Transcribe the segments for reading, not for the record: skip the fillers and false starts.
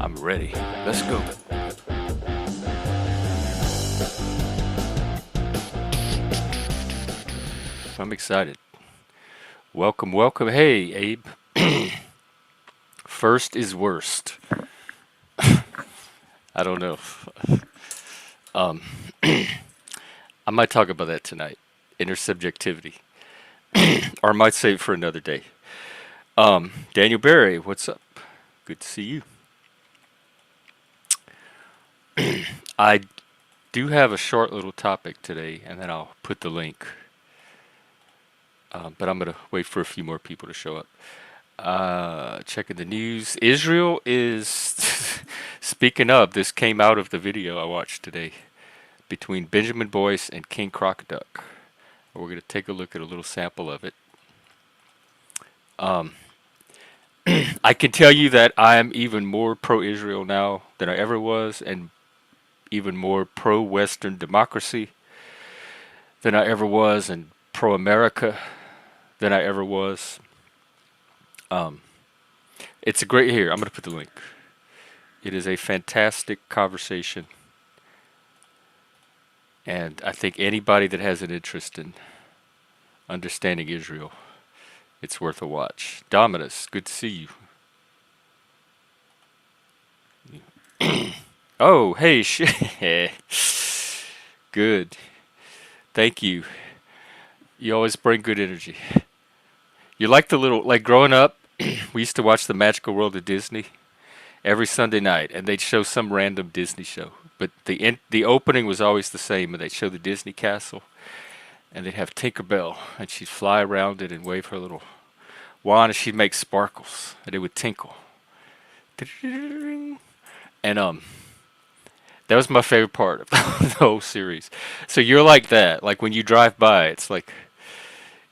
I'm ready. Let's go. I'm excited. Welcome, welcome. Hey, Abe. First is worst. I don't know. Um, I might talk about that tonight. Intersubjectivity. Or I might save it for another day. Daniel Barry, what's up? Good to see you. I do have a short little topic today, and then I'll put the link. But I'm going to wait for a few more people to show up. Checking the news. Israel is, speaking of, this came out of the video I watched today between Benjamin Boyce and King Crocoduck. We're going to take a look at a little sample of it. I can tell you that I am even more pro-Israel now than I ever was, and even more pro-Western democracy than I ever was, and pro-America than I ever was. It's a great here. I'm going to put the link. It is a fantastic conversation, and I think anybody that has an interest in understanding Israel, it's worth a watch. Dominus, good to see you. Oh, hey, good. Thank you. You always bring good energy. You like the little, like growing up, we used to watch The Magical World of Disney every Sunday night, and they'd show some random Disney show. But the opening was always the same, and they'd show the Disney castle, and they'd have Tinkerbell, and she'd fly around it and wave her little wand, and she'd make sparkles, and it would tinkle. And that was my favorite part of the whole series. So you're like that. Like when you drive by, it's like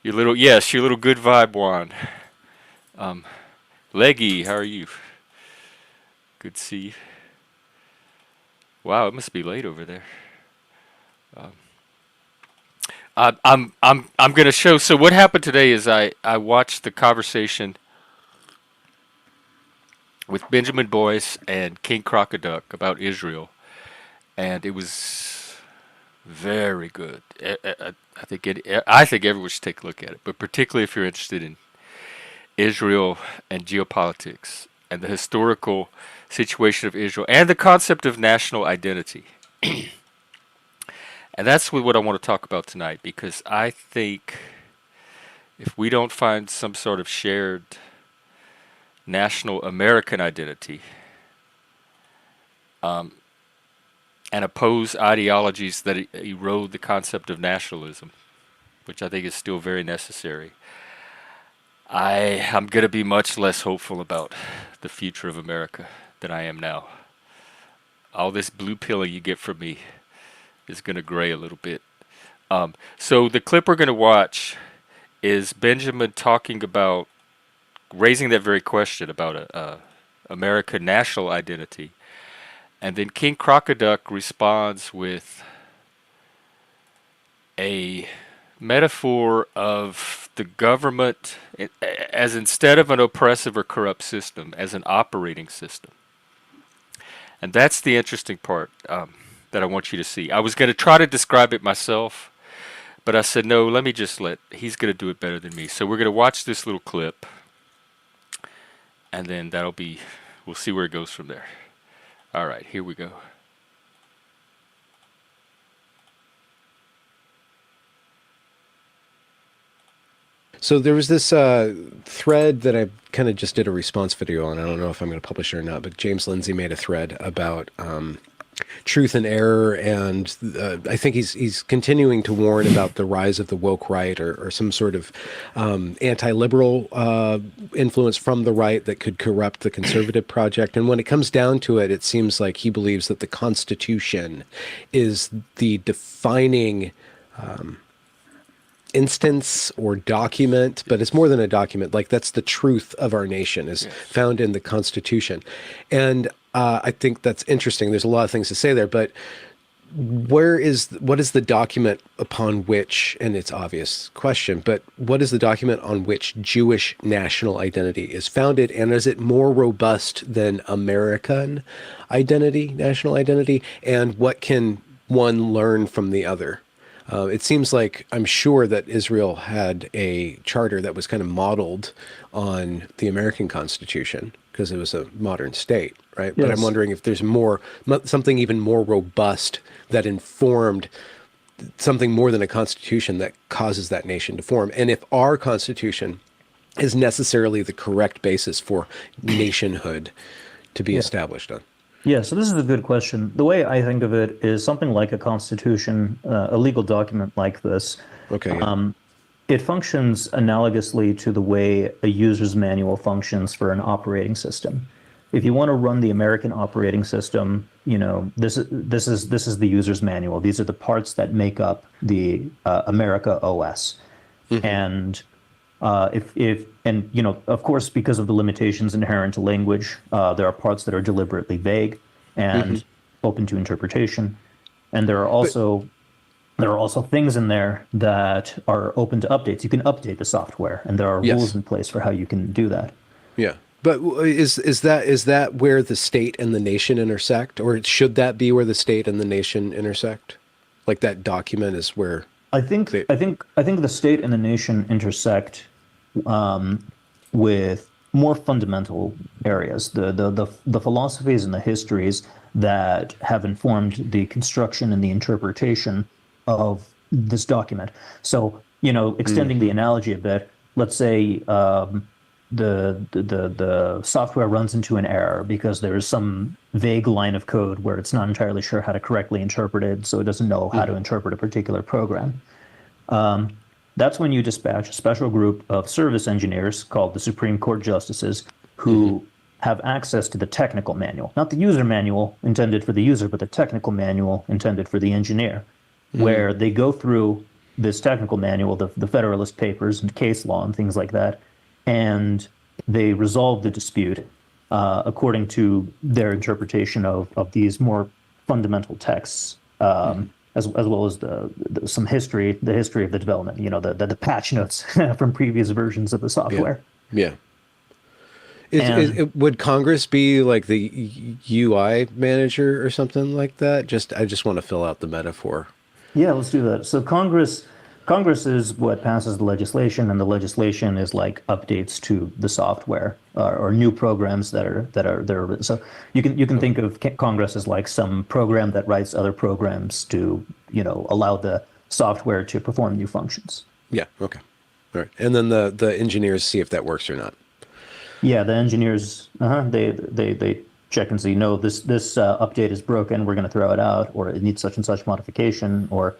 your little, yes, your little good vibe wand. Leggy, how are you? Good to see you. Wow, it must be late over there. I'm gonna show. So what happened today is I watched the conversation with Benjamin Boyce and King Crocoduck about Israel, and it was very good. I think everyone should take a look at it, but particularly if you're interested in Israel and geopolitics and the historical situation of Israel and the concept of national identity. And that's what I want to talk about tonight, because I think if we don't find some sort of shared national American identity, and oppose ideologies that erode the concept of nationalism, which I think is still very necessary, I'm going to be much less hopeful about the future of America than I am now. All this blue pilling you get from me is going to gray a little bit. So the clip we're going to watch is Benjamin talking about raising that very question about a American national identity. And then King Crocoduck responds with a metaphor of the government as, instead of an oppressive or corrupt system, as an operating system. And that's the interesting part that I want you to see. I was going to try to describe it myself, but I said, no, let me just he's going to do it better than me. So we're going to watch this little clip, and then we'll see where it goes from there. All right, here we go. So there was this thread that I kind of just did a response video on. I don't know if I'm going to publish it or not, but James Lindsay made a thread about truth and error, and I think he's continuing to warn about the rise of the woke right, or some sort of anti-liberal influence from the right that could corrupt the conservative project. And when it comes down to it, it seems like he believes that the Constitution is the defining instance or document, but it's more than a document. Like, that's the truth of our nation is found in the Constitution. And I think that's interesting. There's a lot of things to say there, but what is the document upon which, and it's obvious question, but what is the document on which Jewish national identity is founded, and is it more robust than American identity, national identity, and what can one learn from the other? It seems like I'm sure that Israel had a charter that was kind of modeled on the American Constitution because it was a modern state, right? But I'm Yes. wondering if there's something even more robust that informed something more than a constitution that causes that nation to form. And if our constitution is necessarily the correct basis for nationhood to be Yeah. established on. Yeah, so this is a good question. The way I think of it is something like a constitution, a legal document like this. Okay, yeah. Um, it functions analogously to the way a user's manual functions for an operating system. If you want to run the American operating system, this is the user's manual. These are the parts that make up the America OS. And if and of course, because of the limitations inherent to language, there are parts that are deliberately vague and open to interpretation, and But there are also things in there that are open to updates. You can update the software, and there are rules yes, in place for how you can do that. yeah. But is that where the state and the nation intersect, or should that be where the state and the nation intersect? Like that document is where they. I think the state and the nation intersect with more fundamental areas, the philosophies and the histories that have informed the construction and the interpretation of this document. So, extending the analogy a bit, let's say the software runs into an error because there is some vague line of code where it's not entirely sure how to correctly interpret it, so it doesn't know how to interpret a particular program. That's when you dispatch a special group of service engineers called the Supreme Court Justices who have access to the technical manual, not the user manual intended for the user, but the technical manual intended for the engineer, where they go through this technical manual, the Federalist Papers and case law and things like that, and they resolve the dispute according to their interpretation of these more fundamental texts. As well as some history, the history of the development, the patch notes from previous versions of the Yeah, software. yeah. And Would Congress be like the UI manager or something like that? I just want to fill out the metaphor. yeah, let's do that. So Congress is what passes the legislation, and the legislation is like updates to the software or new programs that are there. So you can think of Congress as like some program that writes other programs to allow the software to perform new functions. Yeah. Okay. All right. And then the engineers see if that works or not. Yeah, the engineers, they check and see, no, this update is broken, we're going to throw it out, or it needs such and such modification, or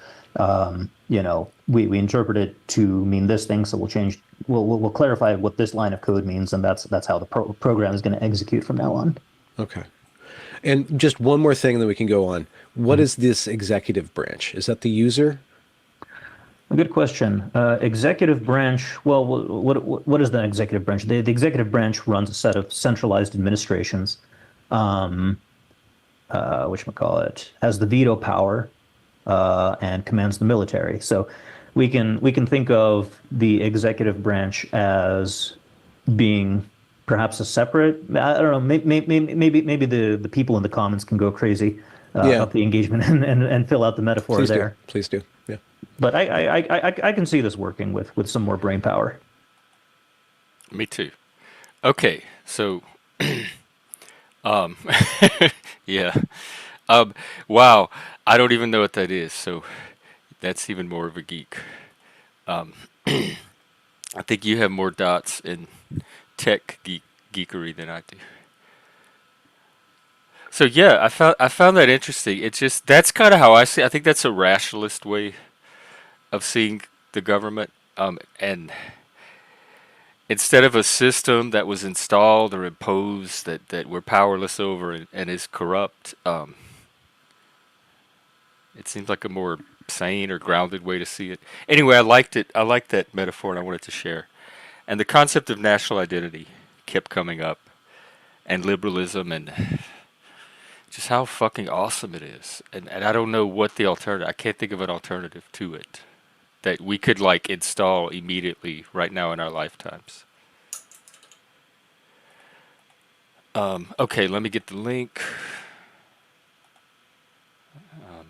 we interpret it to mean this thing, so we'll clarify what this line of code means, and that's how the program is going to execute from now on. Okay. And just one more thing, then we can go on. What is this executive branch? Is that the user? A good question. Executive branch. Well, what is the executive branch? The executive branch runs a set of centralized administrations. Whatchamacallit, has the veto power and commands the military. So we can think of the executive branch as being perhaps a separate. I don't know. Maybe the people in the comments can go crazy Yeah. about the engagement and fill out the metaphor Please do. there. Please do. Yeah. But I can see this working with some more brain power. Me too. Okay, so um, yeah. Wow, I don't even know what that is, so that's even more of a geek. Um, I think you have more dots in geekery than I do. So yeah, I found that interesting. It's just that's kind of how I see. I think that's a rationalist way of seeing the government. And instead of a system that was installed or imposed that we're powerless over and is corrupt, it seems like a more sane or grounded way to see it. Anyway, I liked it. I liked that metaphor, and I wanted to share. And the concept of national identity kept coming up, and liberalism, and just how fucking awesome it is. And I don't know what the alternative. I can't think of an alternative to it that we could like install immediately right now in our lifetimes. Okay, let me get the link. Um,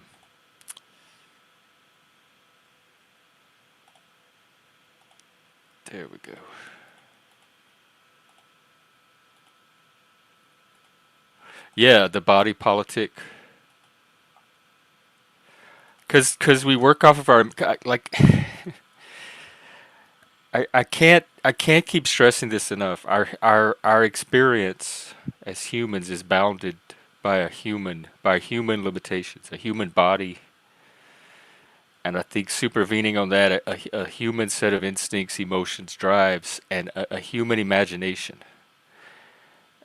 there we go. Yeah, the body politic. Cause we work off of our like. I can't keep stressing this enough. Our experience as humans is bounded by human limitations, a human body, and I think supervening on that a human set of instincts, emotions, drives, and a human imagination.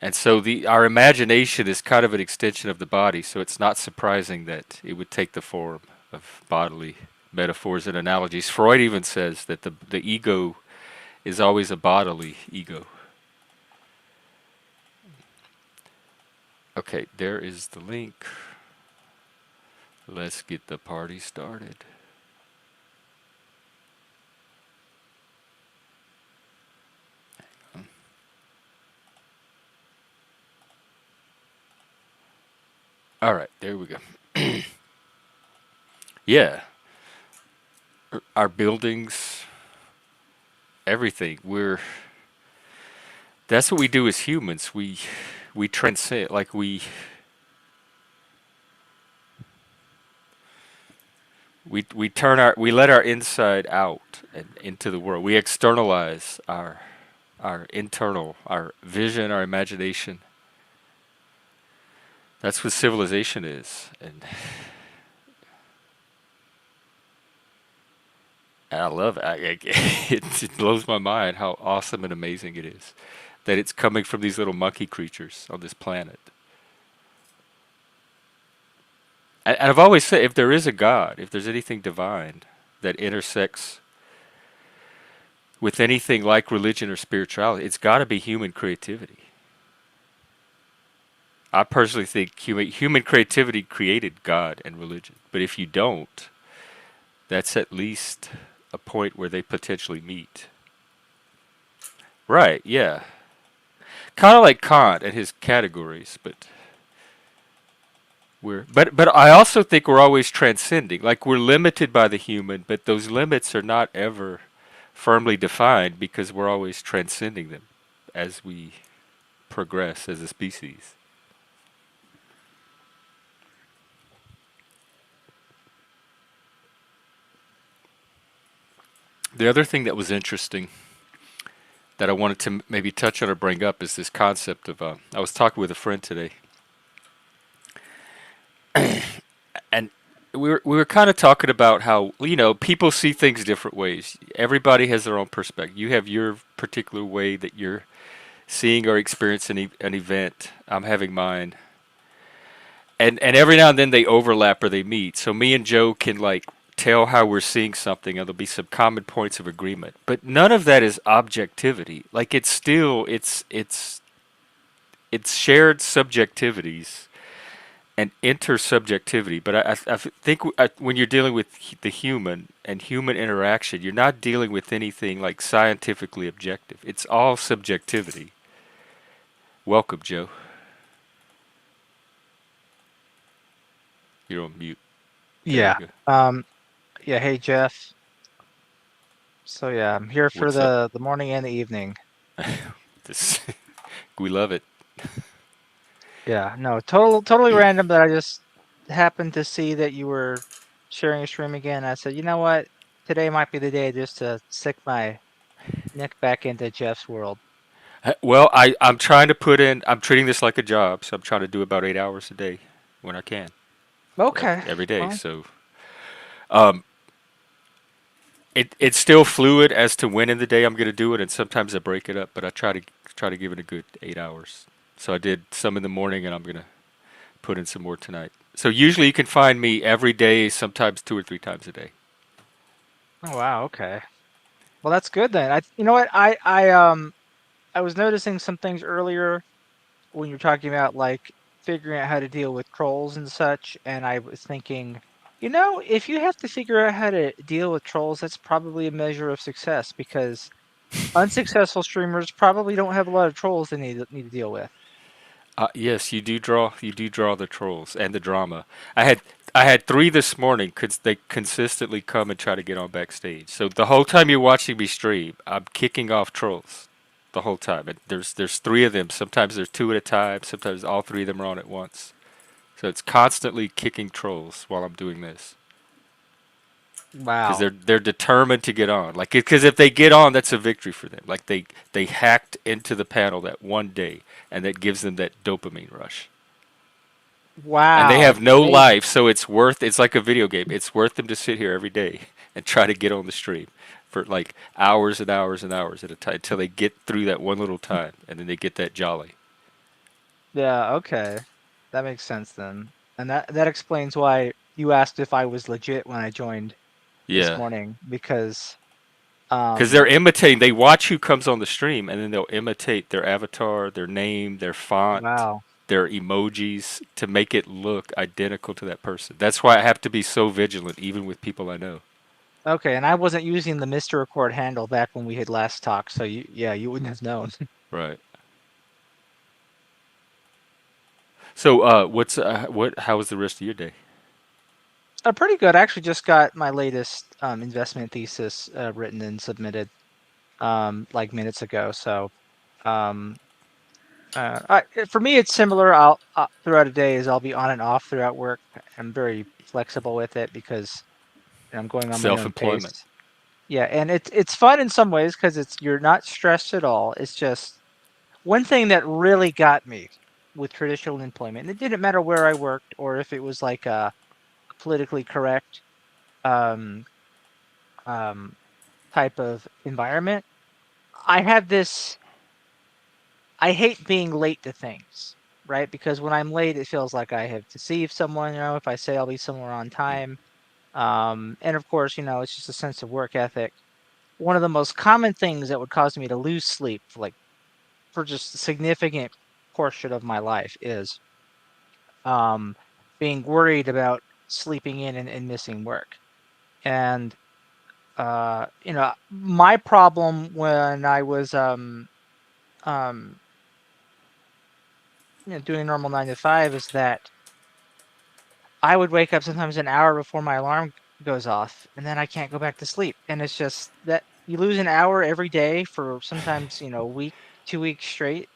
And so the our imagination is kind of an extension of the body, so it's not surprising that it would take the form of bodily metaphors and analogies. Freud even says that the ego is always a bodily ego. Okay, there is the link. Let's get the party started. All right, there we go. Yeah, our buildings, everything. That's what we do as humans. We transcend, like we let our inside out and into the world. We externalize our internal, our vision, our imagination. That's what civilization is, and I love it. It blows my mind how awesome and amazing it is that it's coming from these little monkey creatures on this planet. And I've always said, if there is a God, if there's anything divine that intersects with anything like religion or spirituality, it's got to be human creativity. I personally think human creativity created God and religion. But if you don't, that's at least a point where they potentially meet. Right, yeah. Kind of like Kant and his categories, but but I also think we're always transcending. Like we're limited by the human, but those limits are not ever firmly defined because we're always transcending them as we progress as a species. The other thing that was interesting that I wanted to maybe touch on or bring up is this concept of I was talking with a friend today, and we were kind of talking about how people see things different ways. Everybody has their own perspective. You have your particular way that you're seeing or experiencing an event. I'm having mine, and every now and then they overlap or they meet. So me and Joe can like tell how we're seeing something, and there'll be some common points of agreement. But none of that is objectivity. Like it's still it's shared subjectivities and intersubjectivity. But I think when you're dealing with the human and human interaction, you're not dealing with anything like scientifically objective. It's all subjectivity. Welcome, Joe. You're on mute. There you Yeah. go. Yeah. Hey, Jeff. So yeah, I'm here for What's up? the morning and the evening. This we love it. Yeah. No, totally random that I just happened to see that you were sharing a stream again. I said, you know what? Today might be the day just to stick my neck back into Jeff's world. Well, I'm trying to put in. I'm treating this like a job, so I'm trying to do about 8 hours a day when I can, Okay. every day. Well, So um, it's still fluid as to when in the day I'm going to do it, and sometimes I break it up. But I try to give it a good 8 hours. So I did some in the morning, and I'm going to put in some more tonight. So usually you can find me every day, sometimes 2 or 3 times a day. oh wow. Okay. Well, that's good then. You know what? I was noticing some things earlier when you're talking about like figuring out how to deal with trolls and such, and I was thinking, if you have to figure out how to deal with trolls, that's probably a measure of success because unsuccessful streamers probably don't have a lot of trolls they need to deal with. Yes, you do draw the trolls and the drama. I had I had three this morning because they consistently come and try to get on backstage. So the whole time you're watching me stream, I'm kicking off trolls the whole time. And there's three of them. Sometimes there's two at a time. Sometimes all three of them are on at once. So it's constantly kicking trolls while I'm doing this because Wow. they're determined to get on. Like because if they get on, that's a victory for them. Like they hacked into the panel that one day, and that gives them that dopamine rush. And they Wow. have It's no amazing. life, so it's like a video game. It's worth them to sit here every day and try to get on the stream for like hours and hours and hours at a time until they get through that one little time, and then they get that jolly. Yeah, okay. That makes sense then. And that explains why you asked if I was legit when I joined this Yeah, morning because because they're um imitating. They watch who comes on the stream, and then they'll imitate their avatar, their name, their font, wow. their emojis to make it look identical to that person. That's why I have to be so vigilant, even with people I know. Okay, and I wasn't using the Mr. Record handle back when we had last talked, so you wouldn't have known. Right. So, how was the rest of your day? Pretty good. I actually just got my latest investment thesis written and submitted like minutes ago. So um for me it's similar. I'll throughout a day is I'll be on and off throughout work. I'm very flexible with it because I'm going on my own Self-employment. pace. Yeah, and it's fun in some ways because you're not stressed at all. It's just one thing that really got me with traditional employment, and it didn't matter where I worked or if it was like a politically correct um, um, type of environment. I have this. I hate being late to things, right? Because when I'm late, it feels like I have deceived someone. If I say I'll be somewhere on time, and of course, it's just a sense of work ethic. One of the most common things that would cause me to lose sleep, like for just a significant portion of my life, is um, being worried about sleeping in and missing work. And my problem when I was um, doing a normal 9 to 5 is that I would wake up sometimes an hour before my alarm goes off, and then I can't go back to sleep. And it's just that you lose an hour every day for sometimes, a week, 2 weeks straight.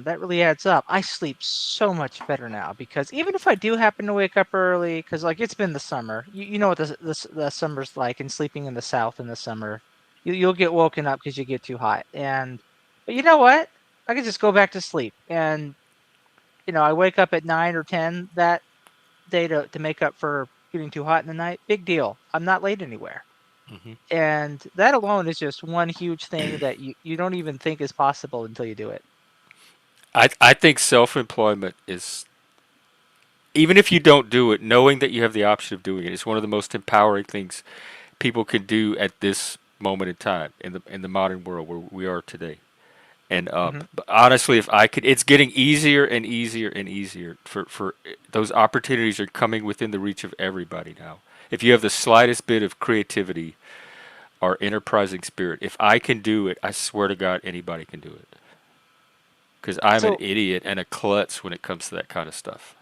That really adds up. I sleep so much better now because even if I do happen to wake up early, because like it's been the summer, you know what the summer's like, and sleeping in the south in the summer, you'll get woken up because you get too hot. But you know what? I can just go back to sleep, and I wake up at 9 or 10 that day to make up for getting too hot in the night. Big deal. I'm not late anywhere. Hmm. And that alone is just one huge thing that you don't even think is possible until you do it. I think self-employment is, even if you don't do it, knowing that you have the option of doing it is one of the most empowering things people can do at this moment in time in the modern world where we are today. And Hmm. but honestly, if I could, it's getting easier and easier and easier for those opportunities are coming within the reach of everybody now. If you have the slightest bit of creativity or enterprising spirit, if I can do it, I swear to God, anybody can do it. Because I'm an So idiot and a klutz when it comes to that kind of stuff.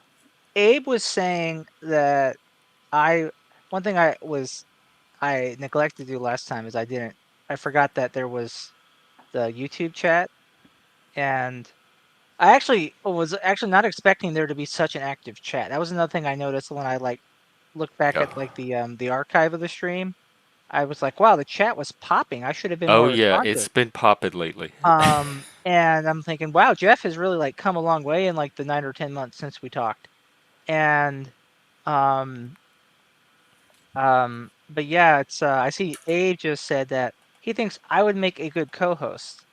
Abe was saying that I one thing I neglected to do last time is I forgot that there was the YouTube chat, and I actually was actually not expecting there to be such an active chat. That was another thing I noticed when I like looked back at Oh, like the archive of the stream. I was like, wow, the chat was popping. I should have been oh more yeah, responsive. it's been popping lately. And I'm thinking, wow, Jeff has really like come a long way in like the 9 or 10 months since we talked. And um but yeah, it's I see Abe just said that he thinks I would make a good co-host.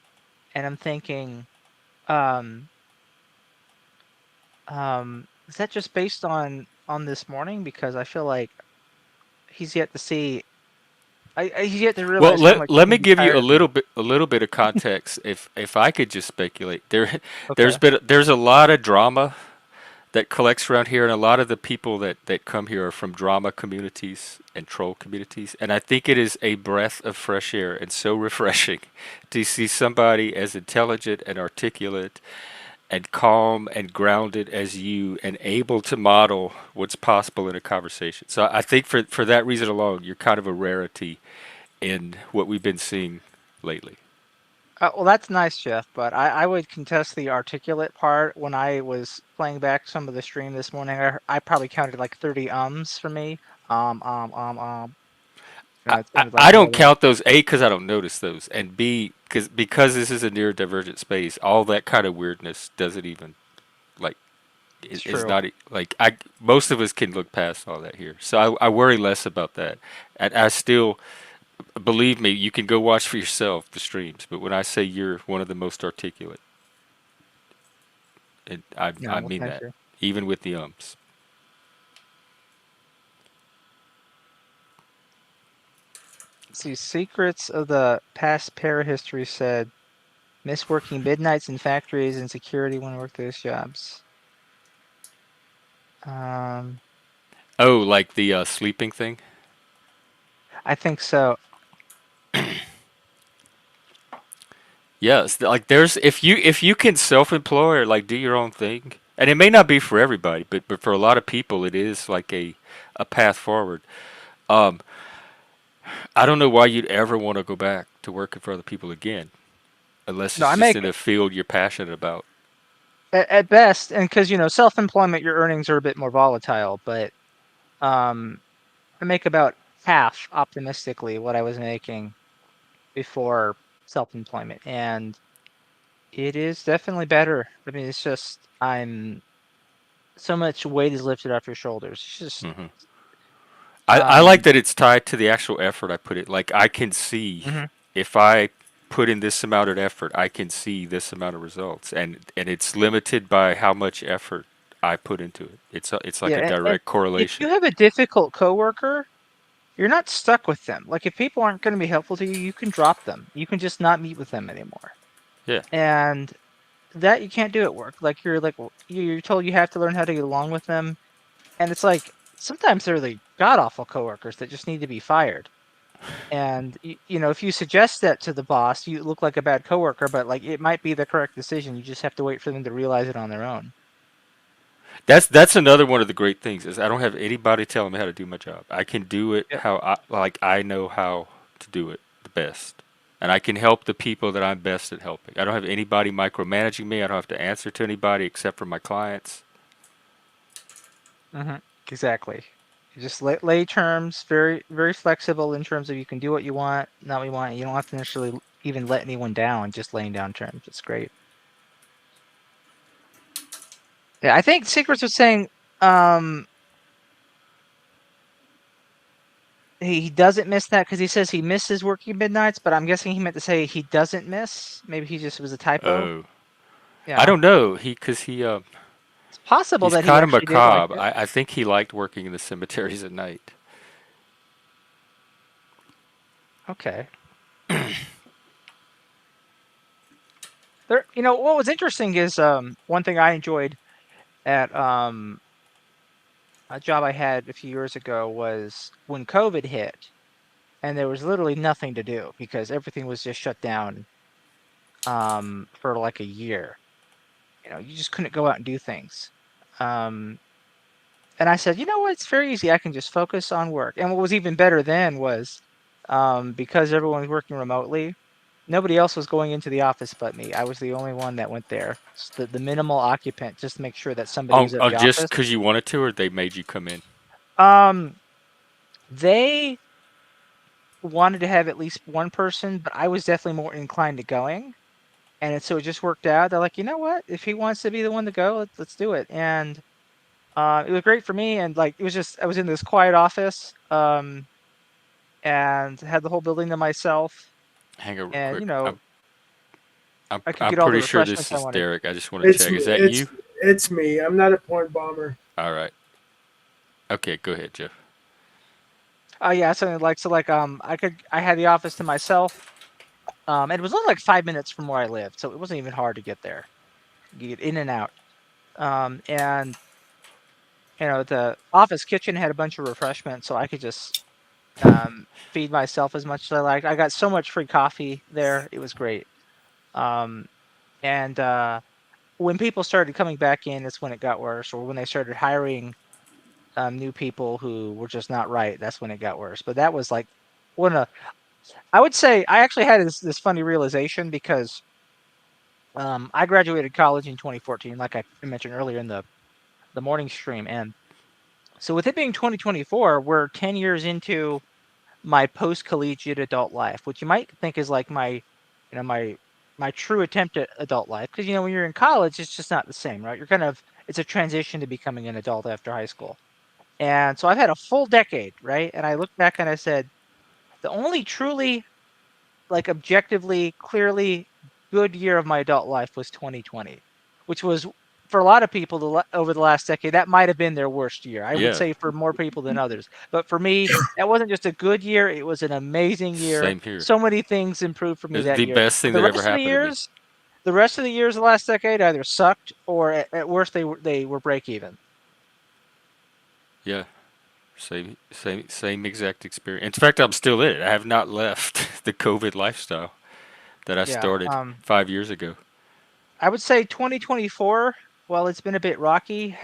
And I'm thinking, um is that just based on this morning? Because I feel like he's yet to see he's yet to Well, realize how much let he me can be give you tired of me. a little bit of context. If I could just speculate, Okay. there's a lot of drama that collects around here, and a lot of the people that come here are from drama communities and troll communities. And I think it is a breath of fresh air and so refreshing to see somebody as intelligent and articulate and calm and grounded as you and able to model what's possible in a conversation. So I think for that reason alone, you're kind of a rarity in what we've been seeing lately. Well, that's nice, Jeff, but I would contest the articulate part. When I was playing back some of the stream this morning, I probably counted like 30 ums for me. I, It I, sounded like I more don't than. count those, A, because I don't notice those, and B, because this is a neurodivergent space, all that kind of weirdness doesn't even like It's is true. not like I most of us can look past all that here. So I worry less about that. And I still believe me, you can go watch for yourself the streams. But when I say you're one of the most articulate, I No, well, mean thank that, you. even with the ums. Let's see, secrets of the past parahistory said miss working midnights in factories and security when I worked those jobs. Um, Oh, like the sleeping thing. I think so. Yes, like there's if you can self-employ or like do your own thing, and it may not be for everybody, but for a lot of people, it is like a path forward. Um, I don't know why you'd ever want to go back to working for other people again, unless No, it's I just make in a field you're passionate about. at best, and because self-employment, your earnings are a bit more volatile, but um, I make about half optimistically what I was making before self-employment, and it is definitely better. I mean, it's just I'm so much weight is lifted off your shoulders. It's just Hmm. I like um that it's tied to the actual effort I put in. Like I can see mhm. if I put in this amount of effort, I can see this amount of results, and it's limited by how much effort I put into it. It's like a Yeah, and direct if correlation. you have a difficult coworker, you're not stuck with them. Like if people aren't going to be helpful to you, you can drop them. You can just not meet with them anymore. Yeah. And that you can't do at work. Like you're told you have to learn how to get along with them, and it's like sometimes they're the god awful coworkers that just need to be fired. And if you suggest that to the boss, you look like a bad coworker, but like it might be the correct decision. You just have to wait for them to realize it on their own. That's another one of the great things is I don't have anybody telling me how to do my job. I can do it Yep. how I know how to do it the best. And I can help the people that I'm best at helping. I don't have anybody micromanaging me. I don't have to answer to anybody except for my clients. Hmm. Exactly. You just lay terms, very very flexible in terms of you can do what you want, not what you want. You don't have to necessarily even let anyone down. Just laying down terms. It's great. Yeah, I think Secrets was saying um he doesn't miss that because he says he misses working midnights, but I'm guessing he meant to say he doesn't miss. Maybe he just was a typo. Oh, I Yeah, don't know. Because it's possible he's that he kind of actually did like macabre. it. I think he liked working in the cemeteries at night. Okay. What was interesting is one thing I enjoyed at a job I had a few years ago was when COVID hit and there was literally nothing to do because everything was just shut down for like a year. You just couldn't go out and do things. Um, and I said, you know what? It's very easy. I can just focus on work. And what was even better then was because everyone was working remotely, nobody else was going into the office but me. I was the only one that went there. The minimal occupant, just to make sure that somebody was at On the just office. because you wanted to, or they made you come in. Um, they wanted to have at least one person, but I was definitely more inclined to going. So it just worked out. They're like, you know what? If he wants to be the one to go, let's do it. And it was great for me. And like, it was just, I was in this quiet office and had the whole building to myself. Hang on real And, quick. I could I'm get all the pretty sure this refreshments I is wanted. Derek. I just want to It's check. Is that it's you? it's me. I'm not a porn bomber. All right. Okay, go ahead, Jeff. Oh yeah, something like I had the office to myself. And it was only like 5 minutes from where I lived, so it wasn't even hard to get there. You get in and out. And the office kitchen had a bunch of refreshments, so I could just feed myself as much as I liked. I got so much free coffee there; it was great. Um, and when people started coming back in, that's when it got worse. Or when they started hiring new people who were just not right, that's when it got worse. But that was like one of I would say I actually had this funny realization because I graduated college in 2014, like I mentioned earlier in the morning stream, and so with it being 2024, we're 10 years into my post-collegiate adult life, which you might think is like my, my true attempt at adult life, because when you're in college, it's just not the same, right? It's a transition to becoming an adult after high school, and so I've had a full decade, right? And I looked back and I said, the only truly like objectively, clearly good year of my adult life was 2020, which was for a lot of people over the last decade, that might have been their worst year. I would Yeah. say for more people than others. But for me, that wasn't just a good year, it was an amazing year. Same here. So many things improved for me It's that the year. best But thing that ever happened to me. the rest of the years of the last decade either sucked or at worst they were break even. Yeah. Same exact experience. In fact, I'm still in it. I have not left the COVID lifestyle that I Yeah. started 5 years ago. I would say 2024, while it's been a bit rocky,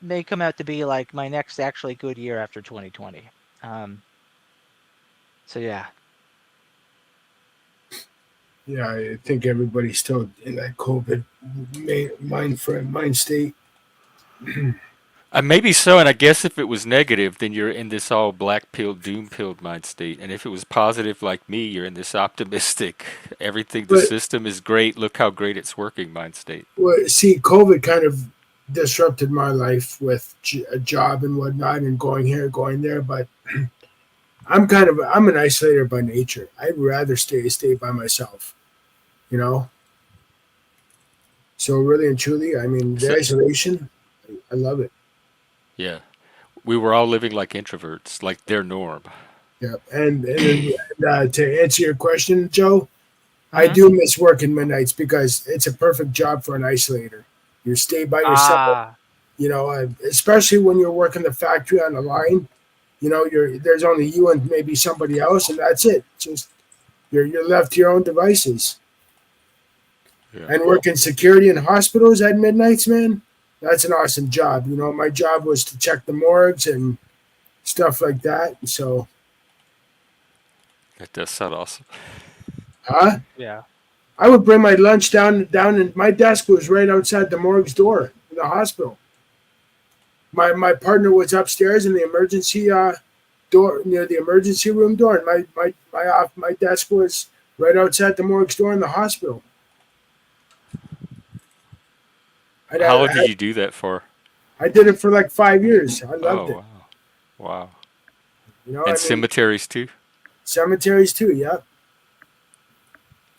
may come out to be like my next actually good year after 2020. So yeah. Yeah, I think everybody's still in that COVID mind state. Maybe so, and I guess if it was negative, then you're in this all black pill, doom pilled mind state. And if it was positive like me, you're in this optimistic, everything, the But system is great, look how great it's working mind state. well, see, COVID kind of disrupted my life with a job and whatnot, and going here, going there. But I'm an isolator by nature. I'd rather stay by myself. You know. So really and truly, I mean, the So, isolation, I love it. yeah, we were all living like introverts, like their norm. Yeah, and to answer your question, Joe, I Hmm. do miss working midnights because it's a perfect job for an isolator. You stay by yourself, Ah, especially when you're working the factory on the line. There's only you and maybe somebody else, and that's it. Just you're left to your own devices. Yeah. And working security in hospitals at midnights, man, that's an awesome job. My job was to check the morgues and stuff like that. So, That does sound awesome. huh? yeah. I would bring my lunch down, and my desk was right outside the morgue's door in the hospital. My partner was upstairs in the emergency door near the emergency room door, and my desk was right outside the morgue's door in the hospital. I How long I, did you do that for? I did it for like 5 years. I loved Oh, it. wow. Wow. I And mean, cemeteries too? cemeteries too. Yeah.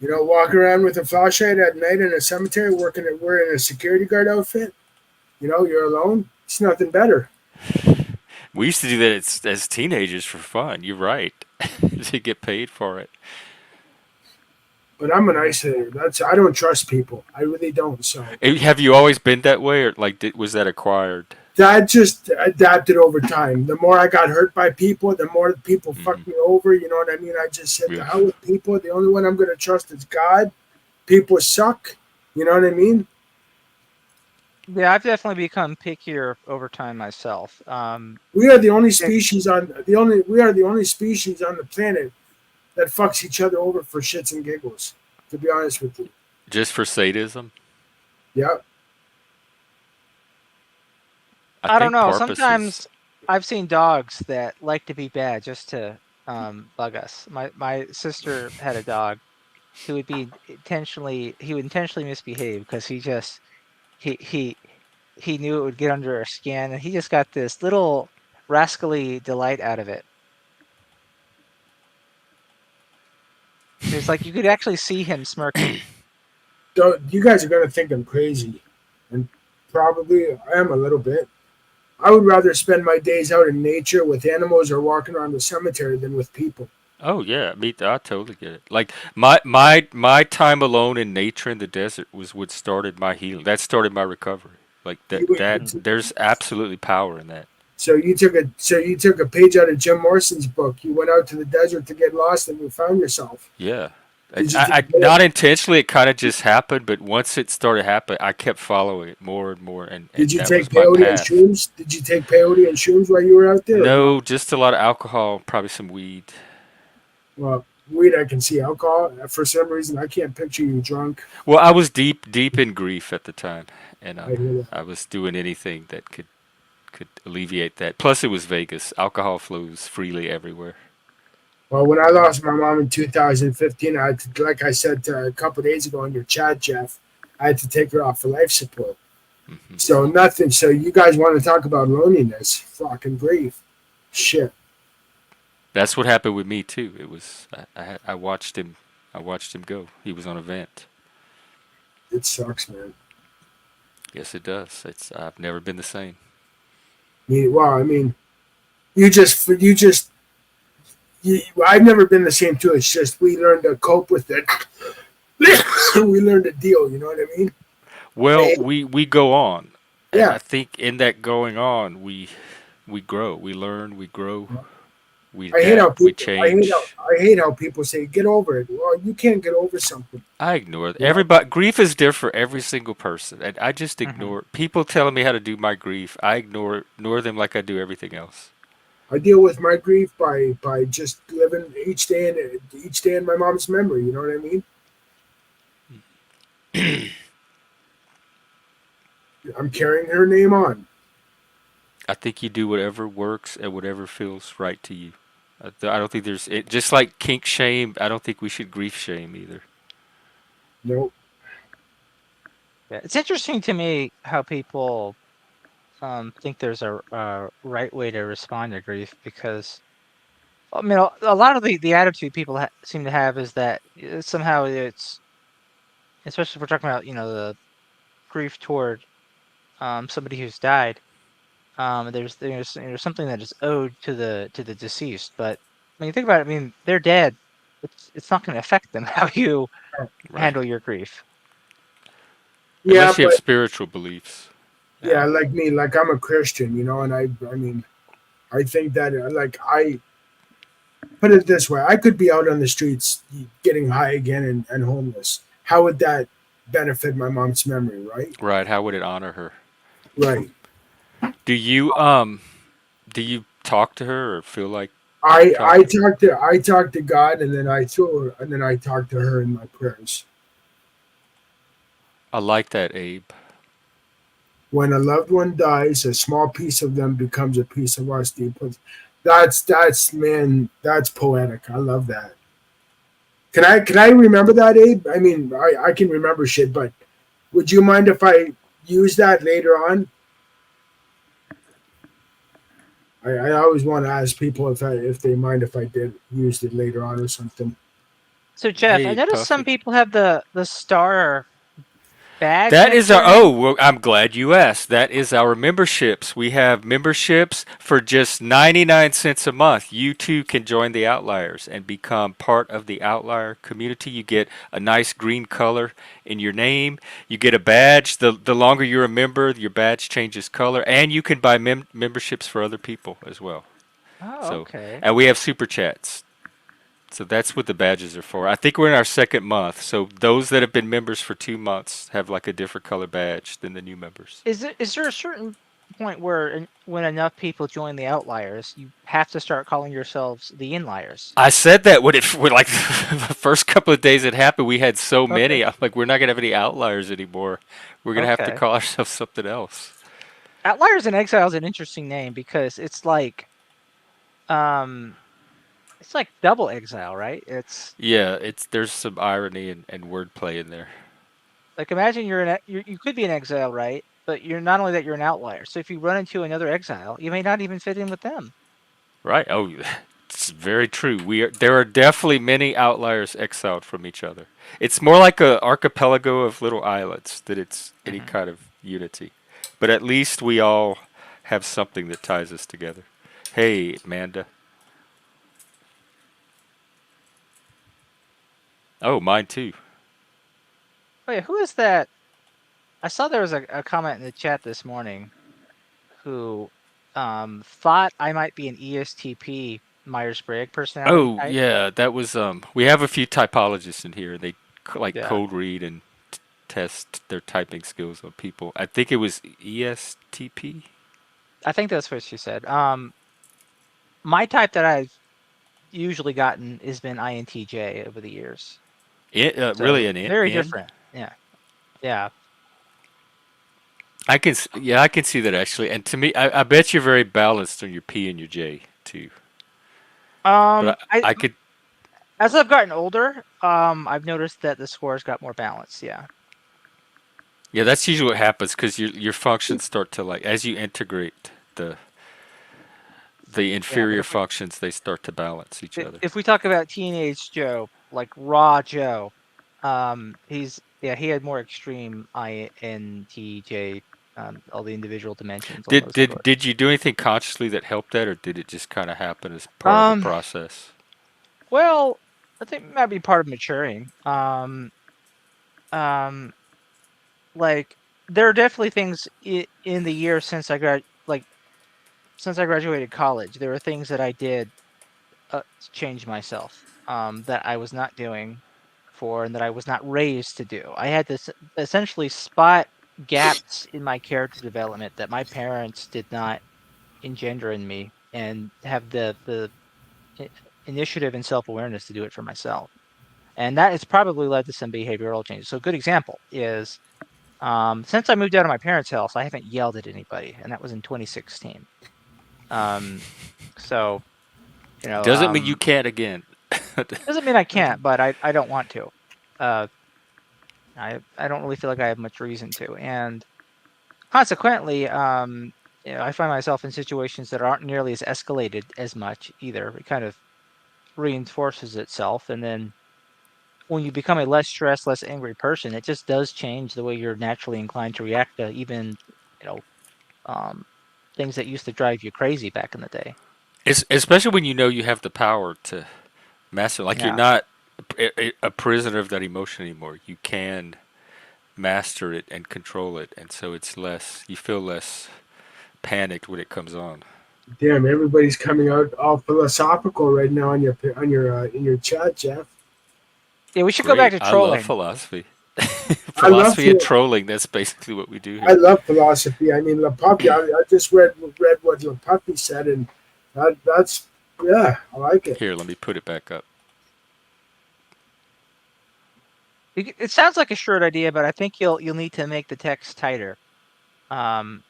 Walk around with a flashlight at night in a cemetery, wearing a security guard outfit. You're alone. It's nothing better. We used to do that as teenagers for fun. You're right. To get paid for it. But I'm an isolator. I don't trust people. I really don't. So Have you always been that way, or like was that acquired? that just adapted over time. The more I got hurt by people, the more people Hmm. fucked me over. You know what I mean? I just said, Yeah. the hell with people. The only one I'm going to trust is God. People suck. You know what I mean? Yeah, I've definitely become pickier over time myself. We are the only Yeah, species on the only we are the only species on the planet that fucks each other over for shits and giggles. To be honest with you, Just for sadism? yeah. I I don't think know. porpoise is. Sometimes I've seen dogs that like to be bad just to bug us. My sister had a dog who he would intentionally misbehave because he he he knew it would get under her skin, and he just got this little rascally delight out of it. It's like you could actually see him smirking. You guys are gonna think I'm crazy, and probably I am a little bit. I would rather spend my days out in nature with animals or walking around the cemetery than with people. Oh yeah, I totally get it. Like my time alone in nature in the desert was what started my healing. That started my recovery. Like You, that Mhm. there's absolutely power in that. so you took a page out of Jim Morrison's book. You went out to the desert to get lost, and you found yourself. Yeah. Did you take Not intentionally, it kind of just happened, but once it started happening, I kept following it more and more, and Did you that take was my peyote and path. shrooms? Did you take peyote and shrooms while you were out there, or no? No, just a lot of alcohol, probably some weed. Well, weed I can see. Alcohol, for some reason, I can't picture you drunk. Well, I was deep in grief at the time, and I hear that. I was doing anything that could alleviate that. Plus, it was Vegas. Alcohol flows freely everywhere. Well, when I Mhm. lost my mom in 2015, I had to, like I said a couple of days ago in your chat, Jeff, I had to take her off for life support. Hmm. So nothing. So you guys want to talk about loneliness? Fucking grief. Shit. That's what happened with me too. It was I watched him. I watched him go. He was on a vent. It sucks, man. Yes, it does. It's I've never been the same. Well, I mean, you just, I've never been the same too. It's just we learned to cope with it. We learned to deal. You know what I mean? Well, Hey, we go on, and I yeah. think in that going on, we grow, we learn, we grow, we I hate how adapt, we people. change. I hate how people say get over it. Well, you can't get over something. I ignore it. You know? Everybody. Grief is different for every single person, and I just Mhm. ignore people telling me how to do my grief. I ignore them like I do everything else. I deal with my grief by just living each day in my mom's memory. You know what I mean? I'm carrying her name on. I think you do whatever works and whatever feels right to you. I don't think there's it, just like kink shame. I don't think we should grief shame either. No, Yeah, it's interesting to me how people think there's a right way to respond to grief because I mean a lot of the attitude people seem to have is that somehow it's especially if we're talking about the grief toward somebody who's died. There's something that is owed to the deceased, but when you think about it, I mean they're dead. It's not going to affect them how you Right. handle your grief. yeah, Unless you have but spiritual beliefs. yeah, Yeah. like me, like I'm a Christian, and I mean, I think that like I put it this way, I could be out on the streets getting high again and homeless. How would that benefit my mom's memory, right? Right. How would it honor her? Right. Do you do you talk to her or feel like I talking? talk to God, and then I talk to her in my prayers. I like that, Abe. When a loved one dies, a small piece of them becomes a piece of us. That's man, that's poetic. I love that. Can I remember that, Abe? I mean, I can remember shit, but would you mind if I use that later on? I always want to ask people if they mind if I did use it later on or something. So Jeff, I Hey, noticed some Puffy. people have the star badge That next is to our. their Oh, name. well, I'm glad you asked. That is our memberships. We have memberships for just 99 cents a month. You too can join the Outliers and become part of the Outlier community. You get a nice green color in your name. You get a badge. The longer you're a member, your badge changes color, and you can buy memberships for other people as well. Oh, So, okay. and we have super chats. So that's what the badges are for. I think we're in our second month. So those that have been members for 2 months have like a different color badge than the new members. Is there a certain point where when enough people join the outliers, you have to start calling yourselves the inliers? I said that when like the first couple of days it happened, we had so Okay. many. I'm like, we're not gonna have any outliers anymore. We're gonna have to Okay. call ourselves something else. Outliers in Exile is an interesting name because um it's like double exile, right? It's Yeah, it's there's some irony and wordplay in there. like imagine you could be an exile, right? But you're not only that you're an outlier. So if you run into another exile, you may not even fit in with them. Right? Oh, it's very true. There are definitely many outliers exiled from each other. It's more like a archipelago of little islands than it's any Hmm. kind of unity. But at least we all have something that ties us together. Hey, Amanda. Oh, mine too. Oh yeah, who is that? I saw there was a comment in the chat this morning who thought I might be an ESTP Myers-Briggs personality Oh type. yeah, that was we have a few typologists in here. They like Yeah, code read and test their typing skills on people. I think it was ESTP. I think that's what she said. My type that I've usually gotten has been INTJ over the years. Really So an very N. different. Yeah. Yeah. Yeah, I can see that actually. And to me, I bet you're very balanced on your P and your J too. But I I could, as I've gotten older, I've noticed that the scores got more balanced. Yeah. yeah, that's usually what happens because your functions start to like as you integrate the Yeah. But inferior functions, they start to balance each other. if we talk about teenage Joe, like raw Joe, he had more extreme INTJ, all the individual dimensions on Did those did scores. did you do anything consciously that helped that, or did it just kind of happen as part of the Um, process? well, I think it might be part of maturing. Um, like there are definitely things in the year since since I graduated college, there were things that I did to change myself that I was not doing for and that I was not raised to do. I had to essentially spot gaps in my character development that my parents did not engender in me and have the i- initiative and self-awareness to do it for myself. And that has probably led to some behavioral changes. So a good example is since I moved out of my parents' house, I haven't yelled at anybody, and that was in 2016. Um, so you know, Doesn't mean you can't again. doesn't mean I can't, but I don't want to. Uh, I don't really feel like I have much reason to, and consequently, I find myself in situations that aren't nearly as escalated as much either. It kind of reinforces itself, and then when you become a less stressed, less angry person, it just does change the way you're naturally inclined to react to even, you know, um, things that used to drive you crazy back in the day. Especially when you know you have the power to master. Like you're Yeah. not a prisoner of that emotion anymore. You can master it and control it, and so it's less. You feel less panicked when it comes on. Damn, everybody's coming out all philosophical right now on your in your chat, Jeff. Yeah, we should go back Great. to I love trolling. philosophy. I love Philosophy and trolling. That's basically what we do I here. love philosophy. I mean, Lepuppy. I just read what Lepuppy said, and that's yeah, I like it. Here, let me put it back up. It sounds like a short idea, but I think you'll need to make the text tighter. Um,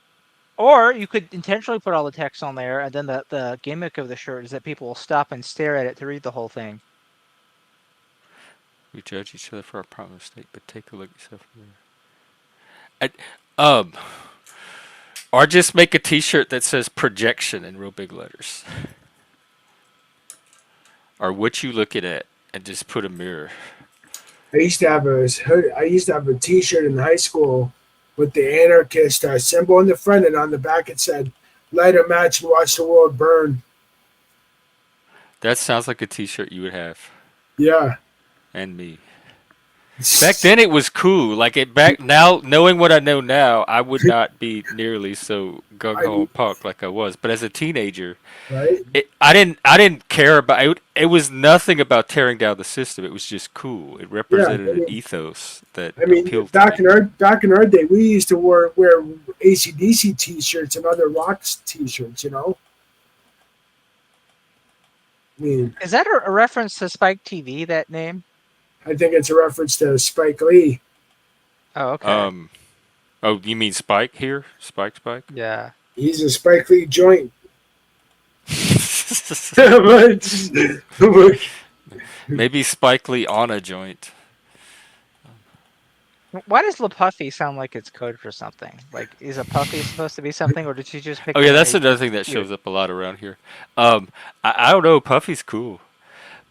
or you could intentionally put all the text on there, and then the gimmick of the shirt is that people will stop and stare at it to read the whole thing. We judge each other for our proper mistake, but take a look at yourself in the mirror. Or just make a T-shirt that says projection in real big letters, or what you looking at, and just put a mirror. I used to have a T-shirt in high school with the anarchist symbol on the front, and on the back it said, "Light a match and watch the world burn." That sounds like a T-shirt you would have, Yeah. and me. Back then it was cool. Like it back now, knowing what I know now, I would not be nearly so gung ho I, and punk like I was. But as a teenager, right? I didn't care about it. It was nothing about tearing down the system. It was just cool. It Yeah. represented an ethos that I mean, appealed to me. back in our day, we used to wear ACDC T-shirts and other rock T-shirts. You know, I mean, Is that a reference to Spike TV? That name? I think it's a reference to Spike Lee. Oh, okay. Um, oh, you mean Spike here? Spike? Yeah. He's a Spike Lee joint. But- Maybe Spike Lee on a joint. Why does LaPuffy sound like it's code for something? Like, is a puffy supposed to be something, or did you just pick Oh the yeah, name that's because another thing it's that cute? shows up a lot around here. I don't know. Puffy's cool.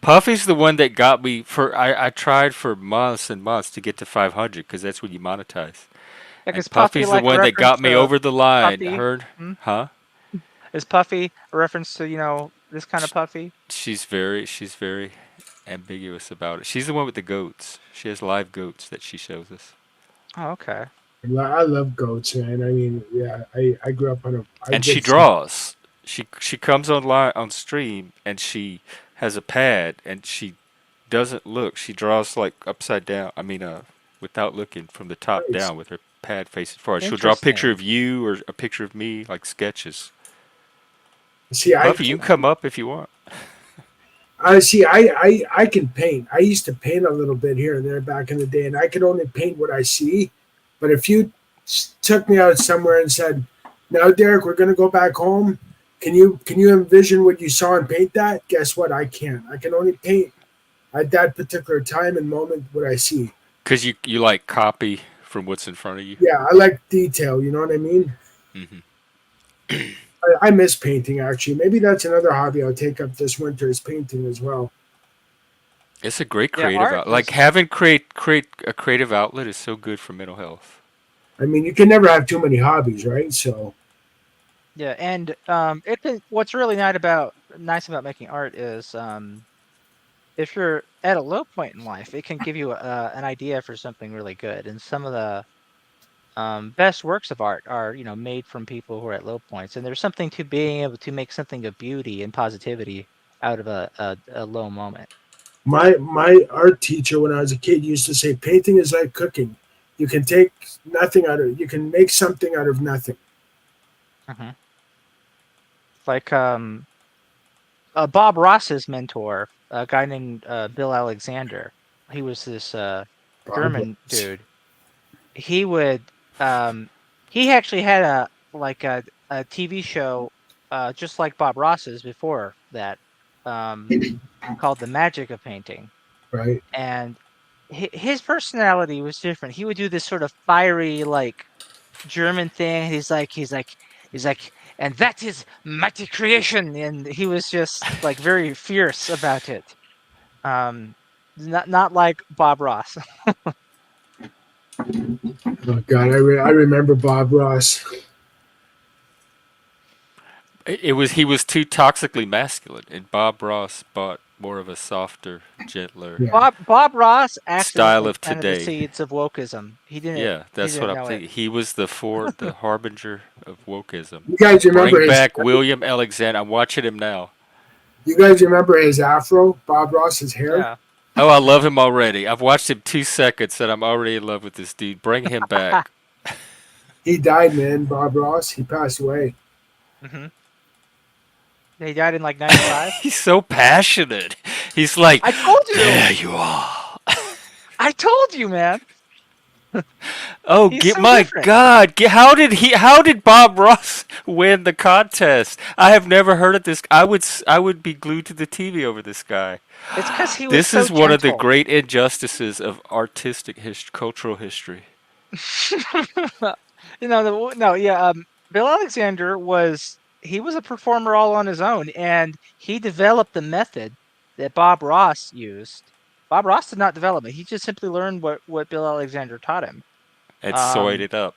Puffy's the one that got me for. I tried for months and months to get to 500 because that's when you monetize. Like, is And Puffy Puffy's the like a one that reference got me to over the line. Puffy? Heard? Hmm? Huh? Is Puffy a reference to this kind of Sh- Puffy? She's very ambiguous about it. She's the one with the goats. She has live goats that she shows us. Oh, okay. I love goats, man. I mean, yeah, I grew up on a. I And she did some. draws. She comes online on stream and she has a pad and she doesn't look. She draws like upside down. I mean, without looking from the top Nice. down with her pad facing forward. She'll draw a picture Interesting. of you or a picture of me, like sketches. See, Buffy, you can come up if you want. I can paint. I used to paint a little bit here and there back in the day, and I could only paint what I see. But if you took me out somewhere and said, "Now, Derek, we're going to go back home. Can you envision what you saw and paint that?" Guess what? I can't. I can only paint at that particular time and moment what I see. Because you like copy from what's in front of you. Yeah, I like detail. You know what I mean? Hmm. I miss painting actually. Maybe that's another hobby I'll take up this winter is painting as well. It's a great Yeah, creative art out. Like is. having create a creative outlet is so good for mental health. I mean, you can never have too many hobbies, right? So Yeah, and what's really nice about making art is if you're at a low point in life, it can give you an idea for something really good. And some of the best works of art are, made from people who are at low points. And there's something to being able to make something of beauty and positivity out of a low moment. my art teacher when I was a kid used to say painting is like cooking. You can take nothing out of you can make something out of nothing. Hmm. Like Bob Ross's mentor, a guy named Bill Alexander. He was this Bob German dude. He would he actually had a TV show just like Bob Ross's before that, called The Magic of Painting. right? And his personality was different. He would do this sort of fiery, like, German thing. He's like, and that is mighty creation. And he was just like very fierce about it. Not like Bob Ross. Oh God, I remember Bob Ross. It was he was too toxically masculine, and Bob Ross bought more of a softer, gentler Yeah, Bob Ross style accidentally of planted the today. seeds of wokeism. He didn't Yeah, he that's what didn't I'm know it. thinking. He was the harbinger of wokeism. you guys remember Bring his? back William Alexander. I'm watching him now. You guys remember his afro? Bob Ross's hair. Yeah. Oh, I love him already. I've watched him 2 seconds, and I'm already in love with this dude. Bring him back. He died, man. Bob Ross. He passed away. Hmm. He died in like 95. He's so passionate. He's like, I told you. there you are. I told you, man. Oh, He's get so my different. God! How did Bob Ross win the contest? I have never heard of this. I would be glued to the TV over this guy. It's because he was This so is one of the gentle. great injustices of cultural history. No, yeah. Bill Alexander he was a performer all on his own, and he developed the method that Bob Ross used. Bob Ross did not develop it. He just simply learned what Bill Alexander taught him. And soyed Um, it up.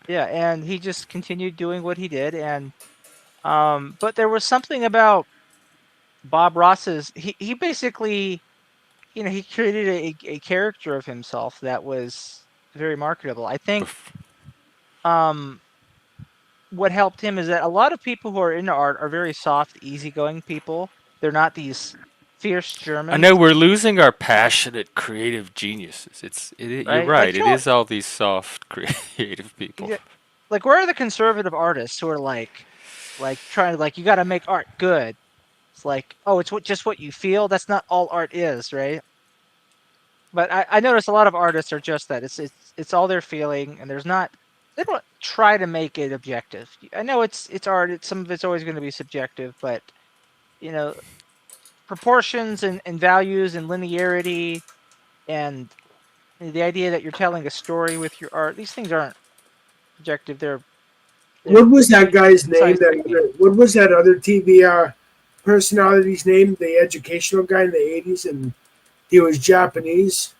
yeah, and he just continued doing what he did, and but there was something about Bob Ross's. He basically, he created a character of himself that was very marketable. I think Bef- um what helped him is that a lot of people who are into art are very soft, easygoing people. They're not these fierce I know Germans, we're losing our passionate, creative geniuses. You're right? right. It is all these soft, creative people. Yeah, like where are the conservative artists who are like trying to, like, you got to make art good? It's like, oh, it's just what you feel. That's not all art is, right? But I notice a lot of artists are just that. It's all they're feeling, and they don't try to make it objective. I know it's art. Some of it's always going to be subjective, but you know proportions and values and linearity and the idea that you're telling a story with your art. These things aren't objective. They're What was that guy's name? concise thinking. What was that other TV personality's name? The educational guy in the '80s, and he was Japanese.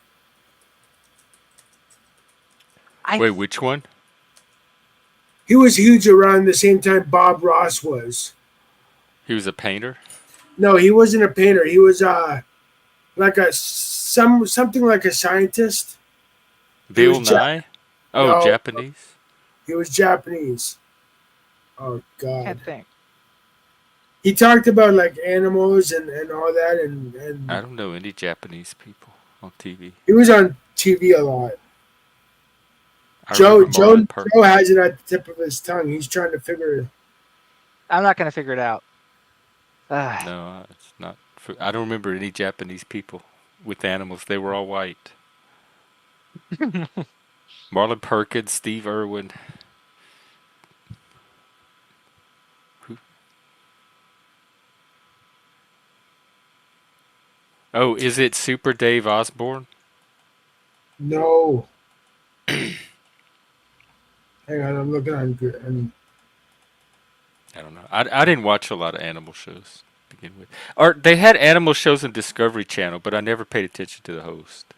I Wait, which one? He was huge around the same time Bob Ross was. He was a painter. No, he wasn't a painter. He was like something like a scientist. He was Bill Nye. Oh, No, Japanese. he was Japanese. Oh God. Can't think. He talked about like animals and all that, I and don't know any Japanese people on TV. he was on TV a lot. I remember Joe Marlon Joe Perkins. has it at the tip of his tongue. He's trying to figure. I'm not gonna figure it out. Ah, No, it's not. I don't remember any Japanese people with animals. They were all white. Marlon Perkins, Steve Irwin. Who? Oh, is it Super Dave Osborne? No, hang on, I'm looking on. And I don't know. I didn't watch a lot of animal shows to begin with. Or they had animal shows on Discovery Channel, but I never paid attention to the host.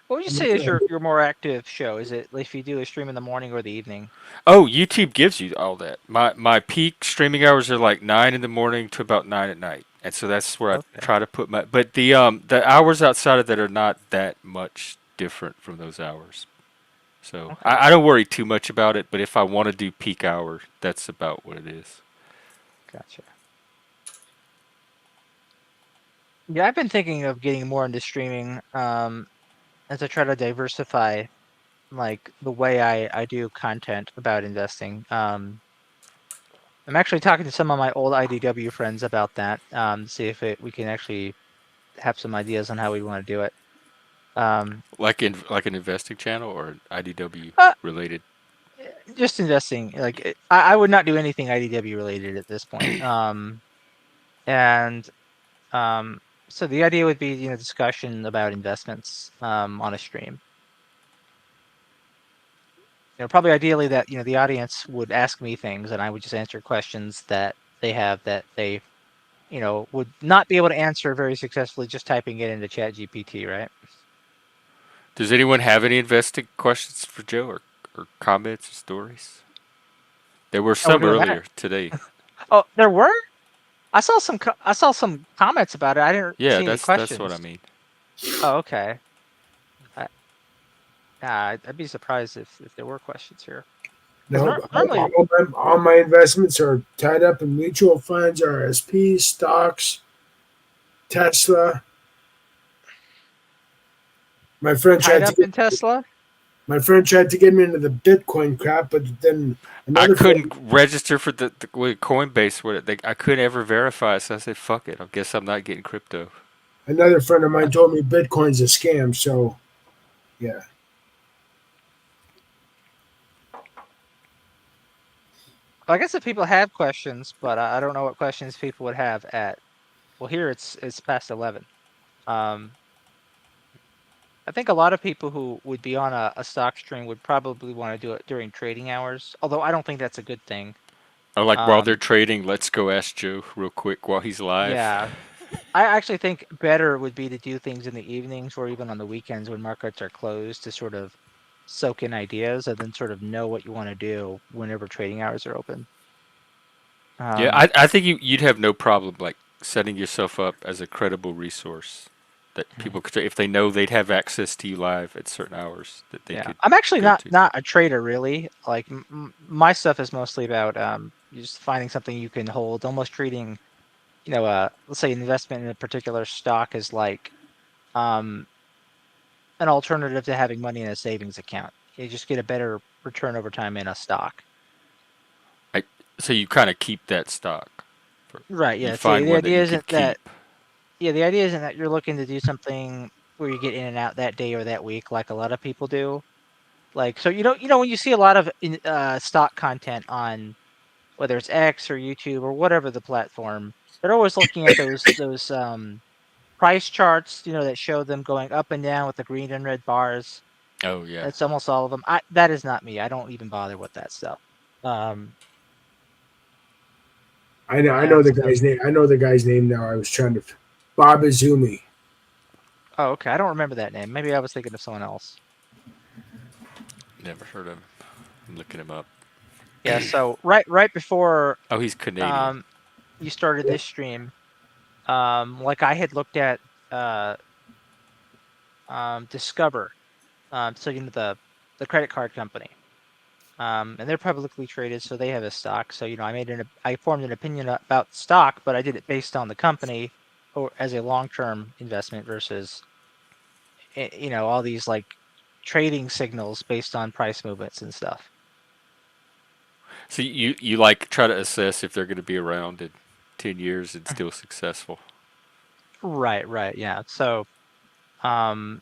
what would you I'm say looking is at. your more active show? Is it if you do a stream in the morning or the evening? Oh, YouTube gives you all that. My peak streaming hours are like 9 in the morning to about 9 at night, and so that's where I Okay. try to put my. But the hours outside of that are not that much different from those hours. So Okay. I don't worry too much about it. But if I want to do peak hour, that's about what it is. Gotcha. Yeah, I've been thinking of getting more into streaming, as I try to diversify like the way I do content about investing. I'm actually talking to some of my old IDW friends about that, to see if we can actually have some ideas on how we want to do it. Um, Like an investing channel or an IDW uh, related. just investing. Like I would not do anything IDW related at this point. And um, so the idea would be discussion about investments on a stream. Probably ideally that the audience would ask me things and I would just answer questions that they have that they would not be able to answer very successfully just typing it into Chat GPT, right? Does anyone have any investing questions for Joe or comments or stories? There were Oh, we're some doing that. earlier today. Oh, there were. I saw some comments about it. I didn't Yeah, see any that's what I questions. mean. Oh, okay. I, yeah, I'd be surprised if there were questions here. Because no, normally, all my investments are tied up in mutual funds, RSPs, stocks, Tesla. My friend tied tried to up get in Tesla. my friend tried to get me into the Bitcoin crap, but then I another couldn't friend register for the with Coinbase with it. I couldn't ever verify it, so I said, "Fuck it. I guess I'm not getting crypto." another friend of mine told me Bitcoin's a scam. So yeah, I guess if people have questions, but I don't know what questions people would have at. Well, here it's past 11. Um, I think a lot of people who would be on a stock stream would probably want to do it during trading hours, although I don't think that's a good thing. Or like while they're Um, trading, let's go ask Joe real quick while he's live. yeah, I actually think better would be to do things in the evenings or even on the weekends when markets are closed to sort of soak in ideas and then sort of know what you want to do whenever trading hours are open. Yeah, Um, I think you'd have no problem like setting yourself up as a credible resource that people could, if they know they'd have access to you live at certain hours, that they yeah, could I'm actually go not to. not a trader really. Like my stuff is mostly about just finding something you can hold, almost treating let's say an investment in a particular stock is like um, an alternative to having money in a savings account. You just get a better return over time in a stock. I, so you kind of keep that stock. Right. You Yeah. find The one that idea you isn't could that. keep. Yeah. The idea isn't that you're looking to do something where you get in and out that day or that week, like a lot of people do. Like so, when you see a lot of stock content on whether it's X or YouTube or whatever the platform, they're always looking at those price charts, that show them going up and down with the green and red bars. Oh yeah. It's almost all of them. That is not me. I don't even bother with that stuff. Um, I know and the so, guy's name. I know the guy's name now. I was trying to Bob Izumi. oh, okay. I don't remember that name. Maybe I was thinking of someone else. Never heard of him. I'm looking him up. Yeah. So right before Oh, he's Canadian. um you started this stream, like I had looked at Discover, so the credit card company, and they're publicly traded, so they have a stock. So I formed an opinion about stock, but I did it based on the company or as a long-term investment versus all these like trading signals based on price movements and stuff. So you like try to assess if they're going to be around in 10 years and still successful. Right, yeah. So, um,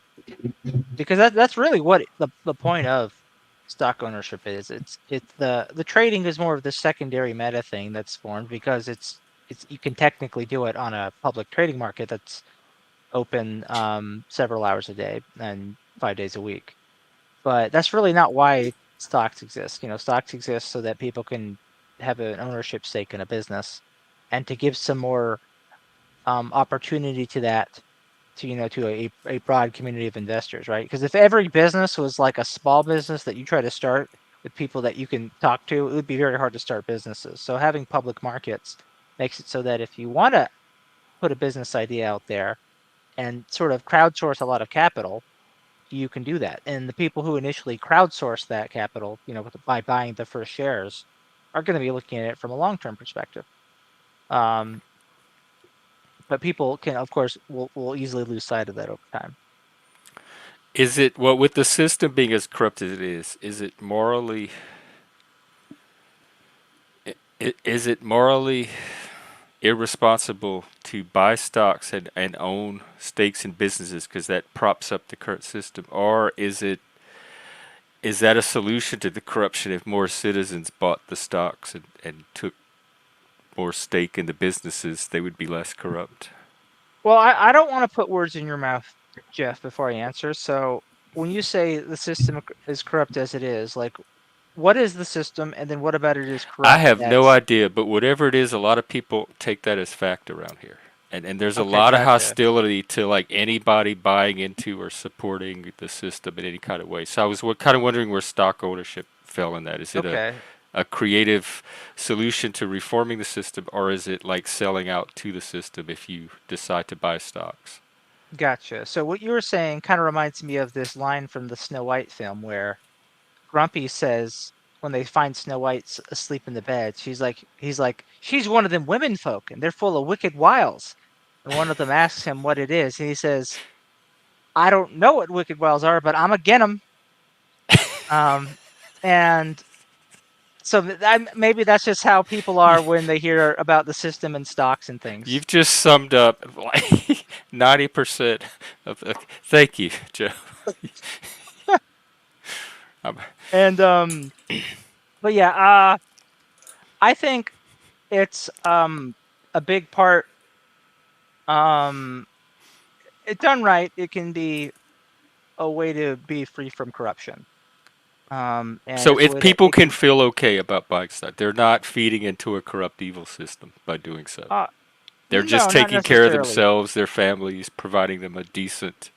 because that's really what the point of stock ownership is. It's the trading is more of the secondary meta thing that's formed because it's you can technically do it on a public trading market that's open several hours a day and 5 days a week. But that's really not why stocks exist. Stocks exist so that people can have an ownership stake in a business and to give some more opportunity to that to a broad community of investors, right? Because if every business was like a small business that you try to start with people that you can talk to, it would be very hard to start businesses. So having public markets makes it so that if you want to put a business idea out there and sort of crowdsource a lot of capital, you can do that. And the people who initially crowdsource that capital, by buying the first shares, are going to be looking at it from a long-term perspective. But people can, of course, will easily lose sight of that over time. Is it well with the system being as corrupt as it is? Is it morally? Is it morally irresponsible to buy stocks and own stakes in businesses because that props up the current system, or is that a solution to the corruption if more citizens bought the stocks and took more stake in the businesses, they would be less corrupt? Well, I don't want to put words in your mouth, Jeff, before I answer. So when you say the system is corrupt as it is, like, what is the system, and then what about it is I corrupt? have no That's idea, but whatever it is, a lot of people take that as fact around here. And there's a okay. lot of Gotcha. hostility to like anybody buying into or supporting the system in any kind of way. So I was kind of wondering where stock ownership fell in that. Is it Okay, a creative solution to reforming the system, or is it like selling out to the system if you decide to buy stocks? gotcha. So what you were saying kind of reminds me of this line from the Snow White film where Grumpy says when they find Snow White asleep in the bed, he's like, she's one of them women folk, and they're full of wicked wiles. And one of them asks him what it is, and he says, "I don't know what wicked wiles are, but I'm again 'em." And so maybe that's just how people are when they hear about the system and stocks and things. You've just summed up like 90% of. Thank you, Joe. Um, And but yeah, I think it's a big part. It done right, it can be a way to be free from corruption. And So it's a if way that people it can can. feel okay about buying stock, they're not feeding into a corrupt evil system by doing so. Uh, They're just no, not taking care of necessarily. themselves, their families, providing them a decent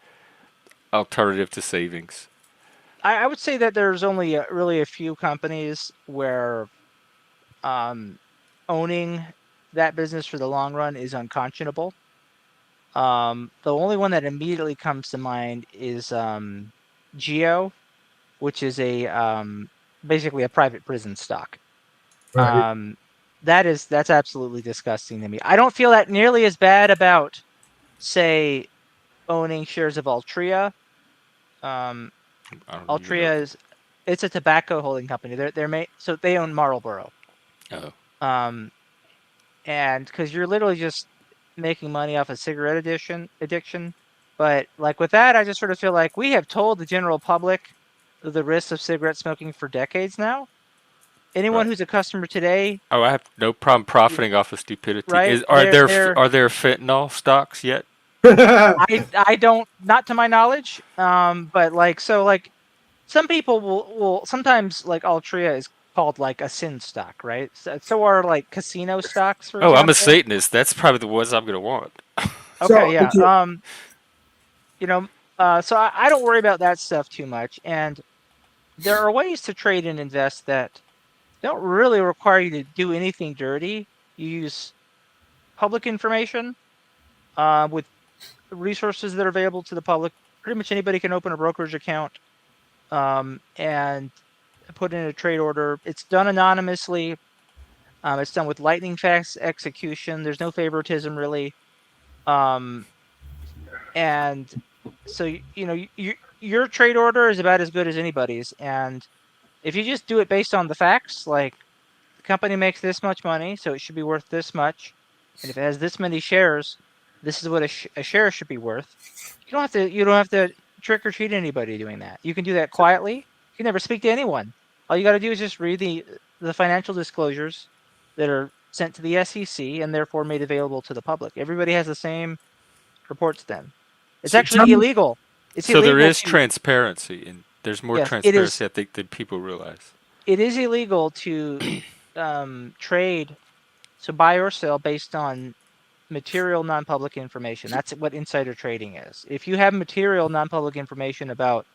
alternative to savings. I would say that there's only really a few companies where owning that business for the long run is unconscionable. The only one that immediately comes to mind is Geo, which is basically a private prison stock. Right. That's absolutely disgusting to me. I don't feel that nearly as bad about, say, owning shares of Altria. Um, I don't even know. Altria it's a tobacco holding company. So they own Marlboro. Oh. Um, and because you're literally just making money off of cigarette addiction. But like with that, I just sort of feel like we have told the general public the risks of cigarette smoking for decades now. Anyone Right. who's a customer today, Oh, I have no problem profiting off of stupidity. right? Are there fentanyl stocks yet? I don't, not to my knowledge. But like some people will sometimes, like Altria is called like a sin stock, right? So are like casino stocks, for Oh, I'm a example. Satanist. That's probably the ones I'm gonna want. Okay, So yeah. okay, You know, so I don't worry about that stuff too much. And there are ways to trade and invest that don't really require you to do anything dirty. You use public information. with resources that are available to the public. Pretty much anybody can open a brokerage account and put in a trade order. It's done anonymously. It's done with lightning fast execution. There's no favoritism really. And so your trade order is about as good as anybody's. And if you just do it based on the facts, like the company makes this much money, so it should be worth this much, and if it has this many shares, this is what a share should be worth. You don't have to trick or treat anybody doing that. You can do that quietly. You can never speak to anyone. All you got to do is just read the financial disclosures that are sent to the SEC and therefore made available to the public. Everybody has the same reports then. It's So tell actually me, illegal. It's So there illegal is to transparency, and there's more yes, it is. transparency, I think, than people realize. It is illegal to trade, so buy or sell based on material non-public information. That's what insider trading is. If you have material non-public information about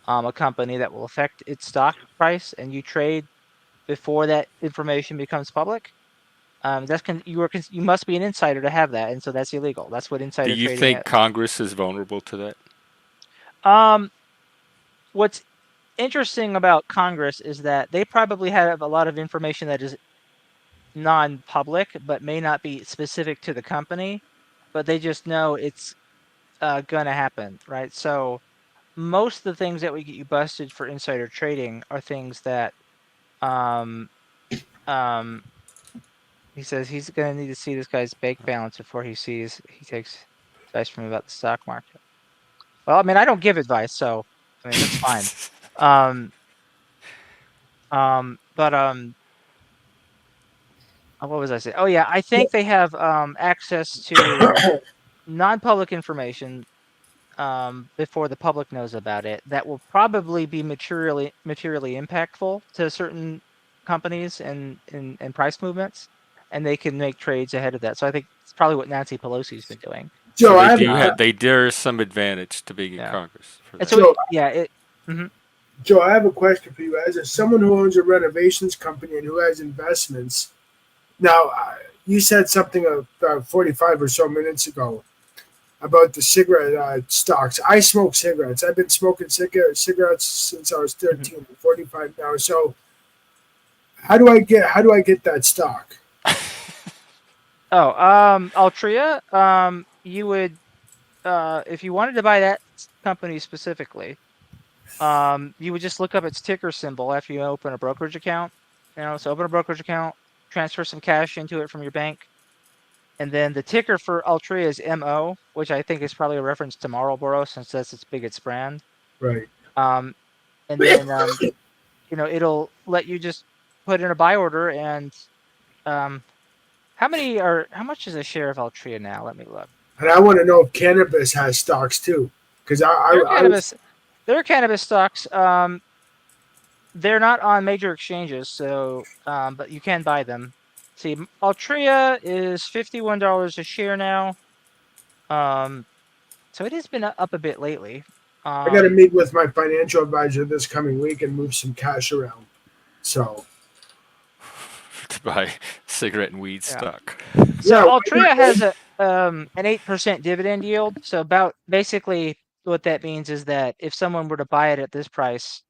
a company that will affect its stock price, and you trade before that information becomes public, you must be an insider to have that, and so that's illegal. That's what Do insider you trading think is. Congress is vulnerable to that? What's interesting about Congress is that they probably have a lot of information that is non-public, but may not be specific to the company, but they just know it's gonna happen, right? So most of the things that would get you busted for insider trading are things that um, um, he says he's gonna need to see this guy's bank balance before he takes advice from him about the stock market. Well, I mean, I don't give advice, so I mean that's fine. But what was I saying? Oh yeah, I think they have access to non-public information before the public knows about it. That will probably be materially impactful to certain companies and price movements, and they can make trades ahead of that. So I think it's probably what Nancy Pelosi's been doing. So Joe, I they have do a, have there is some advantage to being in Yeah, Congress for and that. so Joe, mhm. Joe, I have a question for you. As someone who owns a renovations company and who has investments, now you said something about 45 or so minutes ago about the cigarette stocks. I smoke cigarettes. I've been smoking cigarettes since I was Mhm. 13. I'm 45 now. So how do I get that stock? Oh, Altria, you would if you wanted to buy that company specifically, you would just look up its ticker symbol after you open a brokerage account. So open a brokerage account, transfer some cash into it from your bank, and then the ticker for Altria is MO, which I think is probably a reference to Marlboro since that's its biggest brand. Right. Um, and then it'll let you just put in a buy order. And how much is a share of Altria now? Let me look. And I want to know if cannabis has stocks too, because There are I was cannabis, there are cannabis stocks. They're not on major exchanges, so but you can buy them. See, Altria is $51 a share now. So it has been up a bit lately. I got to meet with my financial advisor this coming week and move some cash around. So To buy cigarette and weed Yeah. stock. So yeah, Altria has an 8% dividend yield. So about basically what that means is that if someone were to buy it at this price,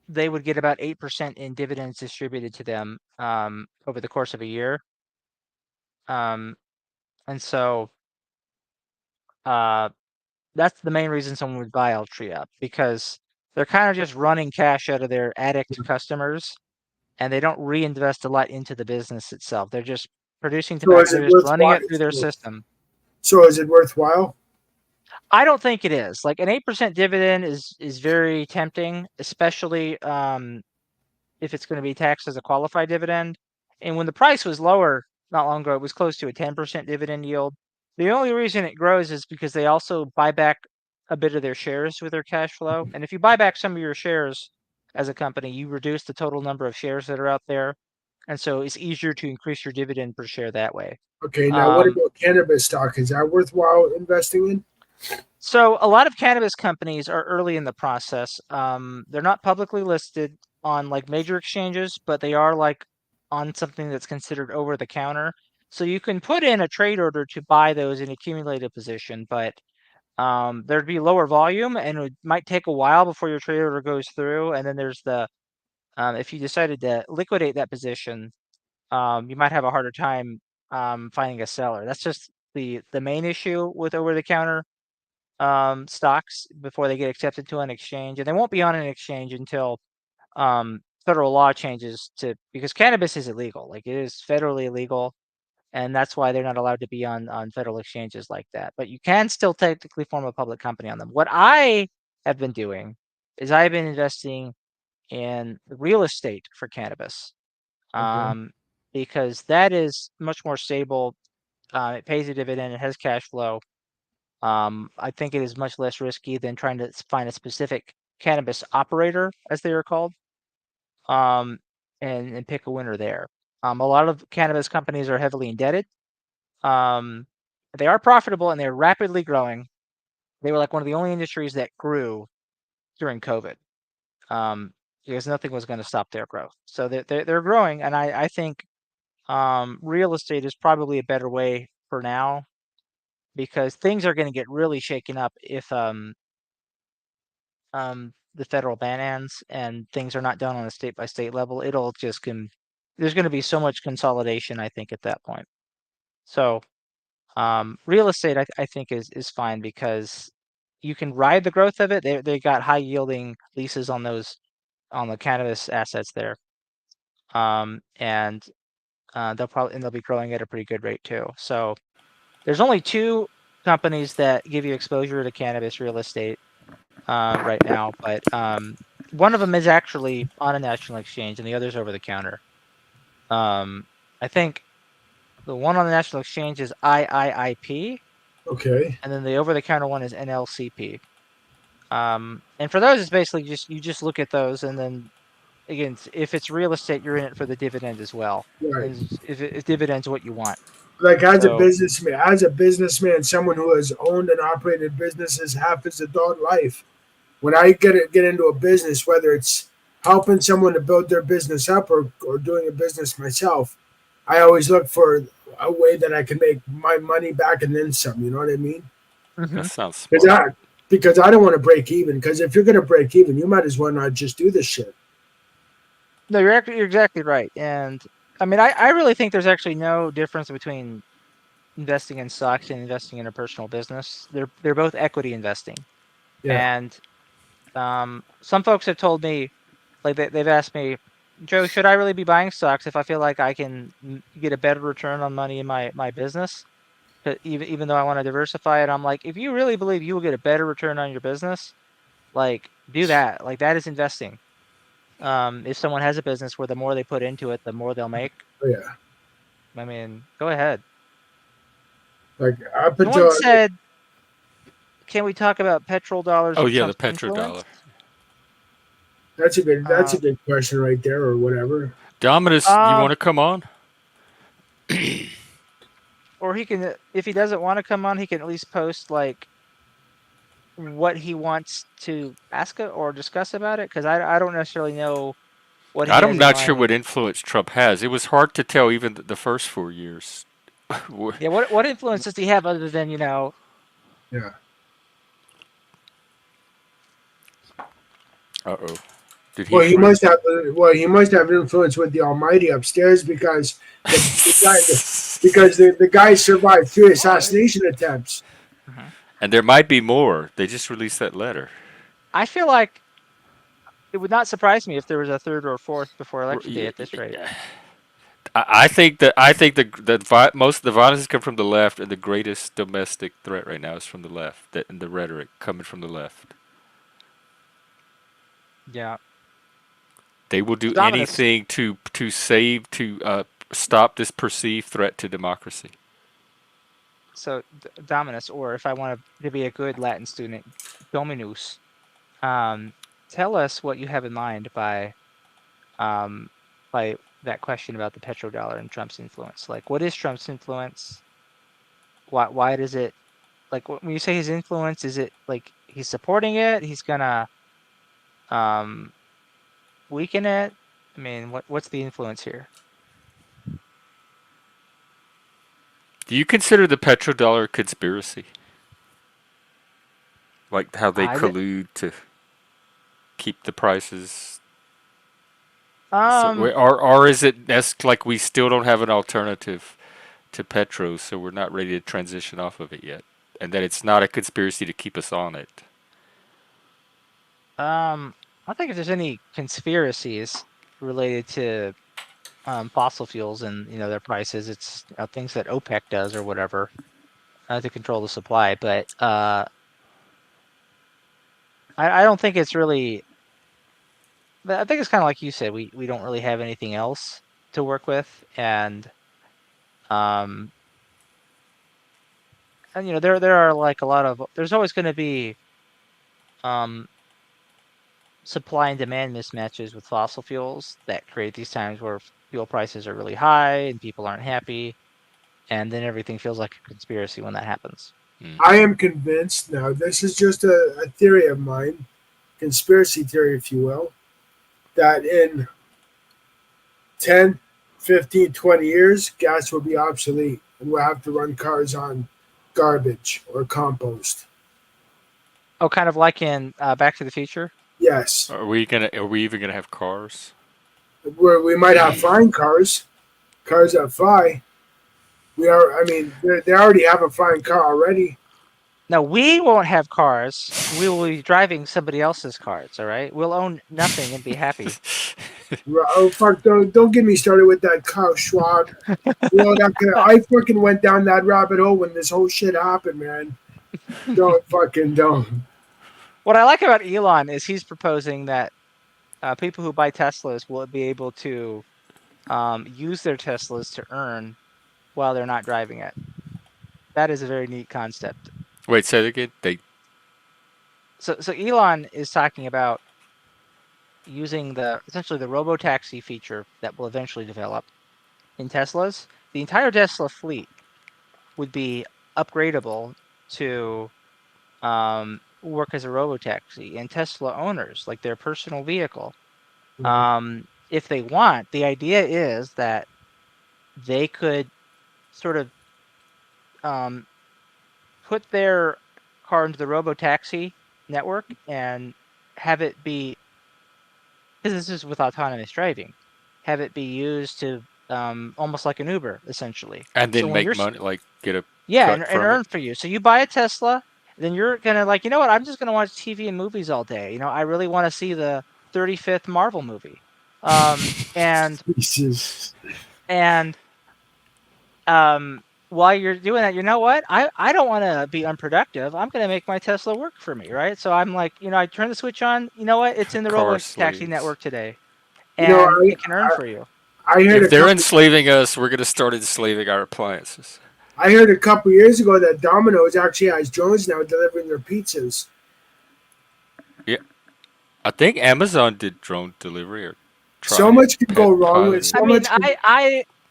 they would get about 8% in dividends distributed to them over the course of a year. And so that's the main reason someone would buy Altria, because they're kind of just running cash out of their addict customers, and they don't reinvest a lot into the business itself. They're just producing so is tobacco. it They're just running worthwhile? it through their system. So is it worthwhile? I don't think it is. Like an 8% dividend is very tempting, especially if it's going to be taxed as a qualified dividend. And when the price was lower not long ago, it was close to a 10% dividend yield. The only reason it grows is because they also buy back a bit of their shares with their cash flow. And if you buy back some of your shares as a company, you reduce the total number of shares that are out there. And so it's easier to increase your dividend per share that way. Okay, now what Um, about cannabis stock? Is that worthwhile investing in? So a lot of cannabis companies are early in the process. They're not publicly listed on like major exchanges, but they are like on something that's considered over the counter. So you can put in a trade order to buy those and accumulate a position, but there'd be lower volume, and it might take a while before your trade order goes through. And then there's the if you decided to liquidate that position, you might have a harder time finding a seller. That's just the main issue with over-the-counter stocks before they get accepted to an exchange, and they won't be on an exchange until federal law changes to, because cannabis is illegal, like it is federally illegal, and that's why they're not allowed to be on federal exchanges like that. But you can still technically form a public company on them. What I have been doing is I've been investing in real estate for cannabis, Okay. because that is much more stable. It pays a dividend. It has cash flow. I think it is much less risky than trying to find a specific cannabis operator, as they are called, um, and pick a winner there. A lot of cannabis companies are heavily indebted. Um, they are profitable and they're rapidly growing. They were like one of the only industries that grew during COVID, because nothing was going to stop their growth. So they're growing, and I think real estate is probably a better way for now, because things are going to get really shaken up if the federal ban ends and things are not done on a state by state level. It'll just there's going to be so much consolidation, I think, at that point. So real estate, I think, is fine because you can ride the growth of it. They got high yielding leases on the cannabis assets there, and they'll be growing at a pretty good rate too. So there's only two companies that give you exposure to cannabis real estate right now, but one of them is actually on a national exchange, and the other's over the counter. I think the one on the national exchange is IIIP, Okay. and then the over the counter one is NLCP. And for those, it's basically you just look at those, and then again, if it's real estate, you're in it for the dividend as well. Right. And if dividend's what you want. Like So as a businessman, someone who has owned and operated businesses half his adult life, when I get into a business, whether it's helping someone to build their business up or doing a business myself, I always look for a way that I can make my money back and then some. You know what I mean? That mhm. sounds Because smart. I don't want to break even. Because if you're going to break even, you might as well not just do this shit. No, you're exactly right. And I mean, I really think there's actually no difference between investing in stocks and investing in a personal business. They're both equity investing. Yeah. And some folks have told me, like they've asked me, Joe, should I really be buying stocks if I feel like I can get a better return on money in my business? Even though I want to diversify it, I'm like, if you really believe you will get a better return on your business, like do that. Like that is investing. If someone has a business where the more they put into it, the more they'll make, Oh, yeah. I mean, go ahead. Like up Someone until said, can we talk about petrol dollars Oh and yeah, the Trump's petrodollar. influence? that's Uh, a good question right there, or whatever. Dominus, you um, want to come on? or he can, if he doesn't want to come on, he can at least post like what he wants to ask or discuss about it, because I don't necessarily know what he I'm has in not sure what mind. influence Trump has. It was hard to tell even the first 4 years. Yeah, what influence does he have other than Yeah. Uh-oh. Did he Well, he must freeze? have. Well, he must have influence with the Almighty upstairs because the guy, the guy survived 3 assassination attempts. Mhm. And there might be more. They just released that letter. I feel like it would not surprise me if there was a third or fourth before R- election day y- at this rate. y- I think most of the violence come from the left, and the greatest domestic threat right now is from the left. That and the rhetoric coming from the left. Yeah. They will So do Dominus, anything to stop this perceived threat to democracy. Dominus, or if I want to be a good Latin student, Dominus. Um, tell us what you have in mind um by that question about the petrodollar and Trump's influence. Like, what is Trump's influence? Why does it, like, when you say his influence, is it like he's supporting it? He's gonna um weaken it? I mean, what's the influence here? Do you consider the petrodollar a conspiracy? Like how they I d- collude to keep the prices. So, um or is it that's like we still don't have an alternative to petro, so we're not ready to transition off of it yet, and that it's not a conspiracy to keep us on it. I don't think if there's any conspiracies related to fossil fuels and their prices. It's things that OPEC does or whatever to control the supply. But I don't think it's really. But I think it's kind of like you said. We don't really have anything else to work with, um, and there are like a lot of. There's always going to be um supply and demand mismatches with fossil fuels that create these times where fuel prices are really high and people aren't happy, and then everything feels like a conspiracy when that happens. I am convinced now. This is just a theory of mine, conspiracy theory, if you will, that in 10, 15, 20 years, gas will be obsolete and we'll have to run cars on garbage or compost. Oh, kind of like in Back to the Future. Yes, Are we even gonna have cars? where we might have flying cars, cars that fly. We are. I mean, they already have a flying car already. No, we won't have cars. We will be driving somebody else's cars. All right, we'll own nothing and be happy. Oh fuck! Don't get me started with that Kyle Schwab. I fucking went down that rabbit hole when this whole shit happened, man. Don't. What I like about Elon is he's proposing that people who buy Teslas will be able to use their Teslas to earn while they're not driving it. That is a very neat concept. Wait, say it again. So Elon is talking about using essentially the robo-taxi feature that will eventually develop in Teslas. The entire Tesla fleet would be upgradable to work as a robo-taxi, and Tesla owners, like their personal vehicle, if they want, the idea is that they could sort of put their car into the robo-taxi network and have it be, because this is with autonomous driving, have it be used to almost like an Uber, essentially. And So then when make you're money, like get a yeah, cut and from it. earn for you. So you buy a Tesla, then you're gonna like, you know what? I'm just gonna watch TV and movies all day. I really want to see the 35th Marvel movie. And Jesus. and while you're doing that, you know what? I don't want to be unproductive. I'm gonna make my Tesla work for me, right? So I'm like, I turn the switch on. You know what? It's in the Car robo taxi slaves. network today, You know, and it can earn for you. I heard If a they're couple. enslaving us, we're gonna start enslaving our appliances. I heard a couple years ago that Domino's actually has drones now delivering their pizzas. Yeah, I think Amazon did drone delivery or So tried much can go wrong with piloting I so it. mean, much. Can,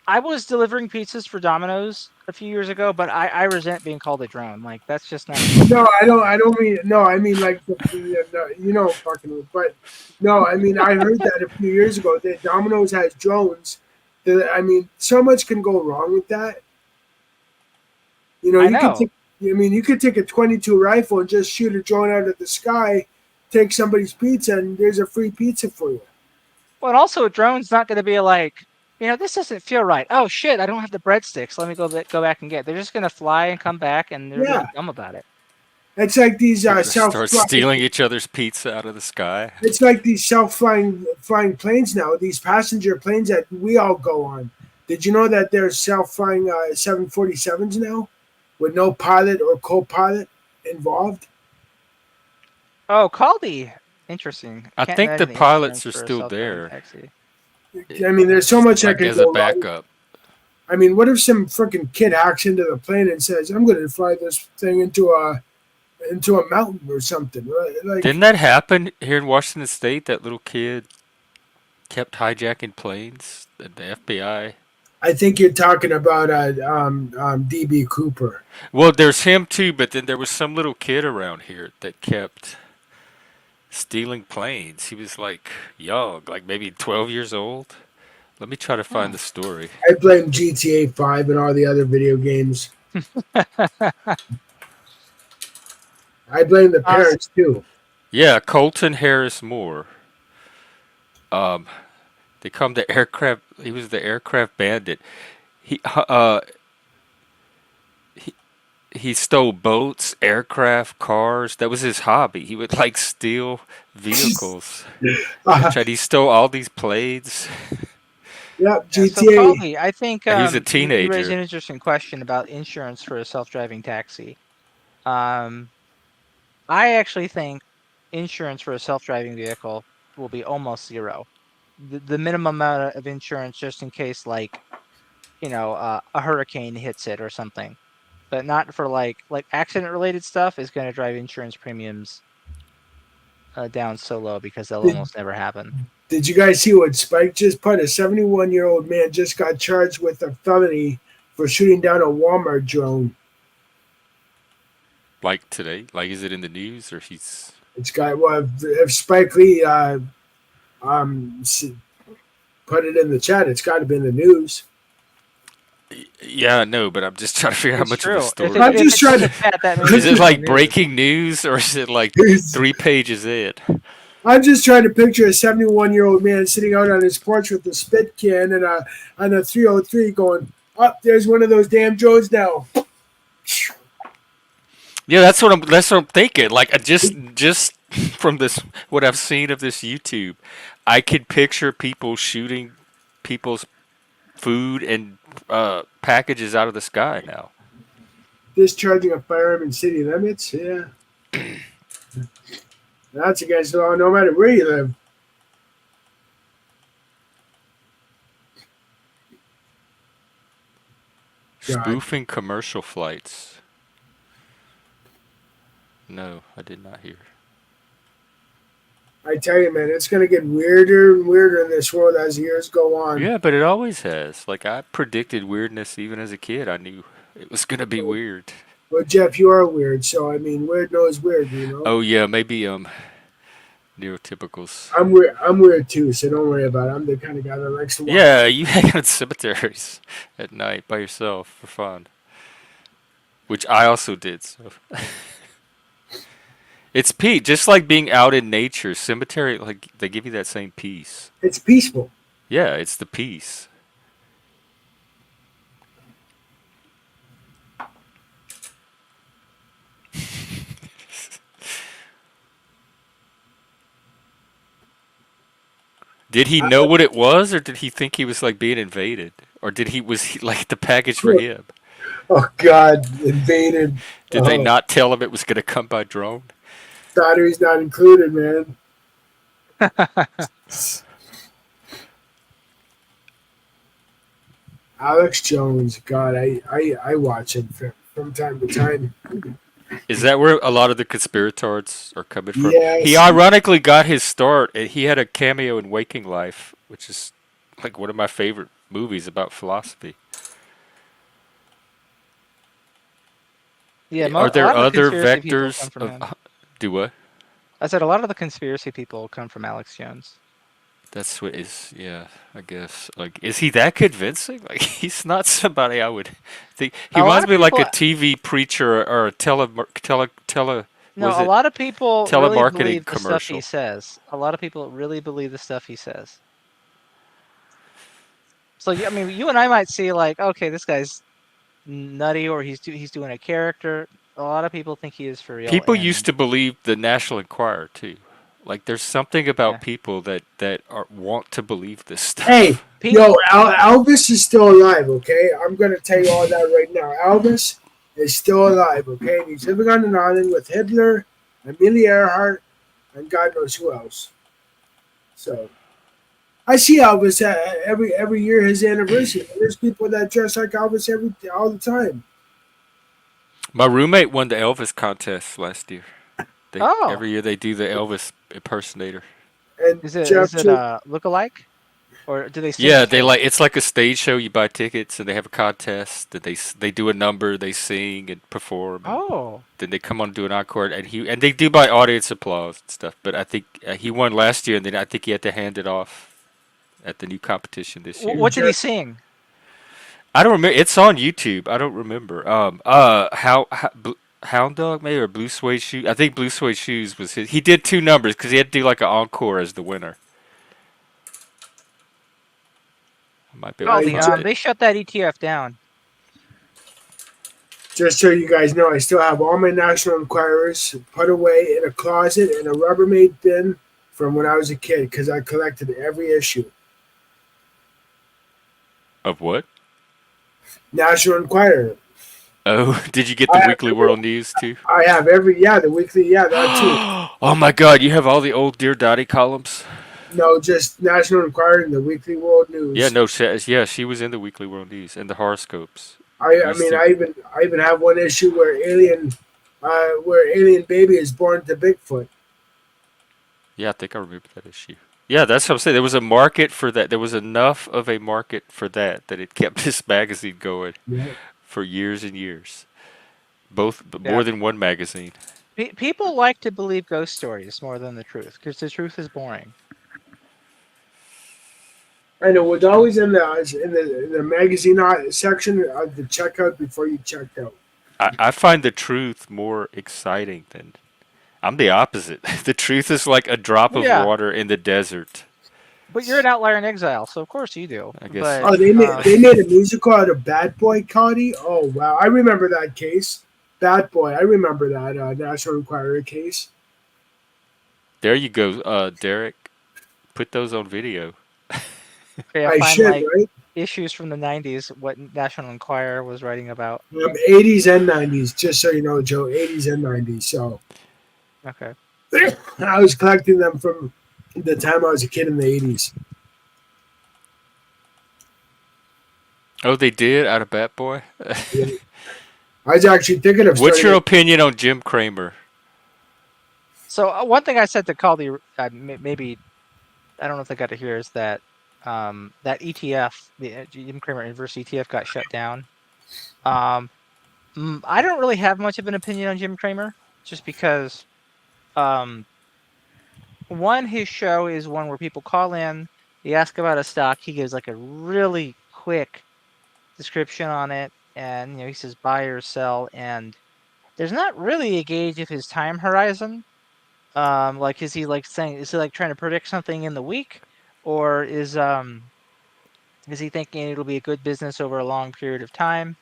I was delivering pizzas for Domino's a few years ago, but I resent being called a drone. Like that's just not me. no, I don't. I don't mean no. I mean like fucking. But no, I mean I heard that a few years ago that Domino's has drones. That I mean, so much can go wrong with that. I You could know. take. I mean, you could take a 22 rifle and just shoot a drone out of the sky, take somebody's pizza, and there's a free pizza for you. Well, and also a drone's not going to be like, this doesn't feel right. Oh shit, I don't have the breadsticks. Let me go back and get. They're just going to fly and come back, and they're going to Yeah, be dumb about it. it's like these They're gonna self. start stealing each other's pizza out of the sky. It's like these self flying planes now. These passenger planes that we all go on. Did you know that there's self flying 747s now, with no pilot or co-pilot involved? Oh, Caldy. Interesting. I Can't think the imagine the insurance pilots are for a still self-driving there, taxi. I mean, there's so much that like could as a go wrong. backup. I mean, what if some freaking kid hacks into the plane and says, "I'm going to fly this thing into a mountain or something"? Right? Didn't Like, that happen here in Washington State? That little kid kept hijacking planes. The FBI. I think you're talking about DB Cooper. Well, there's him too, but then there was some little kid around here that kept stealing planes. He was like young, like maybe 12 years old. Let me try to find the story. I blame GTA 5 and all the other video games. I blame the Us- parents too. Yeah, Colton Harris Moore. Um, they call him the aircraft. He was the aircraft bandit. He he stole boats, aircraft, cars. That was his hobby. He would like steal vehicles. Uh, He stole all these planes. yep, Yeah, so GTA. Colby, I think And he was a you raised teenager. an interesting question about insurance for a self-driving taxi. Um, I actually think insurance for a self-driving vehicle will be almost zero. The minimum amount of insurance just in case, like, a hurricane hits it or something, but not for like accident-related stuff is going to drive insurance premiums down so low because they'll Did, almost never happen. did you guys see what Spike just put? A 71-year-old man just got charged with a felony for shooting down a Walmart drone. Like today? Like, is it in the news or he's? It's got well, if Spike Lee um, put it in the chat, it's got to be in the news. Yeah, no, but I'm just trying to figure out how It's much true. of a If, story. it, I'm if just it's in trying the to. chat, that means Is it it's like news. breaking news or is it like 3 pages in? I'm just trying to picture a 71-year-old man sitting out on his porch with a spit can and a 303 going, oh, there's one of those damn drones now. Yeah, that's what I'm thinking. Like, just from this what I've seen of this YouTube, I could picture people shooting people's food and packages out of the sky now. Discharging a firearm in city limits, yeah. That's against the law no matter where you live. God. Spoofing commercial flights. No, I did not hear. I tell you, man, it's going to get weirder and weirder in this world as years go on. Yeah, but it always has. Like, I predicted weirdness even as a kid. I knew it was gonna be weird. Well, Jeff, you are weird, so I mean, weird knows weird, you know. Oh yeah, maybe neurotypicals. I'm weird. I'm weird too, so don't worry about it. I'm the kind of guy that likes to watch. Yeah, you hang out in cemeteries at night by yourself for fun. Which I also did, so it's peace, just like being out in nature. Cemetery, like they give you that same peace. It's peaceful. Yeah, it's the peace. Did he know what it was, or did he think he was like being invaded, or was he like the package for him? Oh God, invaded. Did they not tell him it was going to come by drone? Batteries not included, man. Alex Jones, God, I watch him from time to time. Is that where a lot of the conspirators are coming from? Yes. He ironically got his start. He had a cameo in Waking Life, which is like one of my favorite movies about philosophy. Yeah, Are a there lot of the other conspiracy people come vectors from of him. do what? I said a lot of the conspiracy people come from Alex Jones. That's what is, yeah, I guess. Like, is he that convincing? Like, he's not somebody I would think. He A lot reminds of me like a people- TV preacher or a No, was a it lot of people really telemarketing believe the stuff commercial? he says. A lot of people really believe the stuff he says. So I mean, you and I might see like, okay, this guy's nutty, or he's doing a character. A lot of people think he is for real. People and- used to believe the National Enquirer too. Like, there's something about Yeah. people that want to believe this stuff. Hey, People- yo, Elvis is still alive. Okay, I'm gonna tell you all that right now. Elvis is still alive. Okay, and he's living on an island with Hitler, Amelia Earhart, and God knows who else. So, I see Elvis every year his anniversary. There's people that dress like Elvis all the time. My roommate won the Elvis contest last year. Oh. Every year they do the Elvis impersonator. And Is it Jeff look-alike, or do they? Sing Yeah, together? it's like a stage show. You buy tickets and they have a contest that they do a number, they sing and perform. And Oh, then they come on and do an encore, and they do by audience applause and stuff. But I think he won last year, and then I think he had to hand it off at the new competition this year. What did he sing? I don't remember. It's on YouTube. I don't remember. Hound Dog maybe or Blue Suede Shoes. I think Blue Suede Shoes was his. He did two numbers because he had to do like an encore as the winner. I might be able Oh, to I find it. they shut that ETF down. Just so you guys know, I still have all my National Enquirers put away in a closet in a Rubbermaid bin from when I was a kid because I collected every issue. Of what? National Enquirer. Oh, did you get I the have Weekly World News too? I have the weekly, that too. Oh my God! You have all the old Dear Dottie columns. No, just National Enquirer and the Weekly World Yeah, News. no, she was in the Weekly World News and the horoscopes. I Used mean, to- I even have one issue where alien baby is born to Bigfoot. Yeah, I think I remember that issue. Yeah, that's what I'm saying. There was a market for that. There was enough of a market for that it kept this magazine going Yeah. for years and years. Both, but Yeah. more than one magazine. People like to believe ghost stories more than the truth because the truth is boring. And it was always in the magazine section of the checkout before you checked out. I find the truth more exciting than. I'm the opposite. The truth is like a drop of Yeah. water in the desert. But you're an outlier in exile, so of course you do. I guess But Oh, they made a musical out of Bad Boy Cody. Oh wow, I remember that case. Bad Boy, I remember that National Enquirer case. There you go, Derek. Put those on video. yeah, I find should, like right? issues from the '90s. What National Enquirer was writing about. 80s and 90s, just so you know, Joe. 80s and 90s. So Okay. I was collecting them from the time I was a kid in the 80s. Oh, they did out of Bat Boy. Yeah. I was actually thinking of What's your starting. opinion on Jim Cramer? So one thing I said to Caldy, maybe I don't know if they got to hear, is that that ETF, the Jim Cramer Inverse ETF, got shut down. I don't really have much of an opinion on Jim Cramer, just because one, his show is one where people call in, they ask about a stock, he gives like a really quick description on it, and he says buy or sell, and there's not really a gauge of his time horizon. Like is he like trying to predict something in the week, or is he thinking it'll be a good business over a long period of time?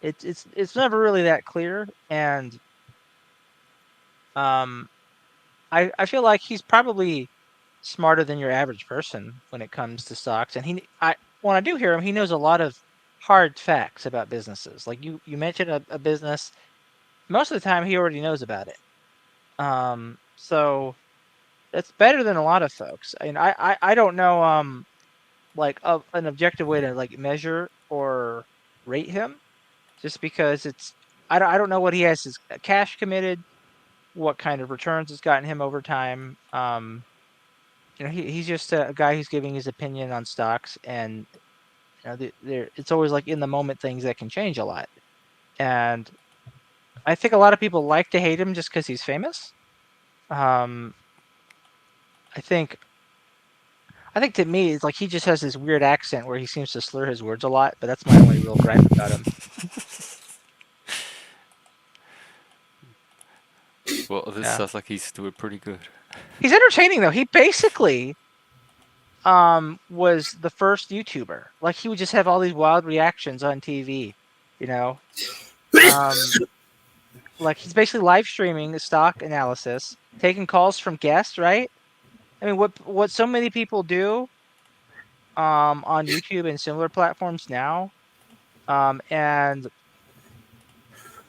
It's never really that clear, and I feel like he's probably smarter than your average person when it comes to stocks, and when I do hear him, he knows a lot of hard facts about businesses. Like you mentioned a business, most of the time he already knows about it. So that's better than a lot of folks. I don't know like an objective way to like measure or rate him, just because I don't know what he has his cash committed, what kind of returns it's gotten him over time. He's just a guy who's giving his opinion on stocks, and it's always like in the moment things that can change a lot. And I think a lot of people like to hate him just because he's famous. I think to me it's like he just has this weird accent where he seems to slur his words a lot, but that's my only real gripe about him. Well, this Yeah. sounds like he's doing pretty good. He's entertaining though. He basically was the first YouTuber. Like he would just have all these wild reactions on TV, like he's basically live streaming the stock analysis, taking calls from guests, right? I mean, what so many people do on YouTube and similar platforms now, and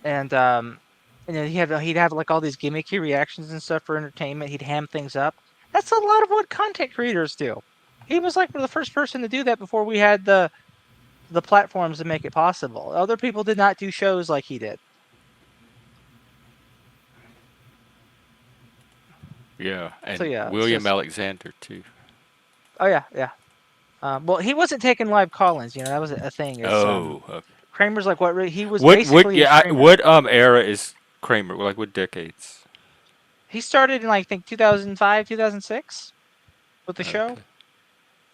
then he'd have like all these gimmicky reactions and stuff for entertainment. He'd ham things up. That's a lot of what content creators do. He was like the first person to do that before we had the platforms to make it possible. Other people did not do shows like he did. Yeah, and So, yeah, it's William just- Alexander too. Oh yeah. Well, he wasn't taking live call-ins. That was a thing. Okay. Kramer's like he was What basically a streamer. what era is Kramer? Like what decades? He started in like I think 2005, 2006. with the show. Okay.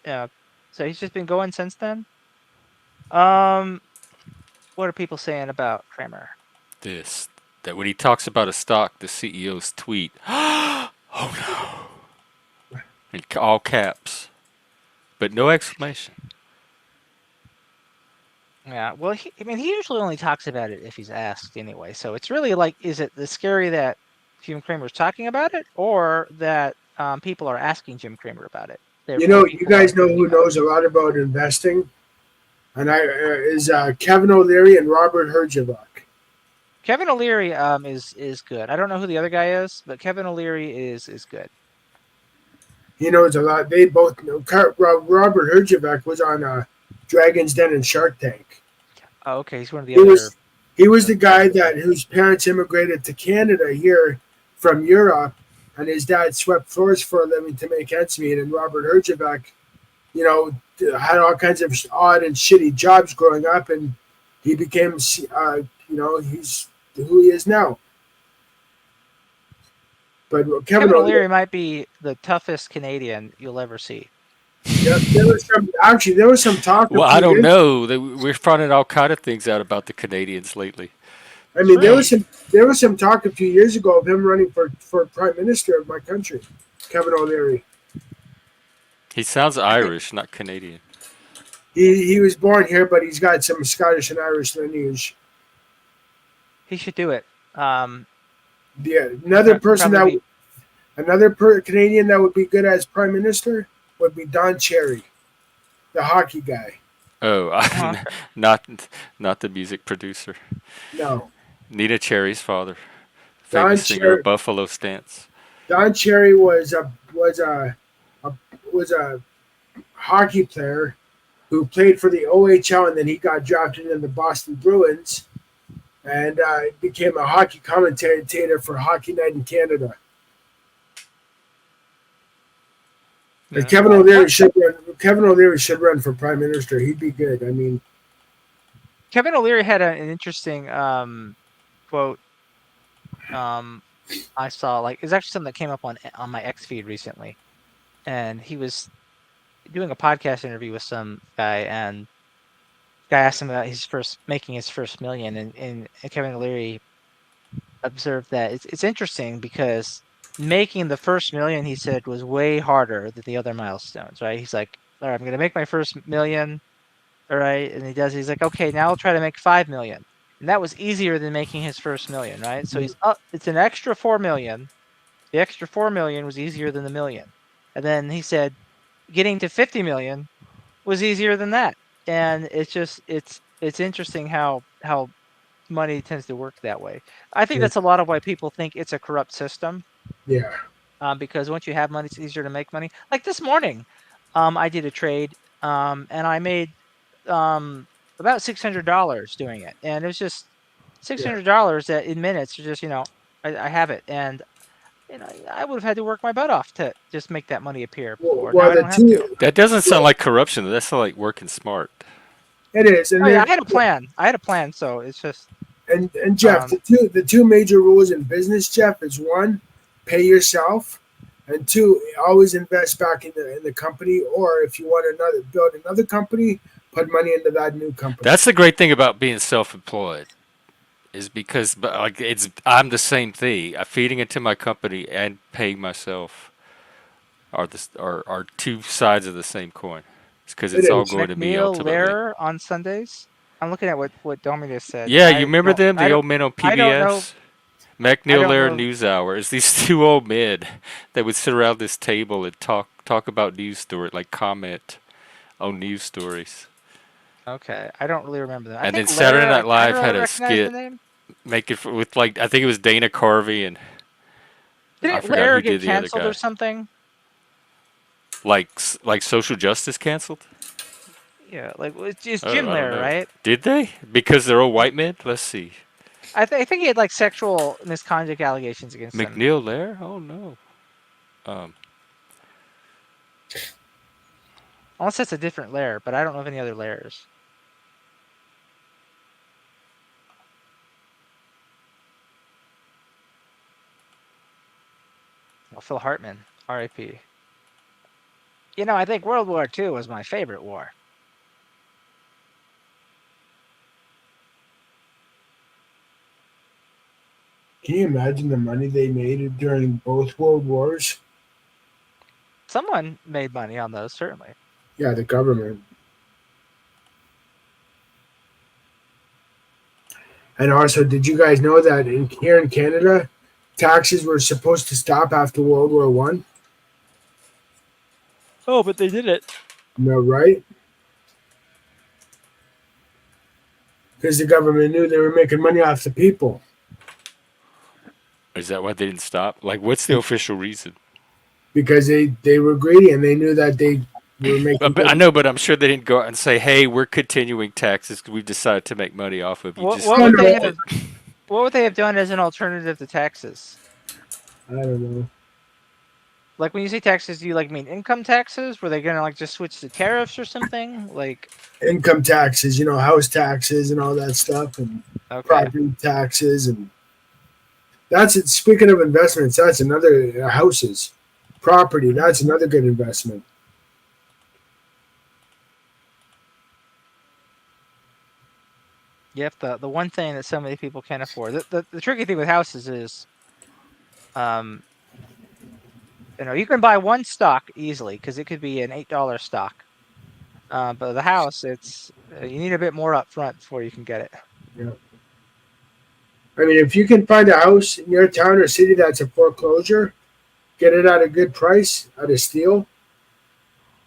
Yeah. So he's just been going since then. Um, what are people saying about Kramer? This that when he talks about a stock, the CEO's tweet, "Oh no!" in all caps, but no exclamation. Yeah. Well, I mean, he usually only talks about it if he's asked anyway. So it's really like, is it the scary that Jim Cramer's talking about it, or that people are asking Jim Cramer about it? You Therefore, know, you people are guys know thinking who about it. knows a lot about investing, and is Kevin O'Leary and Robert Herjavec. Kevin O'Leary is good. I don't know who the other guy is, but Kevin O'Leary is good. He knows a lot. They both know. Robert Herjavec was on Dragon's Den and Shark Tank. Oh, okay, he's one of the He other. was he was The the guy president. that whose parents immigrated to Canada here from Europe, and his dad swept floors for a living to make ends meet. And Robert Herjavec, you know, had all kinds of odd and shitty jobs growing up, and he became, he's who he is now. But Kevin Kevin O'Leary, O'Leary might be the toughest Canadian you'll ever see. yeah, there was some talk a Well, few I don't years. know. We're finding all kind of things out about the Canadians lately. I mean, True. there was some talk a few years ago of him running for prime minister of my country, Kevin O'Leary. He sounds Irish, not Canadian. He was born here, but he's got some Scottish and Irish lineage. He should do it. Yeah, another person that Probably Canadian that would be good as prime minister would be Don Cherry, the hockey guy. Oh, Uh-huh. not not the music producer. No, Nina Cherry's father, Don famous singer Cherry. of Buffalo Stance. Don Cherry was a hockey player who played for the OHL, and then he got drafted in the Boston Bruins and became a hockey commentator for Hockey Night in Canada. And yeah. Kevin O'Leary should run for prime minister. He'd be good. I mean, Kevin O'Leary had an interesting quote. I saw, like, it's actually something that came up on my X feed recently, and he was doing a podcast interview with some guy, and guy asked him about making his first million, and Kevin O'Leary observed that it's interesting because making the first million, he said, was way harder than the other milestones, right? He's like, all right, I'm gonna make my first million, all right, and he's like, okay, now I'll try to make 5 million, and that was easier than making his first million, right? So he's up, it's an extra 4 million. The extra 4 million was easier than the million, and then he said getting to 50 million was easier than that. And it's interesting how money tends to work that way. I think yeah, that's a lot of why people think it's a corrupt system, yeah. because once you have money, it's easier to make money. Like this morning, I did a trade, and I made about $600 doing it, and it was just $600 that in minutes. Just I have it, and I would have had to work my butt off to just make that money appear before. Now Well, I the don't have to. two That doesn't sound like corruption. That sounds like working smart. it is, and Oh yeah, then I had a plan. So it's just and Jeff, um the two major rules in business, Jeff, is one, pay yourself, and two, always invest back in the company. Or if you want to build another company, put money into that new company. That's the great thing about being self-employed, is because like I'm the same thing. I'm feeding into my company and paying myself are two sides of the same coin. It's because It it's all is. going to me McNeil ultimately. Lehrer on Sundays. I'm looking at what Dominus said. Yeah, you remember them, the old men on I don't know. PBS? I McNeil don't Lehrer know. NewsHour. It's these two old men that would sit around this table and talk about news stories, like comment on news stories. Okay, I don't really remember that. I And then think Saturday Lehrer. I Night kind Live of had a recognize the skit name. with like I think it was Dana Carvey and I Didn't forgot who Lehrer get did the other canceled or guy. something? Like social justice canceled? Yeah, like it's Oh, Jim I don't Lehrer, know. right? Did they? Because they're all white men? Let's see. I think he had like sexual misconduct allegations against him. McNeil Lehrer? Oh no. Um, Unless that's a different Lehrer, but I don't know of any other Lehrers. Well, Phil Hartman, R.I.P. I think World War II was my favorite war. Can you imagine the money they made during both World Wars? Someone made money on those, certainly. Yeah, the government. And also, did you guys know that here in Canada, taxes were supposed to stop after World War One? Oh, but they did it. No, right? Because the government knew they were making money off the people. Is that why they didn't stop? Like, what's the official reason? Because they were greedy and they knew that they were making I good. know, but I'm sure they didn't go out and say, "Hey, we're continuing taxes because we've decided to make money off of you." What, Just what No, would they no, have? What would they have done as an alternative to taxes? I don't know. Like when you say taxes, do you mean income taxes? Were they gonna just switch to tariffs or something? Like, Income taxes, house taxes and all that stuff, and okay, property taxes, and that's it. Speaking of investments, that's another houses, property. That's another good investment. yep. The one thing that so many people can't afford. The tricky thing with houses is, um, you can buy one stock easily because it could be an $8 stock. But the house, it's you need a bit more up front before you can get it. Yeah. I mean, if you can find a house in your town or city that's a foreclosure, get it at a good price, at a steal.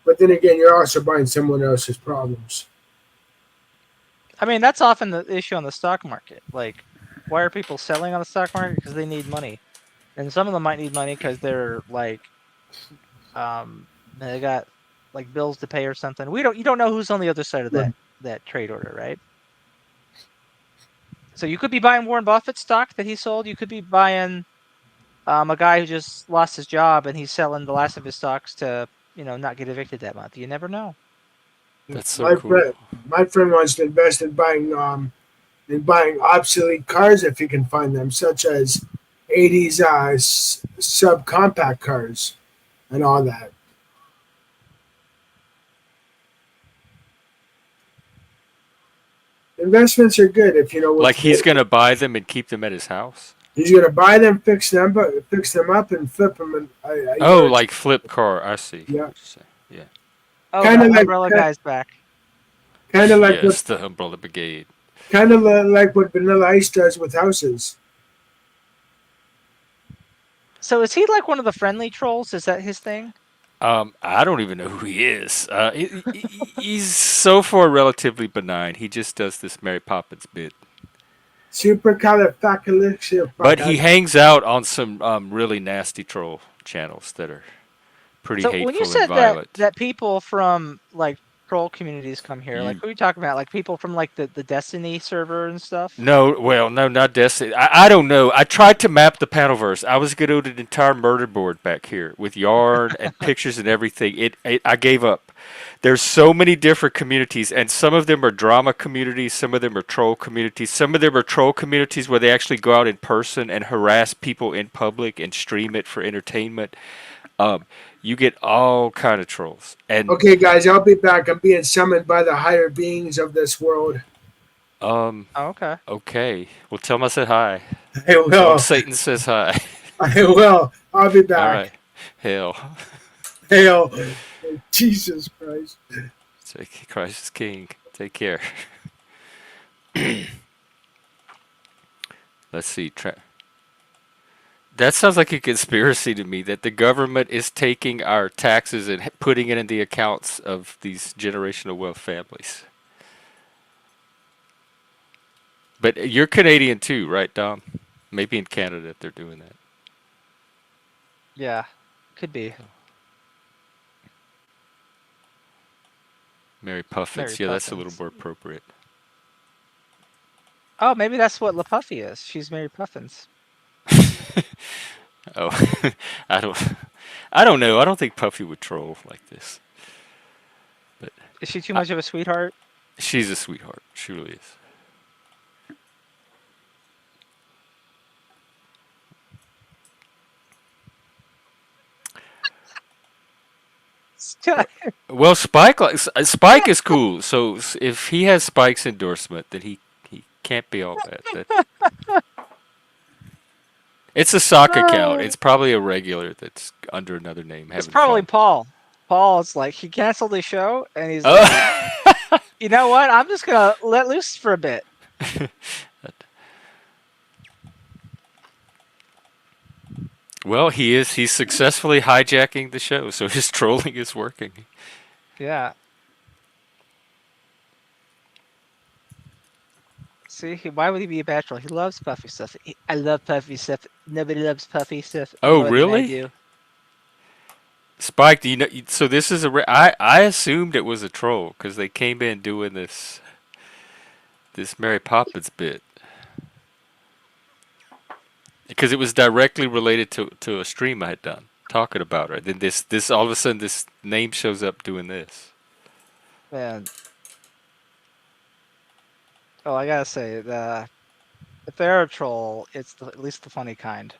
But then again, you're also buying someone else's problems. I mean, that's often the issue on the stock market. Like, why are people selling on the stock market? Because they need money, and some of them might need money because they're they got bills to pay or something. You don't know who's on the other side of that trade order, right? So you could be buying Warren Buffett's stock that he sold. You could be buying a guy who just lost his job and he's selling the last of his stocks to not get evicted that month. You never know. that's so My cool. friend, my friend wants to invest in buying obsolete cars if you can find them, such as '80s subcompact cars and all that. Investments are good if you know what Like to do. he's gonna buy them and keep them at his house. He's gonna buy them, fix them up, and flip them in a Oh, yard. like flip car. I see what Yeah, you're saying. Yeah. Oh, kind the of like umbrella guy's back. kind of like what Yes, the Umbrella Brigade. like what Vanilla Ice does with houses. So is he like one of the friendly trolls? Is that his thing? I don't even know who he is. He's so far relatively benign. He just does this Mary Poppins bit. But he Supercalifragilistic. hangs out on some really nasty troll channels that are pretty So when you hateful and said that violent. people from troll communities come here, You who are you talking about? Like people from the Destiny server and stuff? No, well, no, not Destiny. I don't know. I tried to map the Panelverse. I was going to do an entire murder board back here with yarn and pictures and everything. I gave up. There's so many different communities, and some of them are drama communities, some of them are troll communities, some of them are troll communities where they actually go out in person and harass people in public and stream it for entertainment. Um, you get all kind of trolls, and Okay, guys, I'll be back. I'm being summoned by the higher beings of this world. Oh, okay. okay. Well, tell him I said hi. I Tell him will. Satan says hi. I will. I'll be All right. back. Hell. Hail. Jesus Christ. Christ is King. Take care. Let's see. That sounds like a conspiracy to me that the government is taking our taxes and putting it in the accounts of these generational wealth families. But you're Canadian too, right, Dom? Maybe in Canada they're doing that. Yeah, could be. Mary Puffins. Mary Yeah, that's a little Puffins. more appropriate. Oh, maybe that's what LaPuffy is. She's Mary Puffins. Oh, I don't. I don't know. I don't think Puffy would troll like this. But Is she too I, much of a sweetheart? she's a sweetheart. She really is. Well, Spike is cool. So if he has Spike's endorsement, then he can't be all bad. It's a sock account. It's probably a regular that's under another name It's having probably fun. Paul. Paul's like, he canceled the show, and he's like, Oh. you know what? I'm just gonna let loose for a bit. Well, he's successfully hijacking the show, so his trolling is working. Yeah. See, why would he be a bad troll? He loves puffy stuff. I love puffy stuff. Nobody loves puffy stuff Oh, more than I really? do. Spike, do you know? So this is I assumed it was a troll because they came in doing this Mary Poppins bit because it was directly related to a stream I had done talking about her. Then this all of a sudden this name shows up doing this. Man. Oh, I gotta say, if they're a troll, it's at least the funny kind.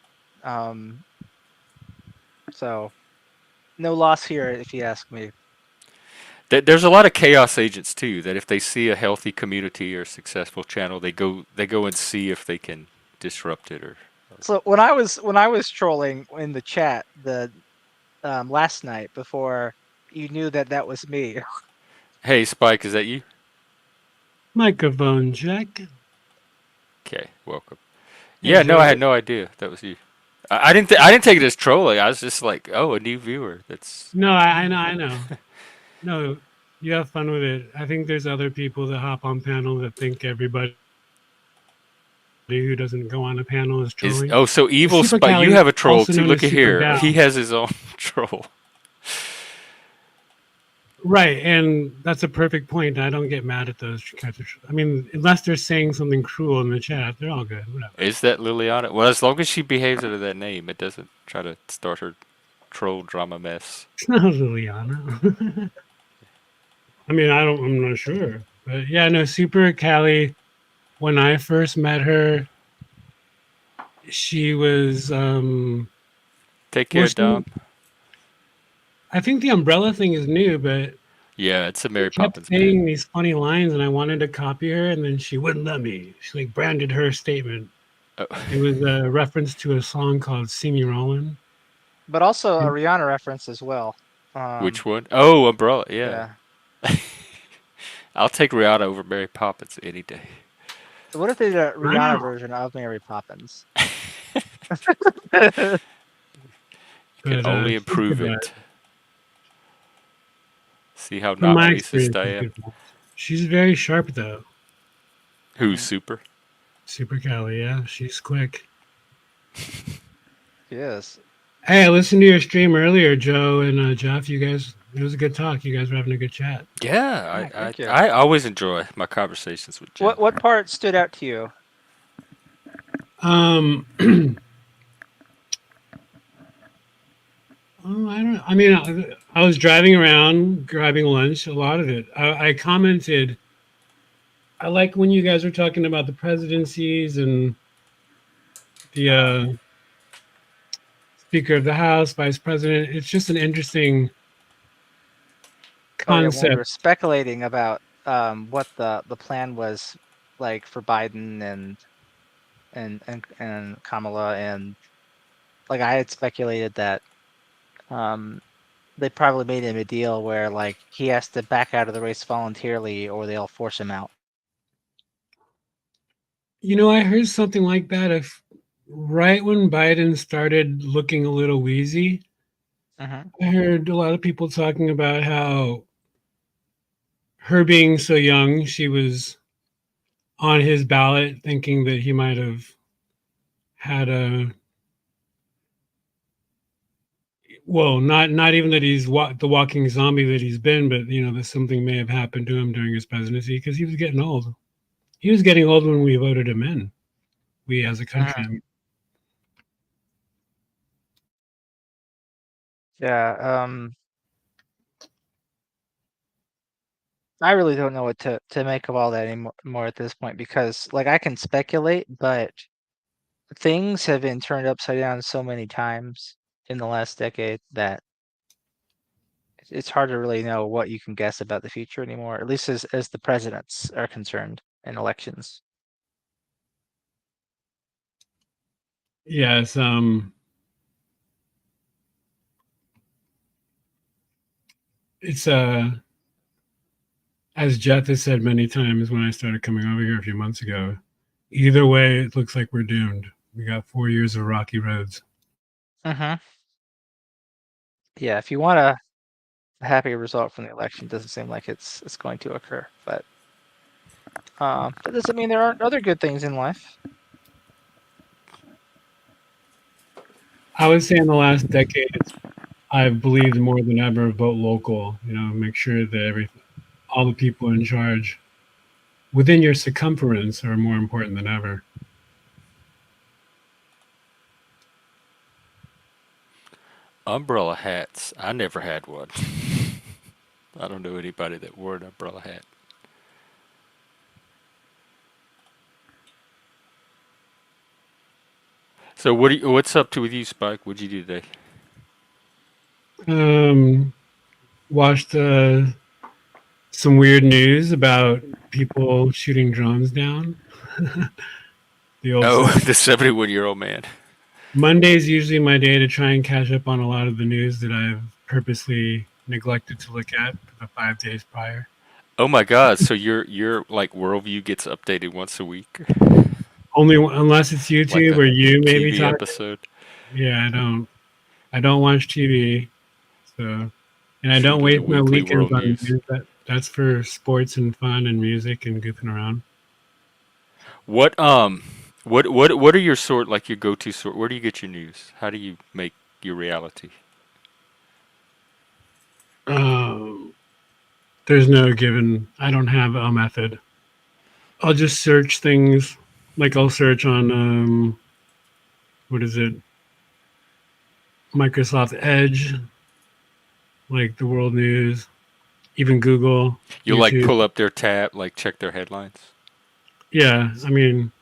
So, no loss here, if you ask me. There's a lot of chaos agents too. That if they see a healthy community or successful channel, they go and see if they can disrupt it or. So when I was trolling in the chat the last night before you knew that was me. Hey, Spike, is that you? Microphone check. Okay, welcome. Hey, Yeah, no, I Joe. had no idea that was you. I didn't take it as trolling. I was just like, oh, a new viewer. That's No, I know. No, you have fun with it. I think there's other people that hop on panel that think everybody who doesn't go on a panel is trolling. so evil Super Spike. You Cali, have a troll also too. known Look as at Super here. Gal. He has his own troll. Right, and that's a perfect point. I don't get mad at those kinds of. I mean, unless they're saying something cruel in the chat, they're all good. Whatever. Is that Liliana? Well, as long as she behaves under that name, it doesn't try to start her troll drama mess. It's not Liliana. I mean, I'm not sure, but yeah, no. Super Cali. When I first met her, she was. Take care, Dom. I think the umbrella thing is new, but Yeah, it's a she Mary kept Poppins saying bit. these funny lines, and I wanted to copy her, and then she wouldn't let me. She like branded her statement. Oh. It was a reference to a song called "See Me Rollin'." But also a Rihanna reference as well. Which one? Oh, Umbrella. Yeah. Yeah. I'll take Rihanna over Mary Poppins any day. So what if they did a Rihanna Wow. version of Mary Poppins? You can But only she's improve good, it. See how from not my racist experience, I she's am. good. She's very sharp though. Who's super? Super Cali, yeah, she's quick. Yes. Hey, I listened to your stream earlier, Joe and Jeff. You guys, it was a good talk. You guys were having a good chat. Yeah, Thank you. I always enjoy my conversations with Jim. What part stood out to you? Oh, I mean, I was driving around grabbing lunch. A lot of it. I commented. I like when you guys were talking about the presidencies and the Speaker of the House, Vice President. It's just an interesting Oh yeah, when we were concept. speculating about what the plan was like for Biden and Kamala, and like I had speculated that they probably made him a deal where like he has to back out of the race voluntarily or they'll force him out. You know, I heard something like that. If right when Biden started looking a little wheezy, Mm-hmm. I heard a lot of people talking about how her being so young, she was on his ballot, thinking that he might have had a well, not even that he's the walking zombie that he's been, but you know that something may have happened to him during his presidency because he was getting old. He was getting old when we voted him in. We as a country. Mm-hmm. Yeah. I really don't know what to make of all that anymore at this point because like I can speculate, but things have been turned upside down so many times in the last decade that it's hard to really know what you can guess about the future anymore, at least as the presidents are concerned in elections. Yes. It's as Jeff has said many times when I started coming over here a few months ago. Either way, it looks like we're doomed. We got 4 years of rocky roads. Mm-hmm. Yeah, if you want a happy result from the election, it doesn't seem like it's going to occur. But that doesn't mean there aren't other good things in life. I would say in the last decade, I've believed more than ever vote local. Make sure that all the people in charge within your circumference are more important than ever. Umbrella hats. I never had one. I don't know anybody that wore an umbrella hat. So what's up to with you, Spike? What'd you do today? Watched some weird news about people shooting drones down. The old Oh, the 71-year-old man. Monday's usually my day to try and catch up on a lot of the news that I've purposely neglected to look at for the 5 days prior. Oh my God! So your like worldview gets updated once a week, Only unless it's like YouTube a or you maybe TV talk. episode. Yeah, I don't watch TV, so and I Shoot don't to the waste my weekly weekends world on news. news. That's for sports and fun and music and goofing around. What are your your go-to sort? Where do you get your news? How do you make your reality? Um, there's no given. I don't have a method. I'll just search things. Like I'll search on what is it? Microsoft Edge, like the world news, even Google, You'll like YouTube. pull up their tab, like check their headlines. Yeah, I mean,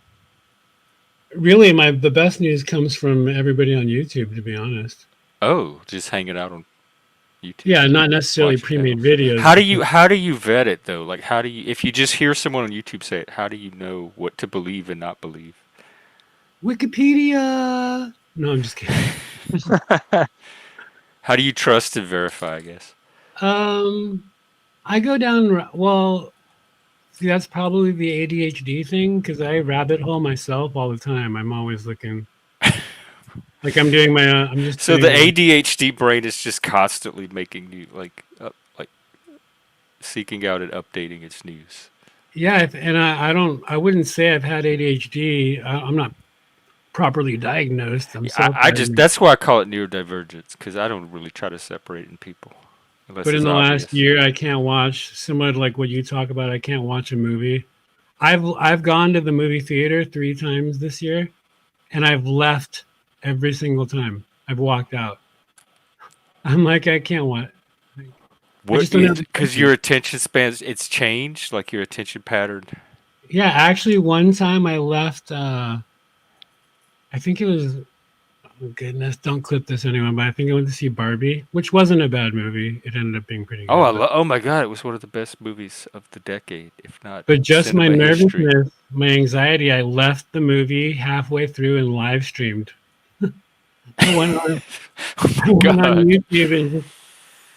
really, the best news comes from everybody on YouTube. To be honest. Oh, just hanging out on YouTube, Yeah, not necessarily watching pre-made panels. videos. How do you vet it though? Like how do you if you just hear someone on YouTube say it, how do you know what to believe and not believe? Wikipedia. No, I'm just kidding. How do you trust and verify? I guess. Um, I go down. Well, see, that's probably the ADHD thing because I rabbit hole myself all the time. I'm always looking. Like I'm doing my. I'm just So the doing. ADHD brain is just constantly making new like seeking out and updating its news. Yeah, and I don't. I wouldn't say I've had ADHD. I'm not properly diagnosed. I'm Yeah, I just self-diagnosed. that's why I call it neurodivergence because I don't really try to separate in people unless But in it's the last obvious. year, I can't watch similar to like what you talk about. I can't watch a movie. I've gone to the movie theater 3 times this year, and I've left every single time. I've walked out. I'm like, I can't watch. I What? just don't have the Because your patience. attention spans it's changed, like your attention pattern. Yeah, actually, one time I left. I think it was. Oh goodness, don't clip this anyone. But I think I went to see Barbie, which wasn't a bad movie. It ended up being pretty Oh, good. But oh my God! It was one of the best movies of the decade, if not but just my cinema history. nervousness, my anxiety, I left the movie halfway through and live streamed. I went on. Oh I my went on God! YouTube and just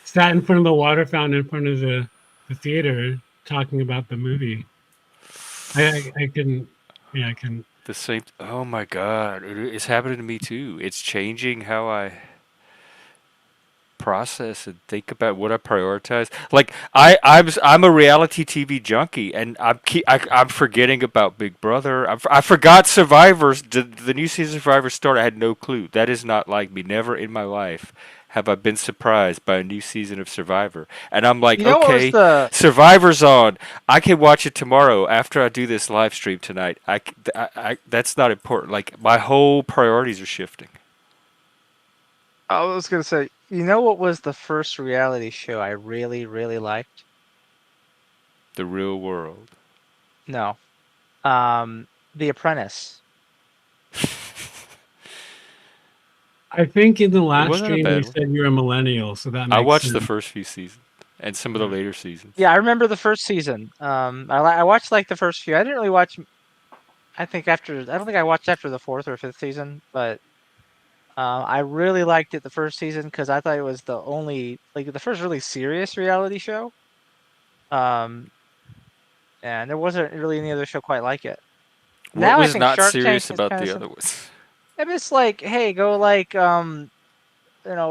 sat in front of the water fountain in front of the theater talking about the movie. I couldn't. Yeah, I couldn't. The same. Oh my God! It's happening to me too. It's changing how I process and think about what I prioritize. Like I'm a reality TV junkie, and I'm forgetting about Big Brother. I forgot Survivors. The new season of Survivor started. I had no clue. That is not like me. Never in my life have I been surprised by a new season of Survivor. And I'm like, You know what was okay, the Survivor's on. I can watch it tomorrow after I do this live stream tonight. That's not important. Like my whole priorities are shifting. I was gonna say, you know what was the first reality show I really, really liked? The real world. No. The Apprentice. I think in the last wasn't a stream you bad one. said you're a millennial, so that I makes watched the sense. first few seasons and some of the later seasons. Yeah, I remember the first season. I watched like the first few. I didn't really watch. I don't think I watched after the fourth or fifth season, but I really liked it the first season because I thought it was the only like the first really serious reality show. Um, and there wasn't really any other show quite like it. What Now I was think not Shark Tank serious is about kind the of other ones? it's like, hey, go like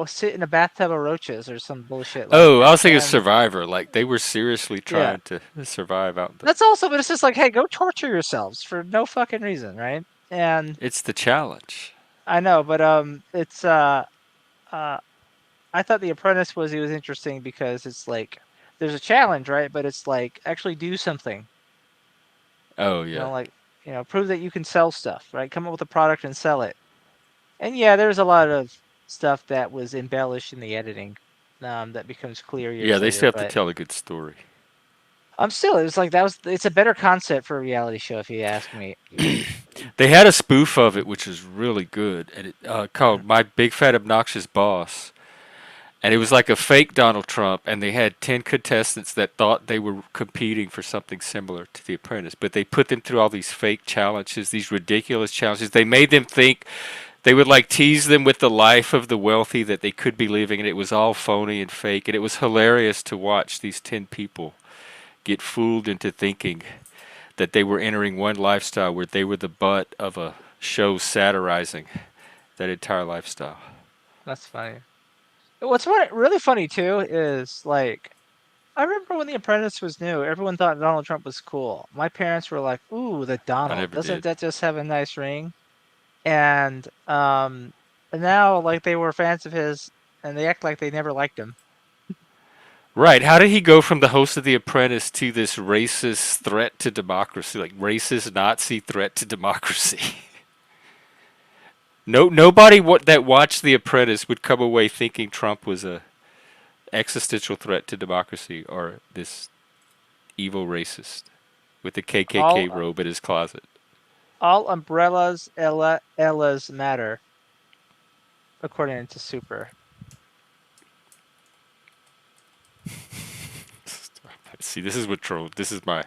sit in a bathtub of roaches or some bullshit like Oh, I that. was thinking And Survivor. Like they were seriously yeah, trying to survive out the. that's also, but it's just like, hey, go torture yourselves for no fucking reason, right? And It's the challenge. I know, but it's uh, I thought The Apprentice was interesting because it's like there's a challenge, right? But it's like actually do something, Oh yeah. like prove that you can sell stuff, right? Come up with a product and sell it. And yeah, there's a lot of stuff that was embellished in the editing, that becomes clear Yeah, years they later. still have to But tell a good story. I'm still, it's like it's a better concept for a reality show if you ask me. They had a spoof of it, which is really good, and it called "My Big Fat Obnoxious Boss," and it was like a fake Donald Trump, and they had 10 contestants that thought they were competing for something similar to The Apprentice, but they put them through all these fake challenges, these ridiculous challenges. They made them think they would like tease them with the life of the wealthy that they could be living, and it was all phony and fake, and it was hilarious to watch these 10 people get fooled into thinking that they were entering one lifestyle where they were the butt of a show satirizing that entire lifestyle. That's funny. Really funny too is like I remember when The Apprentice was new, everyone thought Donald Trump was cool. My parents were like, "Ooh, the I Donald. never Doesn't did. that just have a nice ring?" And now like they were fans of his and they act like they never liked him. Right. How did he go from the host of The Apprentice to this racist threat to democracy, like racist Nazi threat to democracy? Nobody that watched The Apprentice would come away thinking Trump was a existential threat to democracy or this evil racist with the KKK All robe in his closet. all umbrellas Ellas matter, according to Super. See, this is what troll. This is my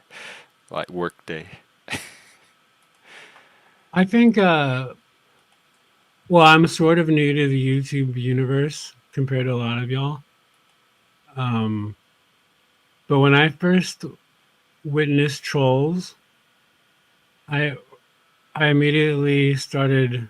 like work day. I think well, I'm sort of new to the YouTube universe compared to a lot of y'all. But when I first witnessed trolls, I I immediately started.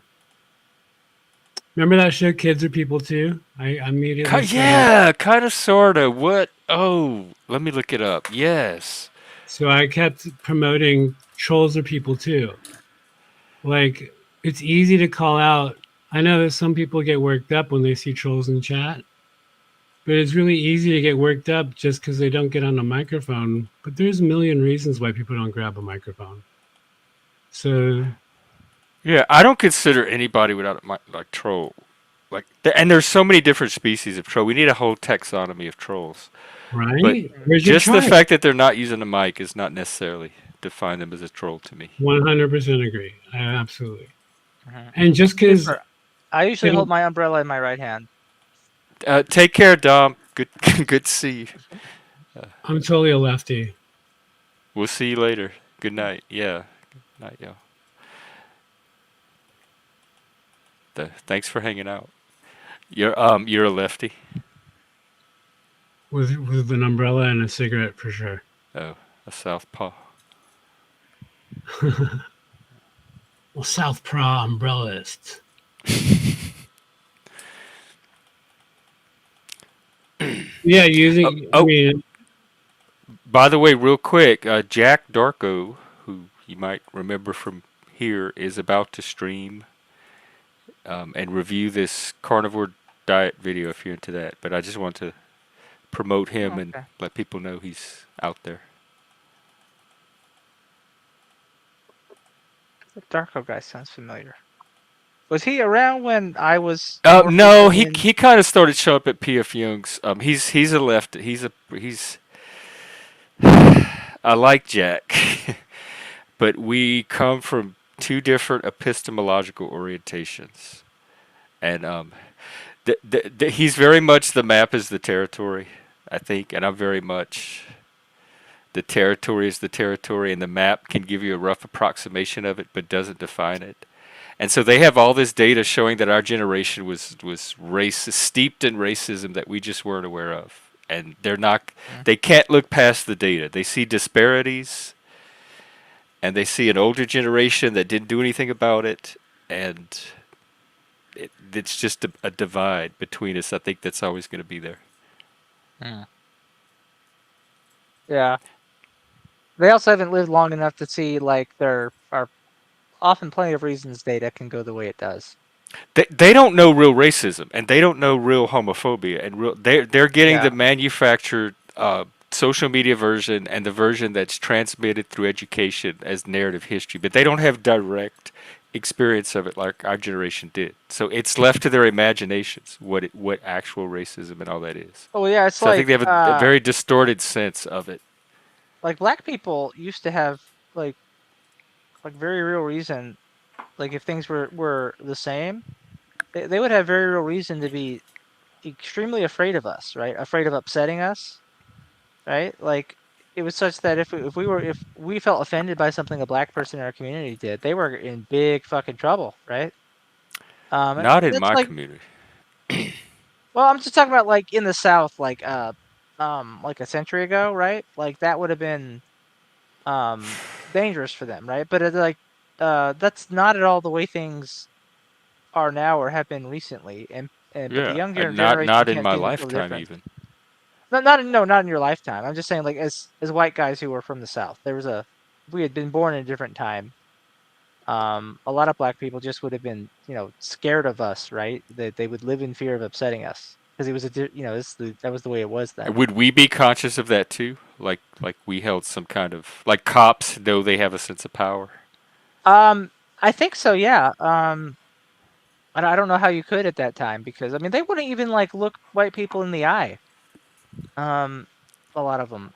Remember that show, Kids Are People Too? I immediately started. Yeah, kind of, sort of. What? Oh, let me look it up. Yes. So I kept promoting trolls are people too. Like, it's easy to call out. I know that some people get worked up when they see trolls in chat, but it's really easy to get worked up just because they don't get on a microphone. But there's a million reasons why people don't grab a microphone. So Yeah, I don't consider anybody without like troll. Like, and there's so many different species of troll. We need a whole taxonomy of trolls. But right? Where's your just the tribe? fact that they're not using a mic is not necessarily define them as a troll to me. 100% agree. Absolutely. Mhm. And just because Super. I usually hold my umbrella in my right hand. Take care, Dom. Good, good to see you. I'm totally a lefty. We'll see you later. Good night. Yeah. Good night, y'all. Thanks for hanging out. You're a lefty. With an umbrella and a cigarette for sure. Oh, a southpaw. Well, South Pra umbrellists. Yeah, using. Oh. I mean, By the way, real quick, Jack Darko, who you might remember from here, is about to stream and review this carnivore diet video if you're into that. But I just want to promote him and Okay. let people know he's out there. The Darko guy sounds familiar. Was he around when I was? No, he kind of started showing up at PF Young's. He's a left. He's. I like Jack, but we come from two different epistemological orientations. And he's very much the map is the territory, I think, and I'm very much the territory is the territory, and the map can give you a rough approximation of it, but doesn't define it. And so they have all this data showing that our generation was steeped in racism that we just weren't aware of. And they can't look past the data. They see disparities, and they see an older generation that didn't do anything about it, and it's just a divide between us. I think that's always going to be there. Yeah. They also haven't lived long enough to see like there are often plenty of reasons data can go the way it does. They don't know real racism, and they don't know real homophobia, and they're getting Yeah. the manufactured social media version and the version that's transmitted through education as narrative history, but they don't have direct experience of it like our generation did. So it's left to their imaginations what actual racism and all that is. Oh yeah, it's So I think like they have a very distorted sense of it. like black people used to have like very real reason, like if things were the same, they would have very real reason to be extremely afraid of us, right? Afraid of upsetting us, right? Like it was such that if we felt offended by something a black person in our community did, they were in big fucking trouble, right? Not in That's my like, community. well, I'm just talking about like in the South, like a century ago, right? Like that would have been dangerous for them, right? But that's not at all the way things are now or have been recently, and but the Yeah, younger generation not in can't my see the lifetime difference. even. Not in your lifetime. I'm just saying, like as white guys who were from the South, if we had been born in a different time, a lot of black people just would have been, scared of us, right? They would live in fear of upsetting us because it was that was the way it was then. Would we be conscious of that too? Like we held some kind of like cops know they have a sense of power. I think so, yeah. And I don't know how you could at that time because I mean they wouldn't even like look white people in the eye. Um, a lot of them.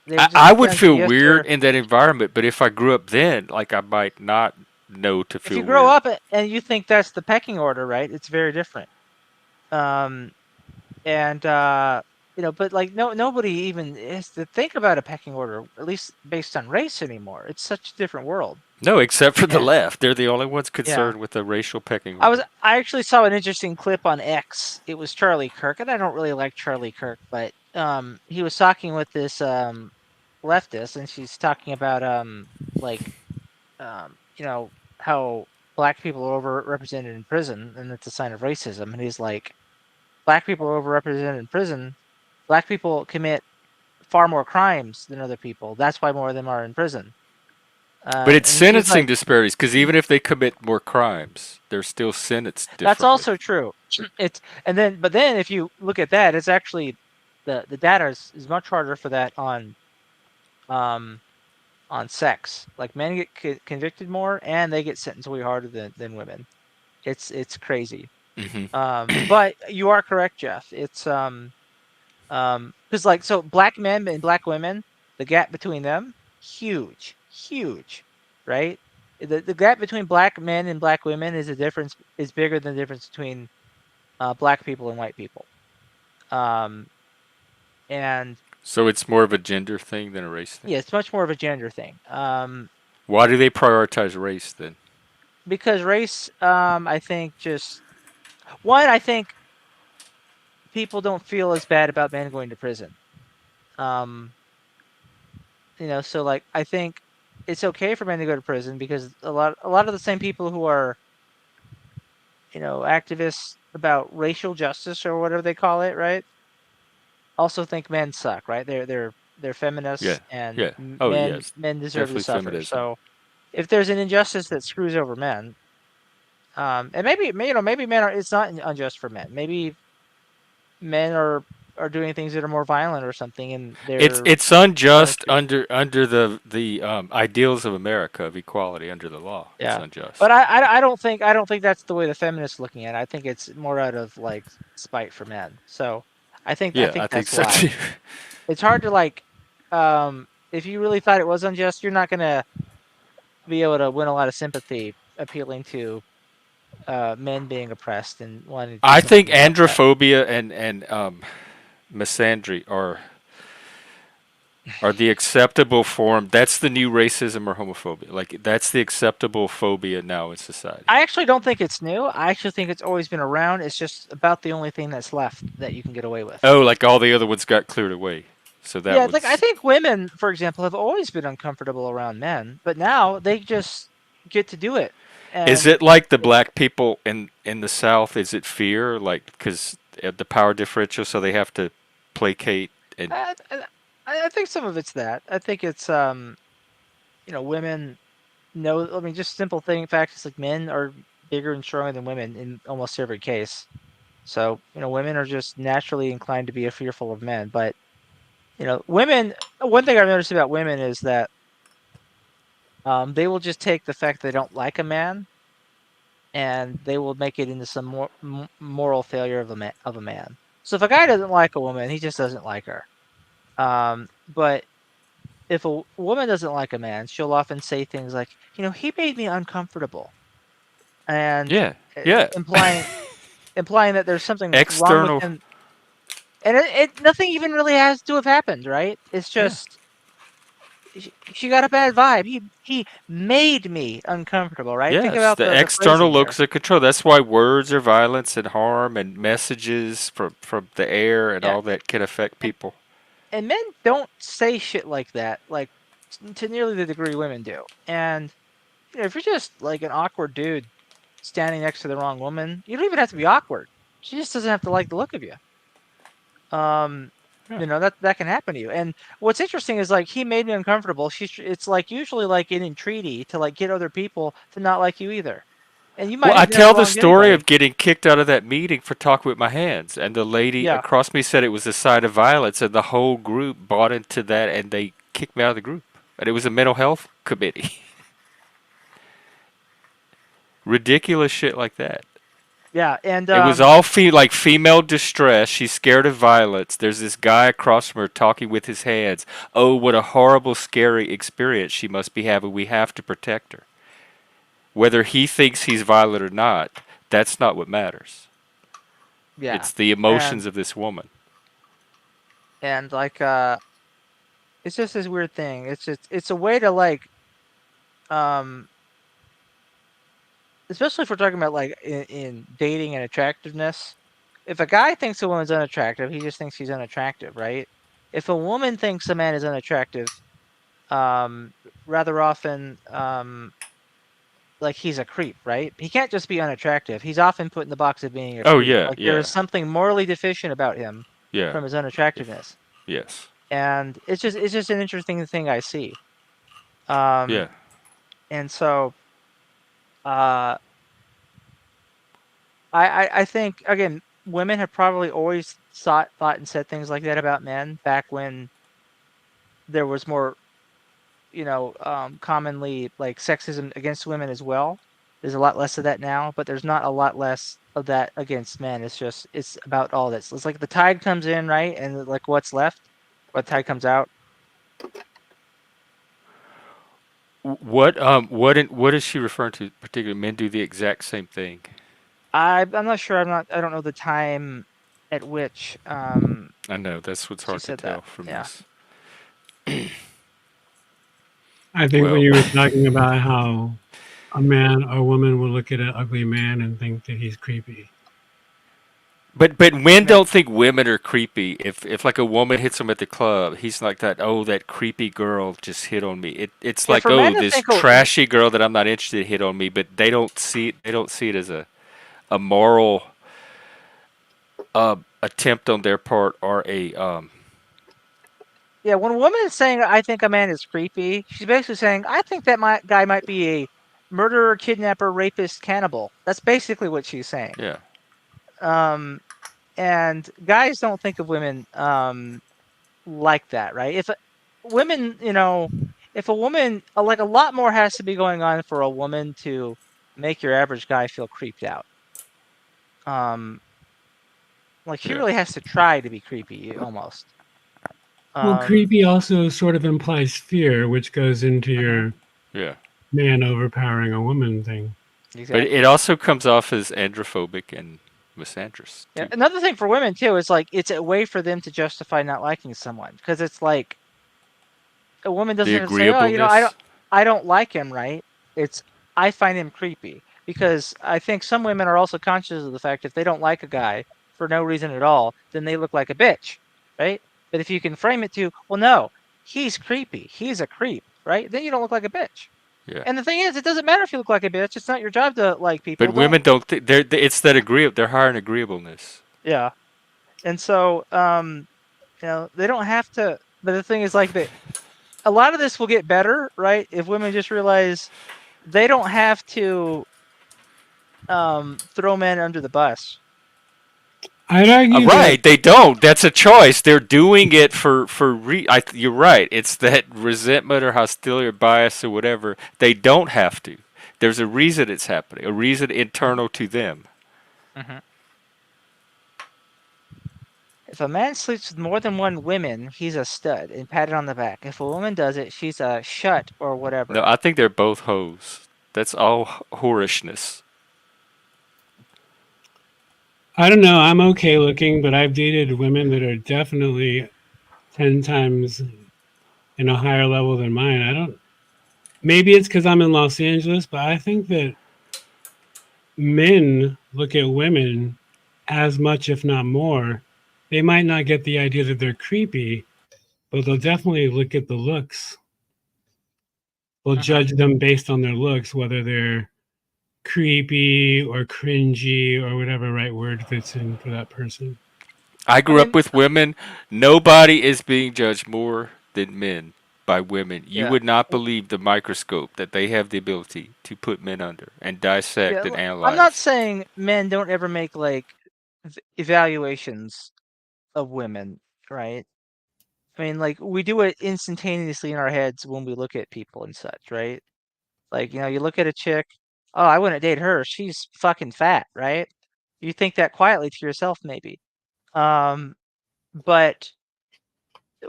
They would just I would pretend to feel be yes, weird sir. in that environment, but if I grew up then, like I might not know to If feel you grow weird. up and you think that's the pecking order, right? It's very different. Um, and but like nobody even has to think about a pecking order, at least based on race anymore. It's such a different world. No, except for the Yeah, left. They're the only ones yeah. concerned with the racial pecking order. I actually saw an interesting clip on X. It was Charlie Kirk, and I don't really like Charlie Kirk, but he was talking with this leftist, and she's talking about like how black people are overrepresented in prison, and it's a sign of racism. And he's like, black people are overrepresented in prison. Black people commit far more crimes than other people. That's why more of them are in prison. But it's And she's sentencing like, disparities because even if they commit more crimes, they're still sentenced that's differently. also true. But then if you look at that, it's actually the data is much harder for that um on sex. Like men get convicted more, and they get sentenced way harder than women. It's crazy. Hmm. But you are correct, Jeff. It's because like so black men and black women, the gap between them, huge, right? The gap between black men and black women is bigger than the difference between black people and white people. Um, and So it's more of a gender thing than a race thing. yeah, it's much more of a gender thing. Why do they prioritize race then? Because race, I think I think people don't feel as bad about men going to prison. Um, so like I think it's okay for men to go to prison because a lot of the same people who are activists about racial justice or whatever they call it, right? Also think men suck, right? They're feminists Yeah, and yeah. Oh yes, men deserve to definitely suffer. feminism. So if there's an injustice that screws over men, and maybe men are it's not unjust for men. Maybe men are doing things that are more violent or something, and they're It's unjust under the ideals of America of equality under the law. It's yeah. But unjust. I don't think that's the way the feminists looking at it. I think it's more out of like spite for men. So I Yeah, think I think that's so why. too. It's hard to like if you really thought it was unjust, you're not gonna be able to win a lot of sympathy appealing to men being oppressed and wanting to do I think something about that. androphobia and misandry are the acceptable form. That's the new racism or homophobia. Like that's the acceptable phobia now in society. I actually don't think it's new. I actually think it's always been around. It's just about the only thing that's left that you can get away with. Oh, like all the other ones got cleared away. So that Yeah, like I was. think women, for example, have always been uncomfortable around men, but now they just get to do it. Is And it like the black people in the South? Is it fear, like because the power differential, so they have to placate and I, I, I think some of it's that. I think it's women know. I mean, just simple thing facts is like men are bigger and stronger than women in almost every case. So women are just naturally inclined to be fearful of men. But women. One thing I've noticed about women is that they will just take the fact they don't like a man, and they will make it into some moral failure of a man. So if a guy doesn't like a woman, he just doesn't like her. But if a woman doesn't like a man, she'll often say things like, he made me uncomfortable, and yeah, yeah, implying that there's something wrong with external, him. And it nothing even really has to have happened, right? It's yeah, just she got a bad vibe. He made me uncomfortable, right? Think yes. about The the external phrasing here. locus of control. That's why words are violence and harm, and messages from the air and Yeah, all that can affect and, people. and men don't say shit like that, like to nearly the degree women do. And if you're just like an awkward dude standing next to the wrong woman, you don't even have to be awkward. She just doesn't have to like the look of you. Um, Yeah. that can happen to you. And what's interesting is like he made me uncomfortable. It's like usually like in entreaty to like get other people to not like you either. And you Well, might I have never tell the wronged story anybody. of getting kicked out of that meeting for talking with my hands, and the lady Yeah. across me said it was a sign of violence, and the whole group bought into that, and they kicked me out of the group. And it was a mental health committee. Ridiculous shit like that. Yeah. And It was all like female distress. She's scared of violence. There's this guy across from her talking with his hands. Oh, what a horrible, scary experience she must be having. We have to protect her. Whether he thinks he's violent or not, that's not what matters. yeah. It's the And emotions of this woman. like it's just this weird thing. It's a way to like um especially if we're talking about like in dating and attractiveness. If a guy thinks a woman's unattractive, he just thinks she's unattractive, right? If a woman thinks a man is unattractive, um, rather often, like he's a creep, right? He can't just be unattractive. He's often put in the box of being a Oh creep. yeah, Like there is yeah, something morally deficient about him yeah. from his If unattractiveness, yes, and it's just an interesting thing I see. Um, yeah. and so, uh, I think again, women have probably always thought and said things like that about men back when there was more, commonly like sexism against women as well. There's a lot less of that now, but there's not a lot less of that against men. It's about all this. It's like the tide comes in, right? And like what's left, what tide comes out. What is she referring to? Particularly, men do the exact same thing. I'm not sure. I don't know the time at which I know that's what's she hard to said tell that. from Yeah. this. I think when Well, you were talking about how a man or woman will look at an ugly man and think that he's creepy. but men Men, don't think women are creepy. If like a woman hits him at the club, he's like that. Oh, that creepy girl just hit on me. It's yeah, like for men oh, to this think, trashy girl that I'm not interested in hit on me. But they don't see it. They don't see it as a moral attempt on their part or a yeah, when a woman is saying, "I think a man is creepy," she's basically saying, "I think that my guy might be a murderer, kidnapper, rapist, cannibal." That's basically what she's saying. yeah. Um, and guys don't think of women like that, right? If women, if a woman, like a lot more has to be going on for a woman to make your average guy feel creeped out. Um, like she Yeah. really has to try to be creepy, almost. Well, Um, creepy also sort of implies fear, which goes into mhm. your Yeah. man overpowering a woman thing. But Exactly. it also comes off as androphobic and misandrous Yeah. too. Another thing for women too is like it's a way for them to justify not liking someone because it's like a woman The doesn't have to say, "Oh, agreeableness. I don't like him," right? It's I find him creepy because I think some women are also conscious of the fact if they don't like a guy for no reason at all, then they look like a bitch, right? But if you can frame it to, well, no, he's creepy, he's a creep, right? Then you don't look like a bitch. Yeah. And the thing is, it doesn't matter if you look like a bitch. It's not your job to like But people. Don't. women don't. It's that agreeable. They're higher in agreeableness. Yeah. And so, they don't have to. But the thing is, like, a lot of this will get better, right? If women just realize they don't have to throw men under the bus. I'd argue that Right, they don't. That's a choice. They're doing it you're right. It's that resentment or hostility or bias or whatever. They don't have to. There's a reason it's happening. A reason internal to them. Mm-hmm. If a man sleeps with more than one woman, he's a stud and pat it on the back. If a woman does it, she's a shut or No, whatever. I think they're both hoes. That's all whorishness. I don't know. I'm okay looking, but I've dated women that are definitely 10 times in a higher level than mine. I don't. Maybe it's because I'm in Los Angeles, but I think that men look at women as much, if not more. They might not get the idea that they're creepy, but they'll definitely look at the looks. They'll Mm-hmm. judge them based on their looks, whether they're creepy or cringy or whatever right word fits in for that person. I I grew up mean, with women. Nobody is being judged more than men by women. You yeah. would not believe the microscope that they have the ability to put men under and dissect Yeah, and I'm not analyze. saying men don't ever make like evaluations of women, right? I mean, like we do it instantaneously in our heads when we look at people and such, right? Like, you look at a chick, oh, I wouldn't date her. She's fucking fat, right? You think that quietly to yourself, maybe. But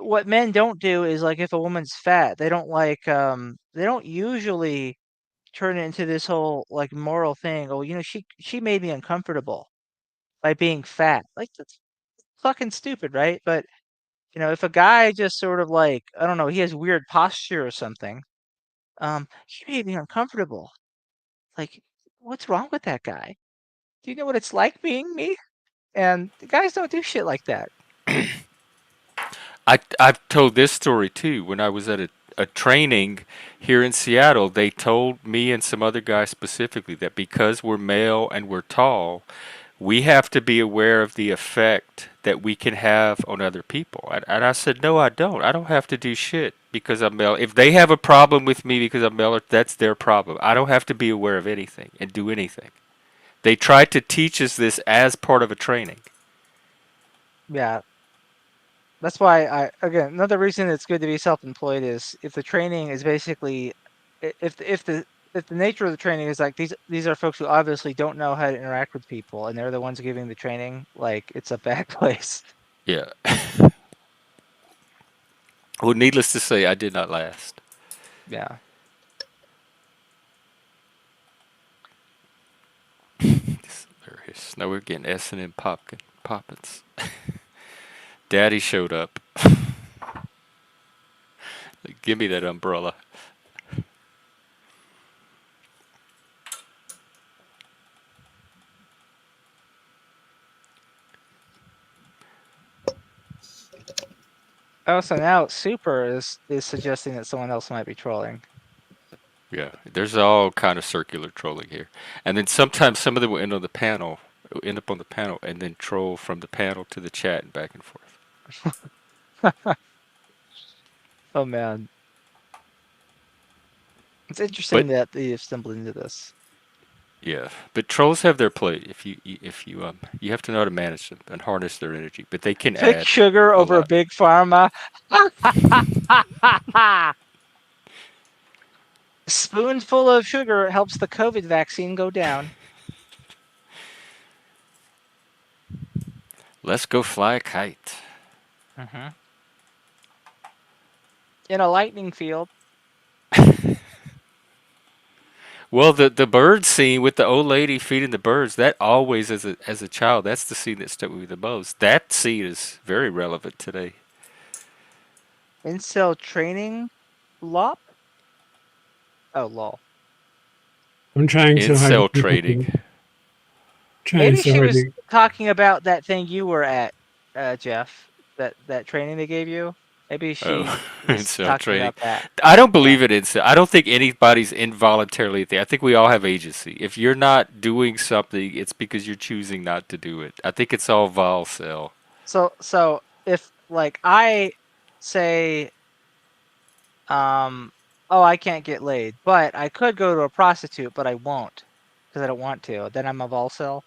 what men don't do is like if a woman's fat, they don't usually turn it into this whole like moral thing. Oh, she made me uncomfortable by being fat. Like that's fucking stupid, right? But if a guy just sort of like, I don't know, he has weird posture or something, he made me uncomfortable. Like, what's wrong with that guy? Do you know what it's like being me? And the guys don't do shit like that. I've told this story too. When I was at a training here in Seattle, they told me and some other guys specifically that because we're male and we're tall, we have to be aware of the effect that we can have on other people. And I said, no, I don't. I don't have to do shit because I'm male. If they have a problem with me because I'm male, that's their problem. I don't have to be aware of anything and do anything. They tried to teach us this as part of a training. Yeah, that's why again, another reason it's good to be self-employed is if the training is basically, if the nature of the training is like these are folks who obviously don't know how to interact with people and they're the ones giving the training, like it's a bad place. Yeah. Well, needless to say, I did not last. Yeah. It's hilarious. Now we're getting S&M poppins. Daddy showed up. Give me that umbrella. Oh, so now Super is suggesting that someone else might be trolling. Yeah, there's all kind of circular trolling here, and then sometimes some of them will end up on the panel, and then troll from the panel to the chat and back and forth. Oh man, it's But interesting that you've stumbled into this. yeah, but trolls have their play. You have to know how to manage them and harness their energy, but they can Big add sugar a over lot. big pharma. Spoonful of sugar helps the COVID vaccine go down. Let's go fly a kite. Mm-hmm. In a lightning field. Well, the bird scene with the old lady feeding the birds, that always as a child, that's the scene that stuck with me the most. That scene is very relevant today. Incel training, lop. Oh, lol. I'm trying so hard to Incel think of training. it. Trying Maybe so she hard was to. talking about that thing you were at, Jeff. That training they gave you. Maybe she Oh, was incel talking training. about that. I don't Yeah. believe it incel. I don't think anybody's involuntarily there. I think we all have agency. If you're not doing something, it's because you're choosing not to do it. I think it's all vol cell. So if like I say, oh, I can't get laid, but I could go to a prostitute, but I won't because I don't want to. Then I'm a volcel.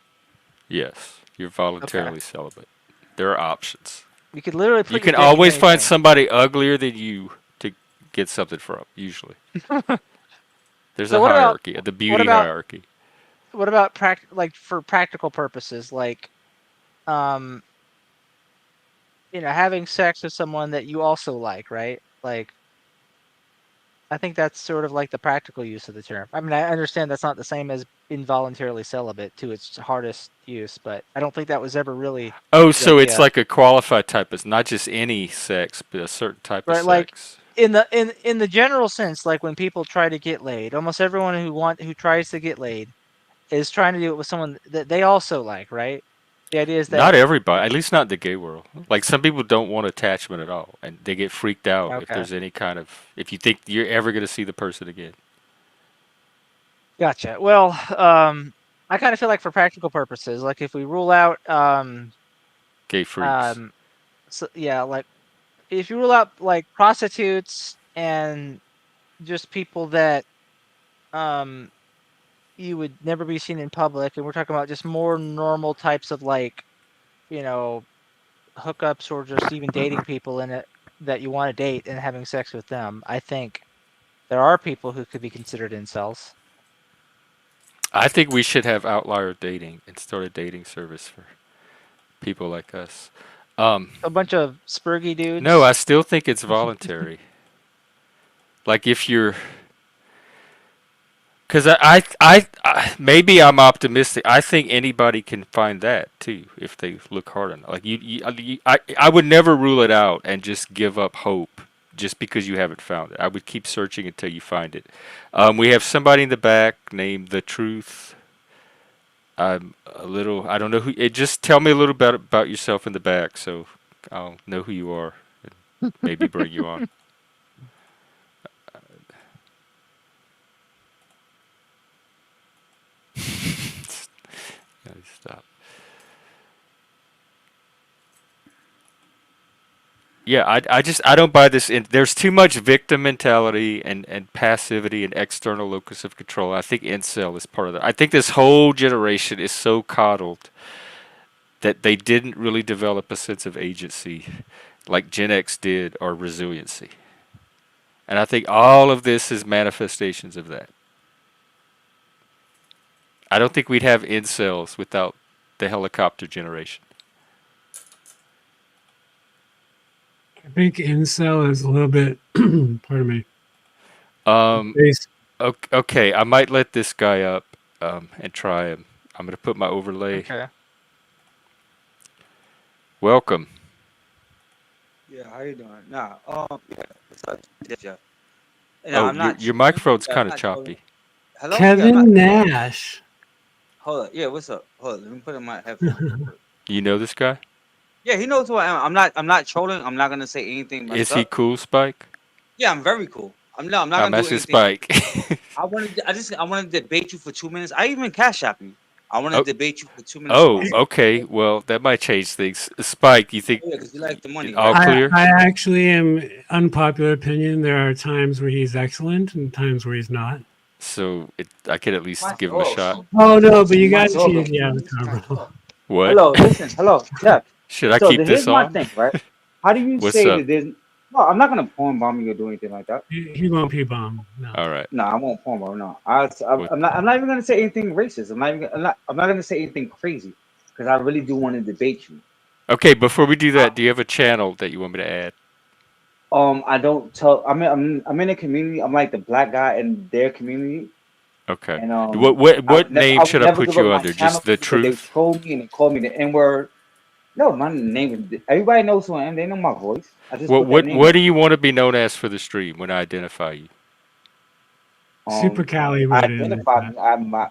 Yes, you're Okay. voluntarily celibate. There are options. You could literally You put your can dick in always find anything. somebody uglier than you to get something from, usually. There's So a what about hierarchy, the what beauty about hierarchy. what about like for practical purposes, like um, having sex with someone that you also like, right? Like I think that's sort of like the practical use of the term. I mean, I understand that's not the same as involuntarily celibate to its hardest use, but I don't think that was ever really Oh, the so it's idea. like a qualified type of, not just any sex, but a certain type of Right, like sex. in the general sense, like when people try to get laid, almost everyone who tries to get laid is trying to do it with someone that they also like, right? The idea is that Not everybody, at least not in the gay world. Like some people don't want attachment at all, and they get freaked out if okay, there's any kind of, if you think you're ever going to see the person again. gotcha. Well, I kind of feel like for practical purposes, like if we rule out Gay freaks. um so yeah, like if you rule out like prostitutes and just people that um you would never be seen in public, and we're talking about just more normal types of like, you know, hookups or just even dating people in it that you want to date and having sex with them, I think there are people who could be considered incels. I think we should have outlier dating and start a dating service for people like us. Um, A bunch of spurgy no, I dudes. still think it's voluntary. Like if you're, because maybe I'm optimistic. I think anybody can find that too if they look hard enough. Like I would never rule it out and just give up hope just because you haven't found it. I would keep searching until you find it. We have somebody in the back named The Truth. I'm a little. I don't know who. Just tell me a little bit about yourself in the back, so I'll know who you are and maybe bring you on. Stop. Yeah, I don't buy this. There's too much victim mentality and passivity and external locus of control. I think incel is part of that. I think this whole generation is so coddled that they didn't really develop a sense of agency like Gen X did or resiliency. And I think all of this is manifestations of that. I don't think we'd have incels without the helicopter generation. I think incel is a little bit. Pardon me. Um, Base. okay, I might let this guy up and try him. I'm going to put my overlay. Okay. Welcome. Yeah, how you doing? Nah, yeah, what's up, Jeff? No, Oh, I'm not your trolling. microphone's Yeah, I'm kind of not trolling. choppy. Hello? Yeah, I'm not. Kevin Nash. Hold up. Yeah, what's up? Hold up. Let me put in my headphones real quick. You know this guy? Yeah, he knows who I am. I'm not trolling. I'm not gonna say anything messed Is he up. cool, Spike? Yeah, I'm very cool. I'm not I'm gonna do asking anything. Spike. I want to debate you for 2 minutes. I even cash app you. I want to Oh, debate you for 2 minutes oh, long. okay. Well, that might change things. Spike, you think Oh, yeah, because you like the money, all right? clear? I actually am unpopular opinion. There are times where he's excellent and times where he's not. So I could at least My give him a shot. dog. Oh no, but you My got to dog. change the avatar, bro. What? Hello, listen. Hello, Jeff. Should I So keep here's this my on? thing, right? How do you What's say up? that there's? No, I'm not gonna porn bomb you or do anything like that. He won't P-bomb. No. All right. No, I won't porn bomb. No, What? I'm not. I'm not even gonna say anything racist. I'm not gonna say anything crazy because I really do want to debate you. Okay, before we do I, that, do you have a channel that you want me to add? I don't tell. I'm in a community. I'm like the black guy in their community, Okay. And What name I would should I never put give up you my under? channel Just the because they truth? troll me and they call me the N word. No, my name is. Everybody knows who I am. They know my voice. I just put that name What up. do you want to be known as for the stream when I identify you? Super Cali I wrote it in the identify chat. me. I'm my.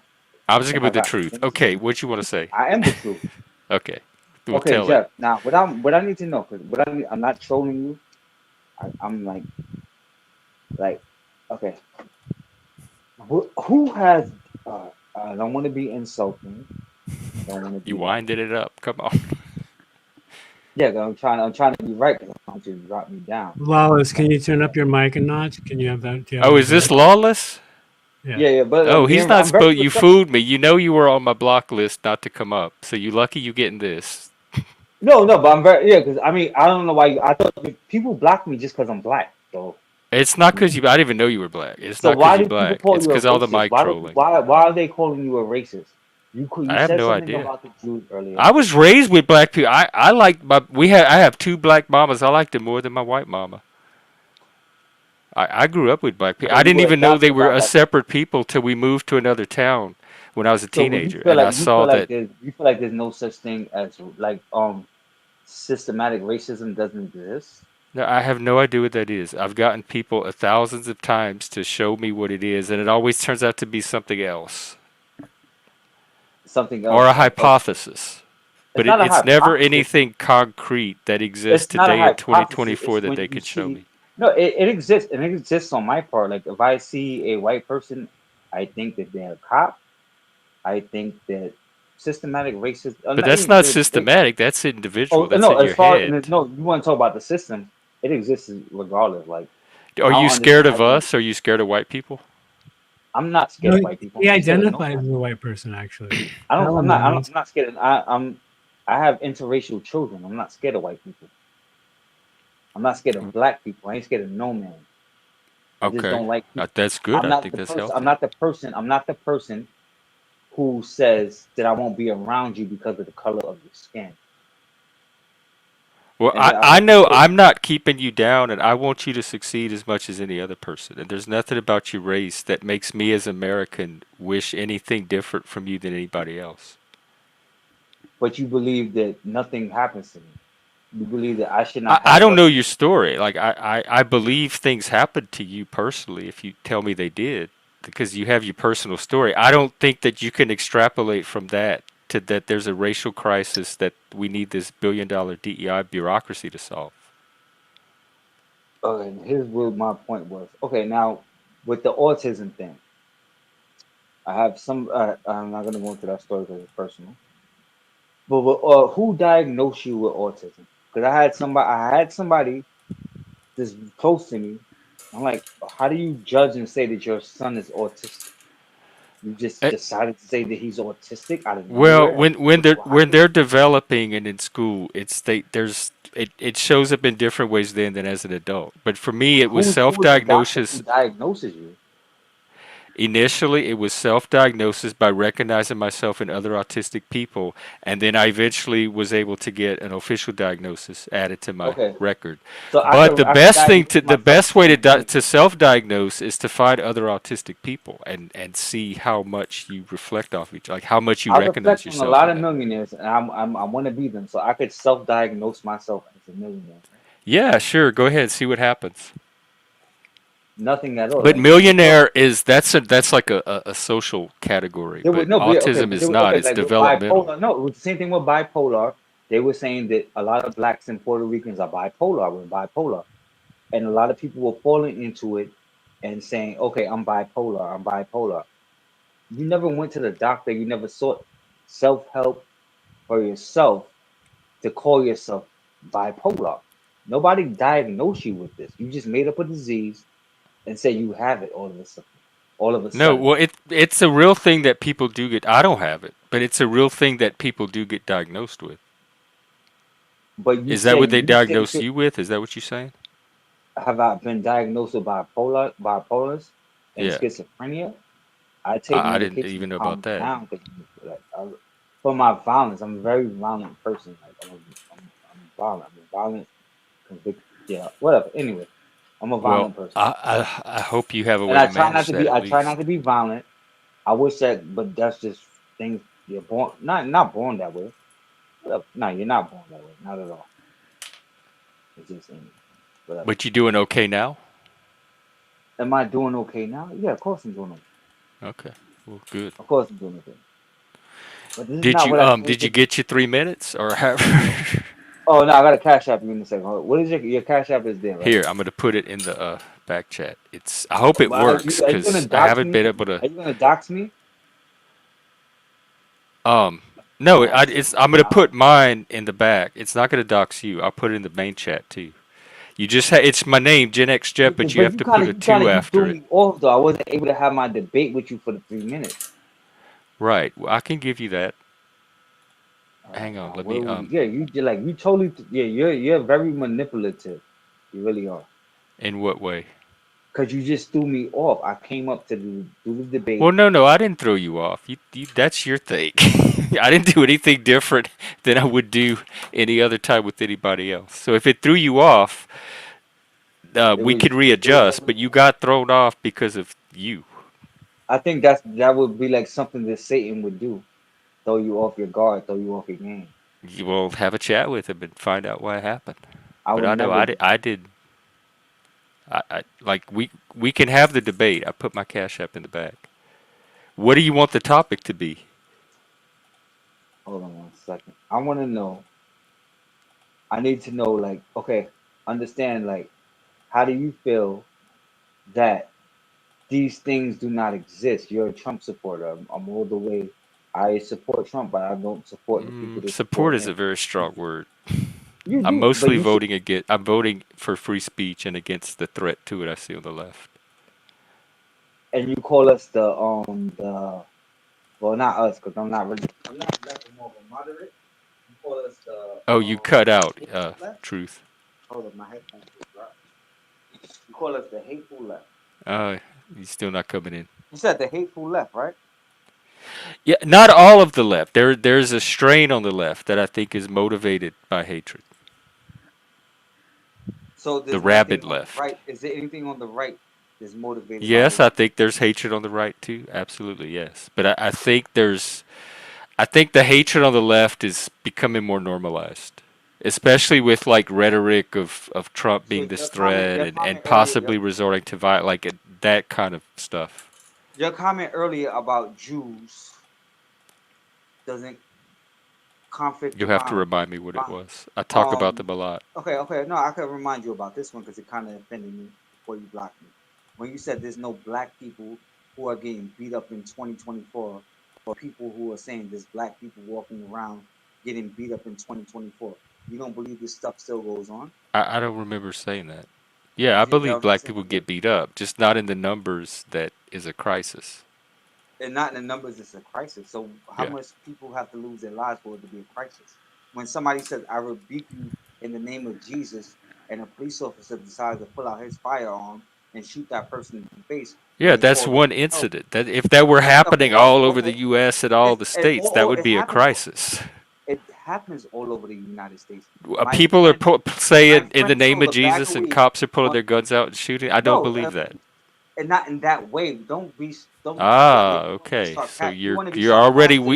I'm just Oh gonna my with the God. truth. Let me Okay, see. what you want to say? I am the truth. Okay, well Okay, tell it. Jeff. Now, what I need to know, because I'm not trolling you. I'm like, okay. Who has? I don't want to be insulting. I don't want to You be like. winded it up. Come on. Yeah, 'cause I'm trying to be right because I want you to drop me down. Lawless, Like, can you turn up your mic a notch? Can you have that? Do you have Oh, that is this ability? lawless? Yeah. yeah, but Oh, he's not I'm very supposed. You respectful. fooled me. You know you were on my block list not to come up. So you lucky you getting this. No, but I'm very because I mean I don't know why I thought people block me just because I'm black. So It's not because you. I didn't even know you were black. It's so not because why you do people black. call It's you a because all the racist? mic trolling. Why are they calling you a racist? You I have said no something idea. about the Jews earlier. I was raised with black people. I like my. I have two black mamas. I liked them more than my white mama. I grew up with black people. So I you didn't were even know they adopted were by a black separate people. people till we moved to another town when I was a So when teenager, and I saw that. you feel like there's no such thing as like systematic racism doesn't exist. No, I have no idea what that is. I've gotten people thousands of times to show me what it is, and it always turns out to be something else Something or else a like okay, hypothesis. it's But not a it's never hypothesis. anything concrete that exists It's not a today in hypothesis. 2024 It's that when they you could show see me. no, it exists and it exists on my part. Like if I see a white person, I think that they're a cop. I think that systematic racism. But Not that's even not they, systematic. That's individual. oh That's no, in as your far head. no, you want to talk about the system? It exists regardless. Like Are I you don't scared understand how of you. us? Are you scared of white people? I'm not scared No, of white people. he I'm scared of no identifies one. as a white person, actually. I That don't. one I'm remains. not scared. I have interracial children. I'm not scared of white people. I'm not scared of black people. I ain't scared of no man. I just Okay, don't like people. that's good. I'm I not think the that's person. I'm healthy. not the person. I'm not the person who says that I won't be around you because of the color of your skin. Well, And I I hope you know take. I'm not keeping you down, and I want you to succeed as much as any other person. And there's nothing about your race that makes me as American wish anything different from you than anybody else. But you believe that nothing happens to me. You believe that I should not I have don't what. know your story. Like I believe things happened to you personally if you tell me they did, because you have your personal story. I don't think that you can extrapolate from that to that there's a racial crisis that we need this $1 billion DEI bureaucracy to solve. And here's what my point was. Okay, now with the autism thing, I have some. I'm not gonna go into that story because it's personal. But who diagnosed you with autism? Because I had somebody this close to me. I'm like, how do you judge and say that your son is autistic? You just decided to say that he's autistic out of Well, nowhere, and why? when they're developing and in school, it shows up in different ways then than as an adult. But for me, it was Who was the doctor who self-diagnosis. diagnoses you? Initially, it was self-diagnosis by recognizing myself in other autistic people, and then I eventually was able to get an official diagnosis added to my Okay, record. so But I could diagnose the myself best the way same way. to self-diagnose is to find other autistic people and see how much you reflect off each, like how much you I recognize reflect on a yourself lot in of them. millionaires, and I want to be them, so I could self-diagnose myself as a millionaire. Yeah, sure. Go ahead, see what happens. Nothing at all. But Like so, millionaire is that's like a social category, there was but no, but yeah, okay, autism but is there was not. okay, It's like with developmental. bipolar. No, it was the same thing with bipolar. They were saying that a lot of blacks and Puerto Ricans are bipolar with bipolar, and a lot of people were falling into it and saying, "Okay, I'm bipolar. I'm bipolar." You never went to the doctor. You never sought self-help for yourself to call yourself bipolar. Nobody diagnosed you with this. You just made up a disease and say you have it all of a sudden. All of a No, sudden. well, it's a real thing that people do get. I don't have it, but it's a real thing that people do get diagnosed with. But Is that what they you say that diagnose you you with? Is that what you're saying? have I been diagnosed with bipolars and Yeah, schizophrenia? I take I didn't medication to even know calm about me that. down because like, for my violence, I'm a very violent person. Like I'm violent. I'm a violent, convicted. Yeah, whatever. Anyway, I'm a Well, violent person, I hope you have a and way to manage that at I try not least. to be violent. I wish that, but that's just things you're born. Not born that way. Whatever. No, you're not born that way. Not at all. It's just in you. Whatever. But you doing okay now? Am I doing okay now? Yeah, of course I'm doing okay. Okay. Well, good. Of course I'm doing okay. But this is Did not you what I came did you to. get your 3 minutes or have Oh no, I got a cash app you in a second. What is your cash app is there, right? Here, I'm gonna put it in the back chat. It's I hope it But works are you gonna because I dox haven't me? been able to. Are you gonna dox me? No, Oh shit. I'm gonna Uh, put mine in the back. It's not gonna dox you. I'll put it in the main chat too. You just it's my name, Gen X Jet, but you but have to put a two you threw after it. me off though. I wasn't able to have my debate with you for the 3 minutes. Right. Well, I can give you that. All right, Hang on. now Let what me do we? Yeah, you like you totally. Yeah, you're very manipulative. You really are. In what way? Cause you just threw me off. I came up to do the Well, debate. no, I didn't throw you off. That's your thing. I didn't do anything different than I would do any other time with anybody else. So if it threw you off, It we was could it was readjust. definitely. But you got thrown off because of you. I think that would be like something that Satan would do. Throw you off your guard. Throw you off your game. You will have a chat with him and find out what happened. I But would I know never. I did. I like we can have the debate. I put my cash app in the back. What do you want the topic to be? Hold on 1 second. I want to know. I need to know. Like, okay, understand. Like, how do you feel that these things do not exist? You're a Trump supporter. I'm all the way. I support Trump, but I don't support the people that Support support is a him. very strong word. You I'm do, but mostly you should. voting against. I'm voting for free speech and against the threat to it I see on the left. And you call us the well, not us, because I'm not really. I'm not left. I'm more of a moderate. You call us the Oh, you cut out. hateful left. Truth. Hold up, my headphones just dropped. You call us the hateful left. Uh, he's still not coming in. You said the hateful left, right? Yeah, not all of the left. There's a strain on the left that I think is motivated by hatred. So The there's nothing rabid on the left. right. Is there anything on the right that's motivated by Yes, I hatred? think there's hatred on the right too. Absolutely, yes. But I think I think the hatred on the left is becoming more normalized, especially with like rhetoric of Trump So being this threat your and comment earlier, possibly resorting to violence, like that kind of stuff. your comment earlier about Jews doesn't conflict You'll have to around. remind me what it my- was. I talk about Um. them a lot. Okay. No, I can remind you about this one because it kind of offended me before you blocked me. When you said there's no black people who are getting beat up in 2024, or people who are saying there's black people walking around getting beat up in 2024, you don't believe this stuff still goes on? I don't remember saying that. Yeah, I You hear believe what I'm black saying? people get beat up, just not in the numbers that is a crisis. And not in the numbers, it's a crisis. So how Yeah. much people have to lose their lives for it to be a crisis? When somebody says, I rebuke you in the name of Jesus, and a police officer decides to pull out his firearm and shoot that person in the face Yeah, because he that's called them one a terrorist. incident. That if that were Okay, happening all over the okay. U.S. and all the states, that would It be a happens. crisis. It happens all over the United States. People are My saying in the friend name sold of a bag of Jesus, and weed. cops are pulling On, their guns out and shooting. I don't no, believe that. and not in that way. Don't. Ah, You want to be okay. So sarcastic. You want to be you're already sarcastic.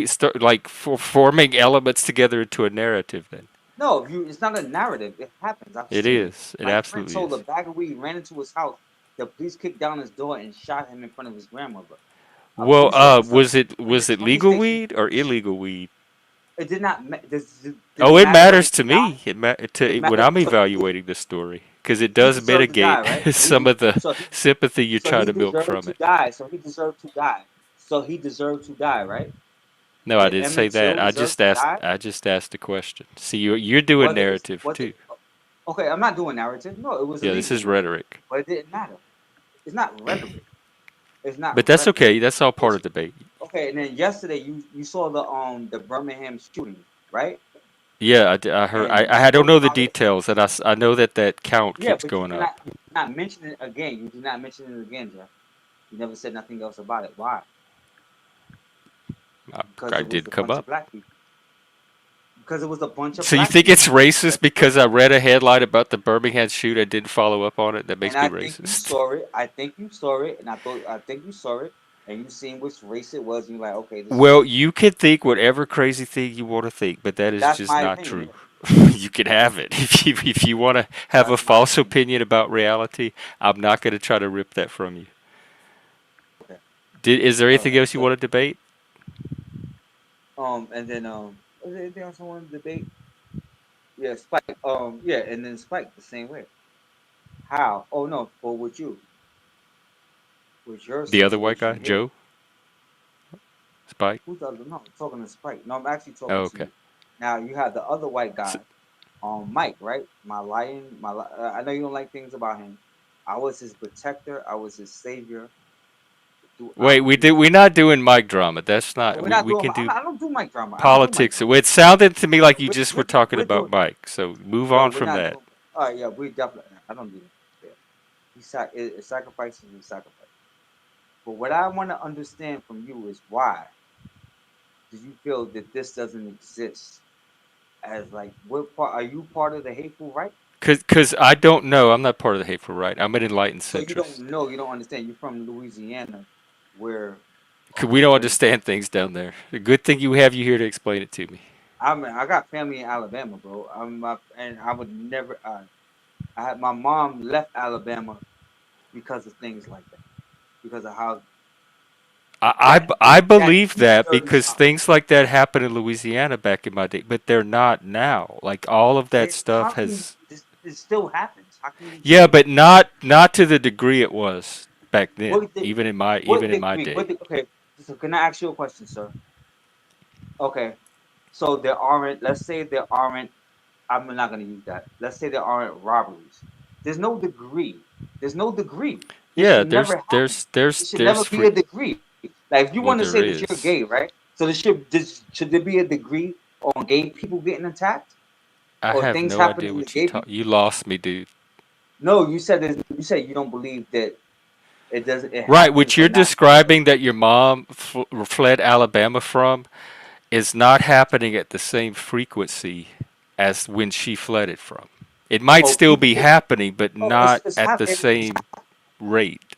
forming elements together into a narrative. Then No, it's not a narrative. It happens. I've it seen it. is. It My friend absolutely sold a is. bag of weed, ran into his house. The police kicked down his door and shot him in front of his grandmother. A Well, police officer went to was it police legal station. weed or illegal weed? It did not. Does Oh, it it matter whether matters to he died? me. It When matters. I'm evaluating the story because it He does deserved to die, mitigate right? some of the So he sympathy you're so trying he to milk deserved from to it. die. So he deserved to die. So he deserved to die, right? No, I Did didn't say Emmett that. Till deserve to die? I just asked a question. See, you're doing Whether it's narrative was it too. okay? I'm not doing narrative. No, it was Yeah, this illegal is weed, rhetoric. but it didn't matter. It's not rhetoric. It's not But that's rhetoric. okay. That's all part It's of debate. okay. And then yesterday you saw the Birmingham shooting, right? Yeah, I heard. And you I don't spoke know the about it. details, and I know that count Yeah, keeps but going up. you did not mention it again. You did not mention it again, Jeff. You never said nothing else about it. Why? Because I it was did a come bunch up. of black people. Because it was a bunch of So you black think people it's racist that killed because I read a headline about the Birmingham shoot and didn't follow up on it? That and makes me I think you racist. saw it. I think you saw it, and I think you saw it. and you seen which race it was, and you're like, okay, this is Well, racist. you can think whatever crazy thing you want to think, but that is That's just my not opinion. true. You can have it. If you want to have a That's my false opinion. opinion about reality, I'm not going to try to rip that from you. Okay. Is there All anything right. else you So want to debate? and then was there anything else I wanted to debate? Yeah, Spike. Yeah, and then Spike the same way. How? Oh no, but with your The other white guy, situation here, Joe Spike. who's the other? No, I'm talking to Spike. No, I'm actually Oh, talking to okay. you. Now you have the other white S guy, Mike, right? I know you don't like things about him. I was his protector. I was his savior Wait, throughout his. we're not doing mic drama. That's No, not. we're We not we doing. can do I don't do mic drama. I don't do mic politics. drama. It sounded to me like you We're, just were we're, talking we're about doing. Mike. So move No, on we're from not that. doing. All right, yeah, we definitely. I don't do that. Yeah. Sacrifices we sacrifice. But what I want to understand from you is why do you feel that this doesn't exist? As like, what part are you part of the hateful right? Cause I don't know. I'm not part of the hateful right. I'm an enlightened So you don't centrist. know, you don't understand. You're from Louisiana, where 'Cause we don't when understand things down there. The good thing you have you here to explain it to me. I got family in Alabama, bro. And I would never. I had my mom left Alabama because of things like that, because of how I that believe deep that dirty because South. things like that happened in Louisiana back in my day, but they're not now. Like all of that How stuff can you? has, It still happens. How can you yeah, say but not to the degree it was back then. what? The, Even what in my degree? day. Okay. So can I ask you a question, sir? Okay. So there aren't. Let's say there aren't. I'm not going to use that. Let's say there aren't robberies. There's no degree. There's no degree. This Yeah, should never happen. It should never there's be a free. degree. Like if you Well, want to there say that you're is. gay, right? So should there be a degree on gay people getting attacked I or have things no idea happening to what you gay talk. people? You lost me, dude. No, you said you don't believe that it doesn't. It Right, happens, which you're but not to the. describing that your mom fled Alabama from is not happening at the same frequency as when she fled it from. It might Oh, still be people. happening, but Oh, not it's at the happening. same rate.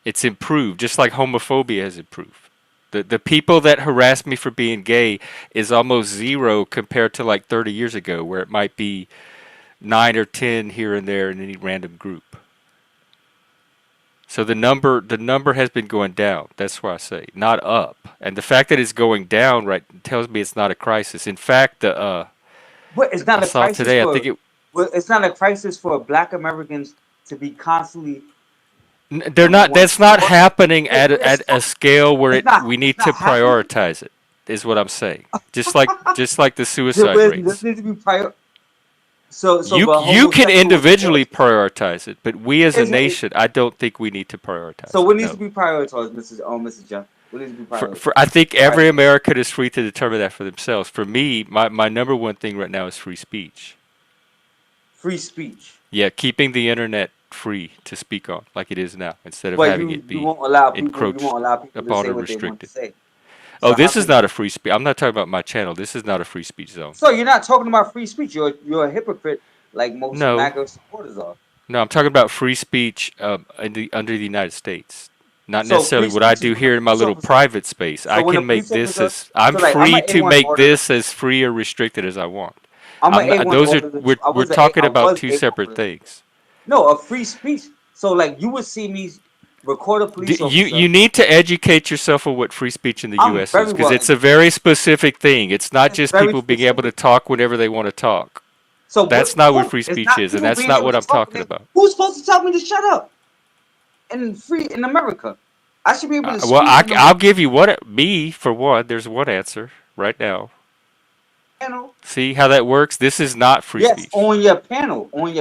It's improved, just like homophobia has improved. The people that harass me for being gay is almost zero compared to like 30 years ago, where it might be 9 or 10 here and there in any random group. So the number has been going down. That's why I say not up. And the fact that it's going down right tells me it's not a crisis. In fact, But it's I not a saw crisis today. I think for. Well, it's not a crisis for Black Americans to be constantly they're number not. one That's not poor. happening at It's at a scale where it's not we it's need to not happening. prioritize it. Is what I'm saying. Just like the suicide This rates. needs to be prior. You But you can homosexual individually assault prioritize it, but we as a is it, nation, I don't think we need to so prioritize it. what needs to No. be prioritized, Mrs. Jeff? What needs to be For I think every prioritized? American is free to determine that for themselves. For me, my number one thing right now is free speech. Free speech. Yeah, keeping the internet free to speak on like it is now, instead of But having it you be won't allow people. You encroached won't allow people to upon say or what they want to restricted. say. Oh, So how this is can not a free speech. I'm not talking about my channel. This is not a free speech zone. so you're not talking about free speech? You're a hypocrite, like most No, MAGA supporters are. no, I'm talking about free speech under the United States. Not So necessarily free what I speech is do when a here in my police little officer. private space. So I when a can make police this officer. as I'm So like I'm free an to A1 make order. this as free or restricted as I want. I'm an I'm not, A1 those are order. we're talking I about was two A1 separate order. things. No, a free speech. So like you would see me record a police You officer. need to educate yourself on what free speech in the I'm U.S. is very because well it's a educated. very specific thing. It's not It's just very people being able to specific. talk whenever they want to talk. So That's what? not what Who? free It's speech not is, and people that's being not able what to I'm talk. talking about. Who's supposed to tell me to shut up? In America, I should be able to Well, speak in I'll America. give you me for one. There's one answer right now. Panel. See how that works? This is not free Yes, speech. on your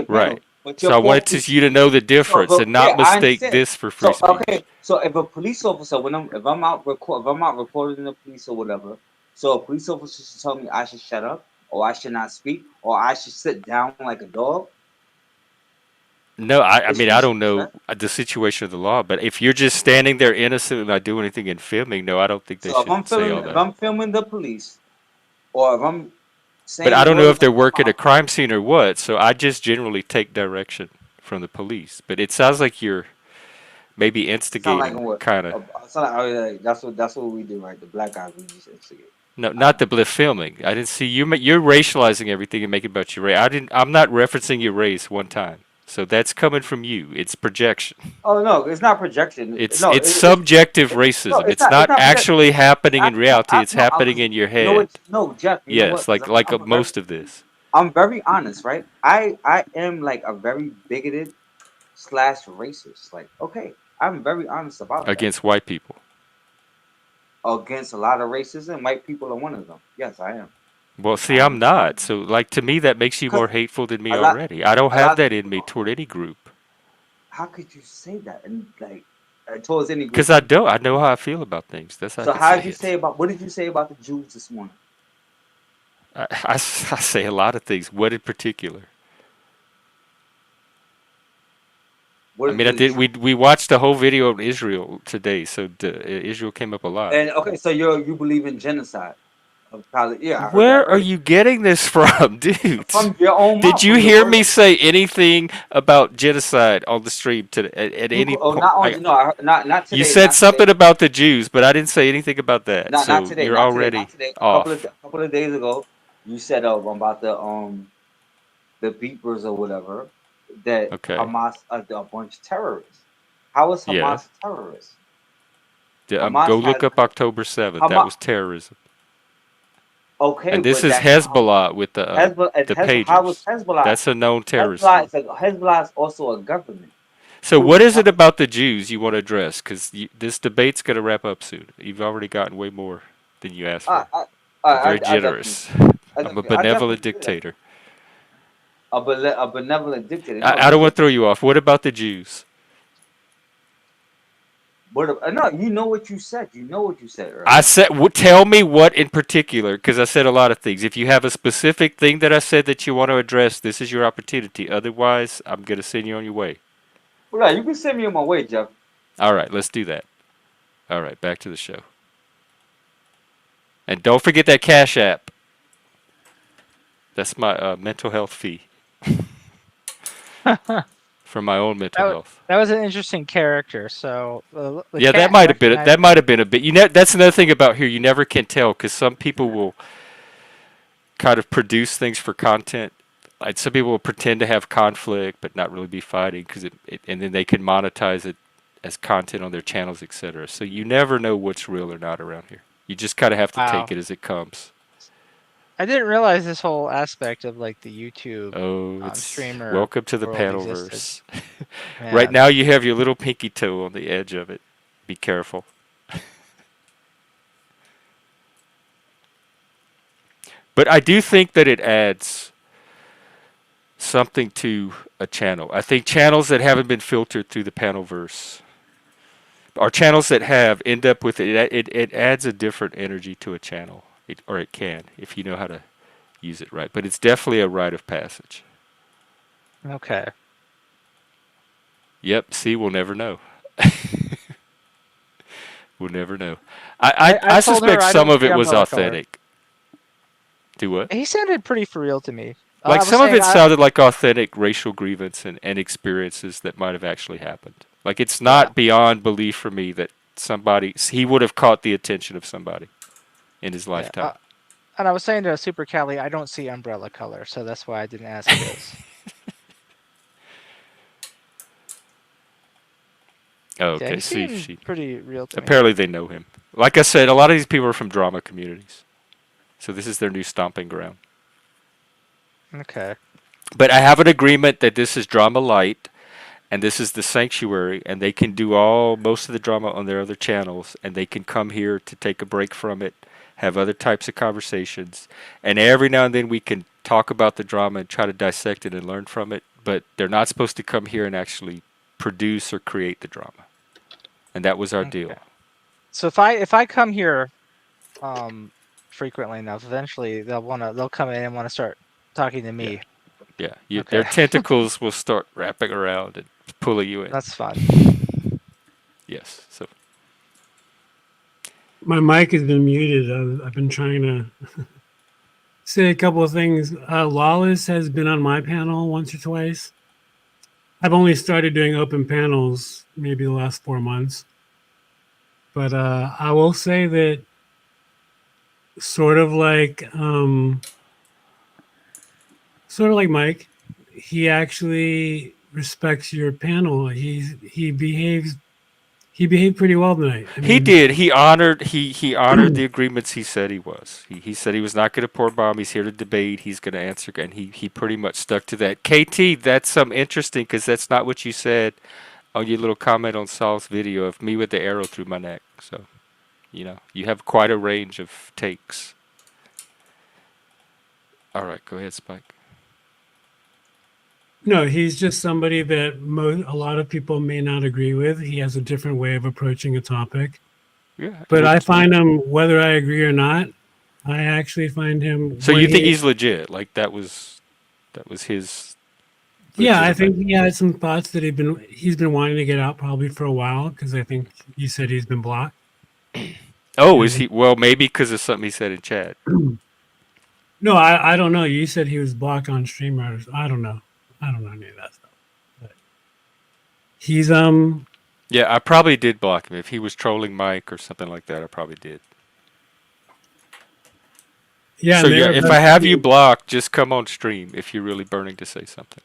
Right. panel. But you're So I for wanted free you to speech. know the So, difference but and not yeah, I mistake understand. this for free So speech. okay, so if a police officer, if I'm out recording the police or whatever, so a police officer should tell me I should shut up, or I should not speak, or I should sit down like a dog. No, I It's mean, free I don't speech, know right? the situation of the law, but if you're just standing there innocent and not doing anything and filming, no, I don't think they So should say all if that. I'm filming the police, or if I'm But I saying don't know if words they're out my working a mouth, crime scene or what, so I just generally take direction from the police. But it sounds like you're maybe Sound like instigating, what? kind of. Sound like, oh, yeah, that's what we do, right? The black guys we just instigate. No, not the blip filming. I didn't see you. You're racializing everything and making it about your race. I didn't. I'm not referencing your race one time. So that's coming from you. It's projection. Oh no, it's not projection. It's No, it's subjective no, racism. it's It's not. It's not not projection. actually happening in No, reality. It's no, happening in your you know head. what? No, Jeff. You know what? Yes, Because like I'm a very, most of this I'm very honest, right? I am like a very bigoted slash racist. Like, okay, I'm very honest about that. against white people. Against a lot of racism, white people are one of them. Yes, I am. Well, see, I I'm am not. So, like, to me, that makes you because more hateful than me a lot, already. I don't a have lot. that in me toward any group. How could you say that? And like towards any group. Because I don't. I know how I feel about things. That's how I So can how say did you it. say about what did you say about the Jews this morning? I say a lot of things. What in particular? I What mean, I did the did. Jews? We watched the whole video on Israel today, so Israel came up a lot. And okay, so you believe in genocide? Probably, yeah, I heard that Where are earlier you getting this from, dude? from your own Did mouth, you from your hear word. me say anything about genocide on the stream today at You any oh point? not on no, not You today, said not today, something about the Jews, but I didn't say anything about that. not So today, you're not today, not already today. off. A couple of days ago, you said about the beepers or whatever that Okay. Hamas are a bunch of terrorists. How is Yeah. Hamas terrorists? Go Hamas look has up October 7th. That Hamas. was terrorism. Okay, And this but is that's Hezbollah with Hezbollah. And the How is pagers. Hezbollah? That's a known terrorist Hezbollah group. is Hezbollah is also a government. So Who what is it fund- about the Jews you want to address? Because this debate's going to wrap up soon. You've already gotten way more than you asked I, for. I, You're very I definitely, generous. I'm a I benevolent definitely do that. dictator. A benevolent dictator. No, I don't want listen. to throw you off. What about the Jews? No, you know what you said. You know what you said I earlier. said, tell me what in particular, because I said a lot of things. If you have a specific thing that I said that you want to address, this is your opportunity. Otherwise, I'm going to send you on your way. Well, yeah, you can send me on my way, Jeff. All right, let's do that. All right, back to the show. And don't forget that Cash App. That's my mental health fee for my own mental health. That was an interesting character. So Yeah, that cat might have been recognized. that might have been a bit. That's another thing about here. You never can tell because some people will kind of produce things for content. Like some people will pretend to have conflict but not really be fighting because and then they can monetize it as content on their channels, etc. So you never know what's real or not around here. You just kind of have to Wow. take it as it comes. I didn't realize this whole aspect of like the YouTube Oh, it's streamer welcome to the world panelverse. existed. Right Man. now you have your little pinky toe on the edge of it. Be careful. But I do think that it adds something to a channel. I think channels that haven't been filtered through the panelverse or channels that have end up with it. It adds a different energy to a channel, or it can if you know how to use it right. But it's definitely a rite of passage. Okay. Yep. See, we'll never know. We'll never know. I I told her suspect I some don't of see it was umbrella color. authentic. Do what? He sounded pretty for real to me. I Like was some of saying it sounded like authentic racial grievance and experiences that might have actually happened. Like it's not beyond belief for me that he would have caught the attention of somebody in his lifetime. And I was saying to Super Cali, I don't see umbrella color, so that's why I didn't ask this. Oh, Yeah, okay. he See, seemed pretty real to me. apparently they know him. Like I said, a lot of these people are from drama communities, so this is their new stomping ground. Okay. But I have an agreement that this is drama light, and this is the sanctuary, and they can do most of the drama on their other channels, and they can come here to take a break from it, have other types of conversations, and every now and then we can talk about the drama and try to dissect it and learn from it, but they're not supposed to come here and actually produce or create the drama. And that was our deal. So if I come here frequently enough, eventually they'll come in and want to start talking to me. Yeah, Okay. their tentacles will start wrapping around and pulling you in. That's fun. Yes. So My mic has been muted. I've been trying to say a couple of things. Lawless has been on my panel once or twice. I've only started doing open panels maybe the last 4 months, but I will say that sort of like Mike, he actually respects your panel. He behaved pretty well tonight. I He mean, did. He honored the agreements he said he was. He said he was not going to pour bomb. He's here to debate. He's going to answer, and he pretty much stuck to that. KT, that's some interesting because that's not what you said on your little comment on Saul's video of me with the arrow through my neck. So, you have quite a range of takes. All right, go ahead, Spike. no, he's just somebody that a lot of people may not agree with. He has a different way of approaching a topic. Yeah. But I find him, whether I agree or not, I actually find him. So you think he's legit? Like that was his. Yeah, I legitimate- think he had some thoughts that he's been wanting to get out probably for a while because I think he said he's been blocked. Oh, is he? Well, maybe because of something he said in chat. No, I don't know. You said he was blocked on streamers. I don't know any of that stuff. But he's Yeah, I probably did block him. If he was trolling Mike or something like that, I probably did. yeah. So yeah, if I have you blocked, just come on stream if you're really burning to say something.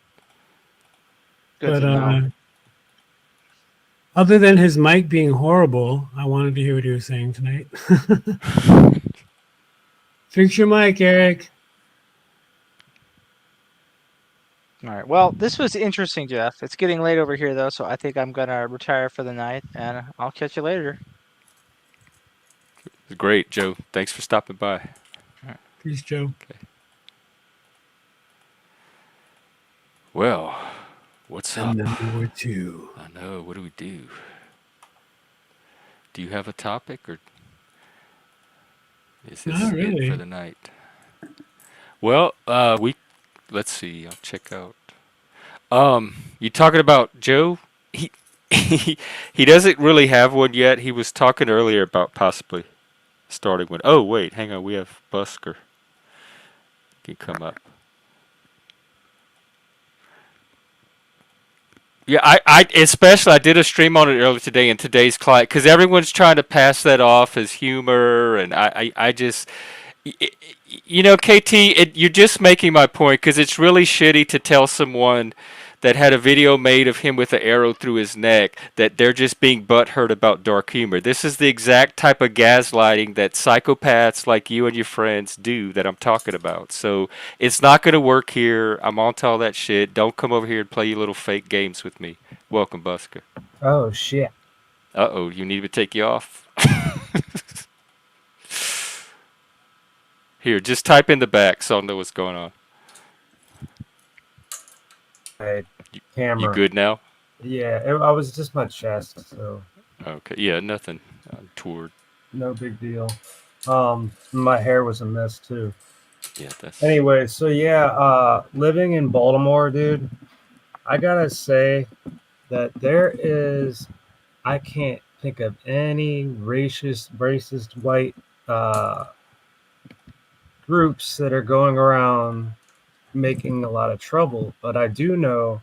Good But to know. other than his mic being horrible, I wanted to hear what he was saying tonight. Fix your mic, Eric. All right. Well, this was interesting, Jeff. It's getting late over here, though, so I think I'm going to retire for the night, and I'll catch you later. It was great, Joe. Thanks for stopping by. Peace, Joe. Well, what's up? Number 2. I know. What do we do? Do you have a topic, or is this Not it really. for the night? Well, let's see. I'll check out. You talking about Joe? He doesn't really have one yet. He was talking earlier about possibly starting one. Oh wait, hang on. We have Busker. Can come up. Yeah, I especially I did a stream on it earlier today in today's client because everyone's trying to pass that off as humor, and I just, KT, you're just making my point because it's really shitty to tell someone that had a video made of him with an arrow through his neck that they're just being butthurt about dark humor. This is the exact type of gaslighting that psychopaths like you and your friends do that I'm talking about. So it's not going to work here. I'm on to all that shit. Don't come over here and play your little fake games with me. Welcome, Busker. Oh shit. Uh-oh, you need me to take you off? Here, just type in the back so I'll know what's going on. Hey, camera. You good now? Yeah, I was just my chest, so Okay, yeah, nothing untoward. no big deal. My hair was a mess too. Yeah, that's... Anyway, so yeah, living in Baltimore, dude, I gotta say that I can't think of any racist white groups that are going around making a lot of trouble, but I do know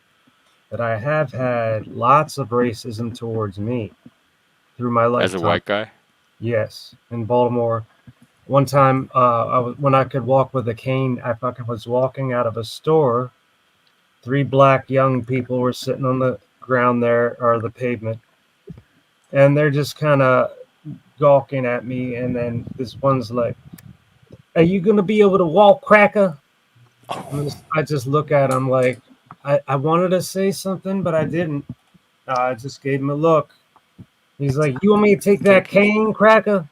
that I have had lots of racism towards me through my lifetime. As a white guy? Yes, in Baltimore. One time, when I could walk with a cane, I fucking was walking out of a store. 3 black young people were sitting on the ground there, or the pavement, and they're just kind of gawking at me. And then this one's like, "Are you gonna be able to walk, cracker?" I just look at him like, I wanted to say something, but I didn't. I just gave him a look. He's like, "You want me to take that cane, cracker?"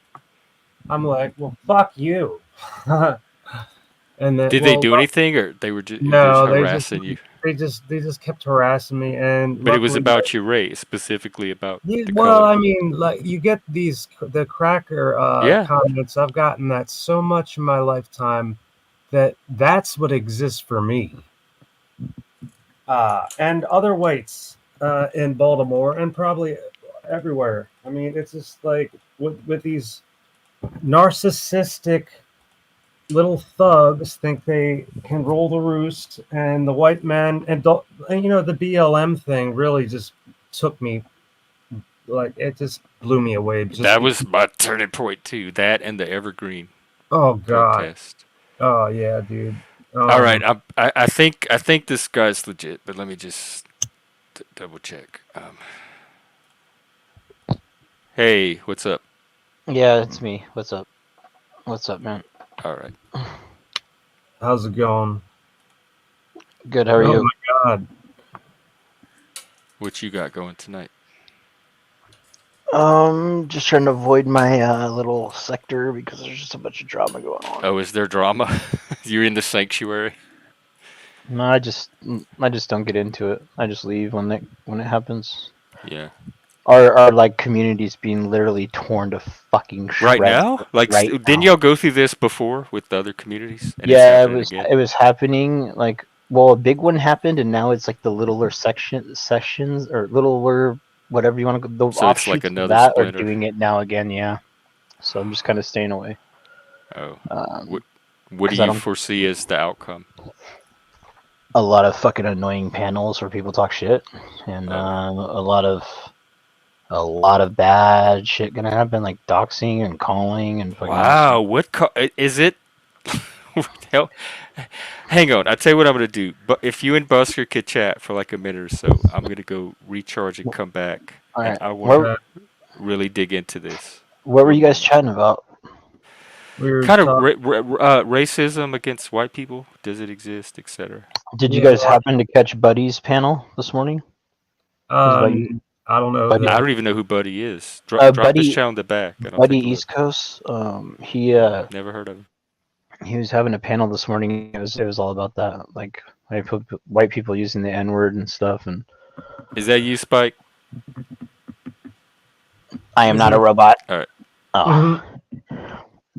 I'm like, "Well, fuck you." And then, Did they do anything, or they were just No, harassing you? They just kept harassing me, and But it was luckily, about your race, specifically about yeah, the well, color. I mean, like the cracker Yeah. comments. I've gotten that so much in my lifetime that's what exists for me. And other whites in Baltimore and probably everywhere. I mean, it's just like with these narcissistic little thugs think they can roll the roost, and the white man and the BLM thing really just took me, like, it just blew me away. Just That was because, my turning point too. That and the Evergreen oh god, protest. oh yeah, dude. All right, I think this guy's legit, but let me just double check. Hey, what's up? Yeah, it's me. What's up? What's up, man? All right. How's it going? Good. How are Oh you? my god. What you got going tonight? Just trying to avoid my little sector because there's just a bunch of drama going on. Oh, is there drama? You're in the sanctuary? No, I just don't get into it. I just leave when it happens. Yeah. Our like community's being literally torn to fucking shreds Right now? Like, right didn't now. y'all go through this before with the other communities? And it's Yeah, happening again? it was happening like, well, a big one happened and now it's like the littler sections or littler whatever you want to go, the So it's like offshoots of another that are splinter. doing it now again, yeah. So I'm just kind of staying away. Oh. Um, What do 'Cause I you don't foresee as the outcome? a lot of fucking annoying panels where people talk shit and a lot of bad shit gonna happen, like doxing and calling and fucking Wow, is it? Hell, hang on. I'll tell you what I'm gonna do. But if you and Busker could chat for like a minute or so, I'm gonna go recharge and come back, all and right. I want to Uh, really dig into this What were for a you guys moment. chatting about? we were Kind of talking. racism against white people. Does it exist, etc.? Did you Yeah, guys happen to catch Buddy's panel this morning? It was about I don't know Buddy. I that. don't even know who Buddy is. Drop his Buddy, channel in the back, and I'll Buddy take a look. East Coast. Never heard of him. He was having a panel this morning. It was all about that, like white people using the N word and stuff. And Is that you, Spike? I am not a robot. All right. Oh.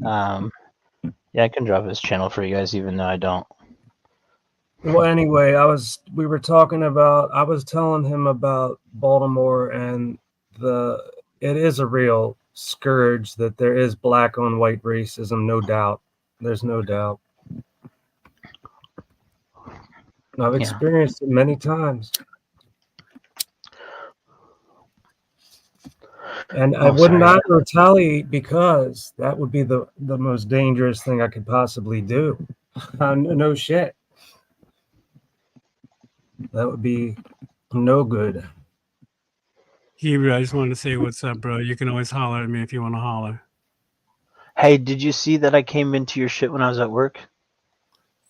Mhm. Yeah, I can drop his channel for you guys, even though I don't. Well, anyway, we were talking about, I was telling him about Baltimore, and it is a real scourge that there is black on white racism, no doubt. There's no doubt. I've Yeah. experienced it many times. And I would sorry. not retaliate because that would be the most dangerous thing I could possibly do. No shit. That would be no good. Hebrew, I just wanted to say what's up, bro. You can always holler at me if you want to holler. Hey, did you see that I came into your shit when I was at work?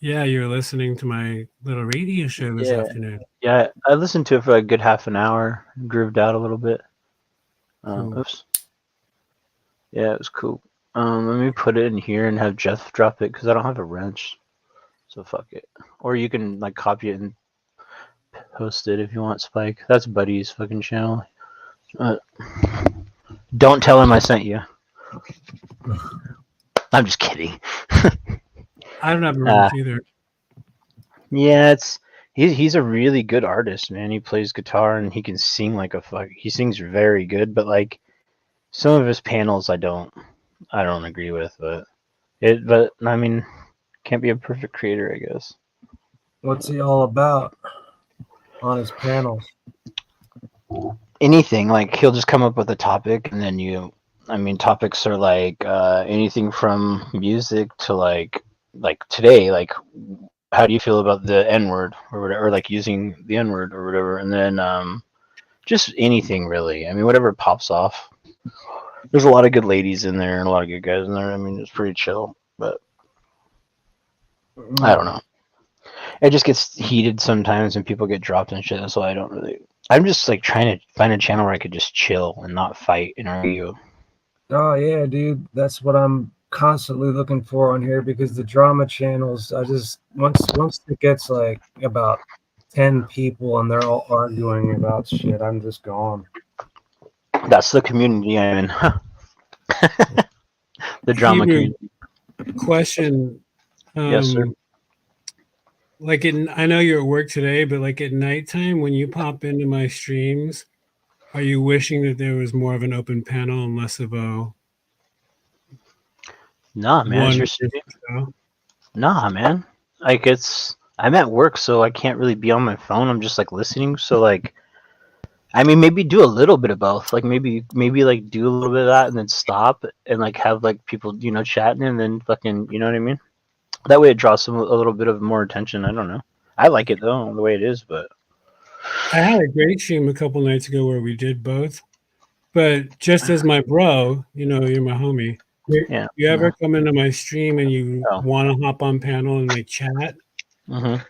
Yeah, you were listening to my little radio show this afternoon. Yeah, I listened to it for a good half an hour, grooved out a little bit. Cool. Oops. Yeah, it was cool. Let me put it in here and have Jeff drop it because I don't have a wrench. So fuck it. Or you can like copy it and post it if you want, Spike. That's Buddy's fucking channel. Don't tell him I sent you. I'm just kidding. I don't have a wrench either. Yeah, he's a really good artist, man. He plays guitar and he can sing like he sings very good, but like some of his panels I don't agree with, but I mean, can't be a perfect creator, I guess. What's he all about on his panels? Anything, like he'll just come up with a topic and then topics are like anything from music to like today, like how do you feel about the N-word or whatever, or like using the N-word or whatever, and then just anything really. I mean, whatever pops off. There's a lot of good ladies in there and a lot of good guys in there. I mean, it's pretty chill, but I don't know. It just gets heated sometimes and people get dropped and shit. That's why I'm just like trying to find a channel where I could just chill and not fight and argue. Oh yeah, dude. That's what I'm constantly looking for on here, because the drama channels, I just once it gets like about 10 people and they're all arguing about shit, I'm just gone. That's the community I'm in. The drama Hebrew, community. question. Yes, sir. Like I know you're at work today, but like at nighttime when you pop into my streams, are you wishing that there was more of an open panel and less of a Nah, man, one it's your stream. show? Nah, man. Like I'm at work, so I can't really be on my phone. I'm just like listening. So like, I mean, maybe do a little bit of both. Like maybe like do a little bit of that and then stop and like have like people chatting and then fucking you know what I mean. That way it draws a little bit of more attention. I don't know. I like it though the way it is, but I had a great stream a couple nights ago where we did both. But just as my bro, you're my homie. yeah. You ever come into my stream and you Oh. want to hop on panel and like chat? Mm-hmm.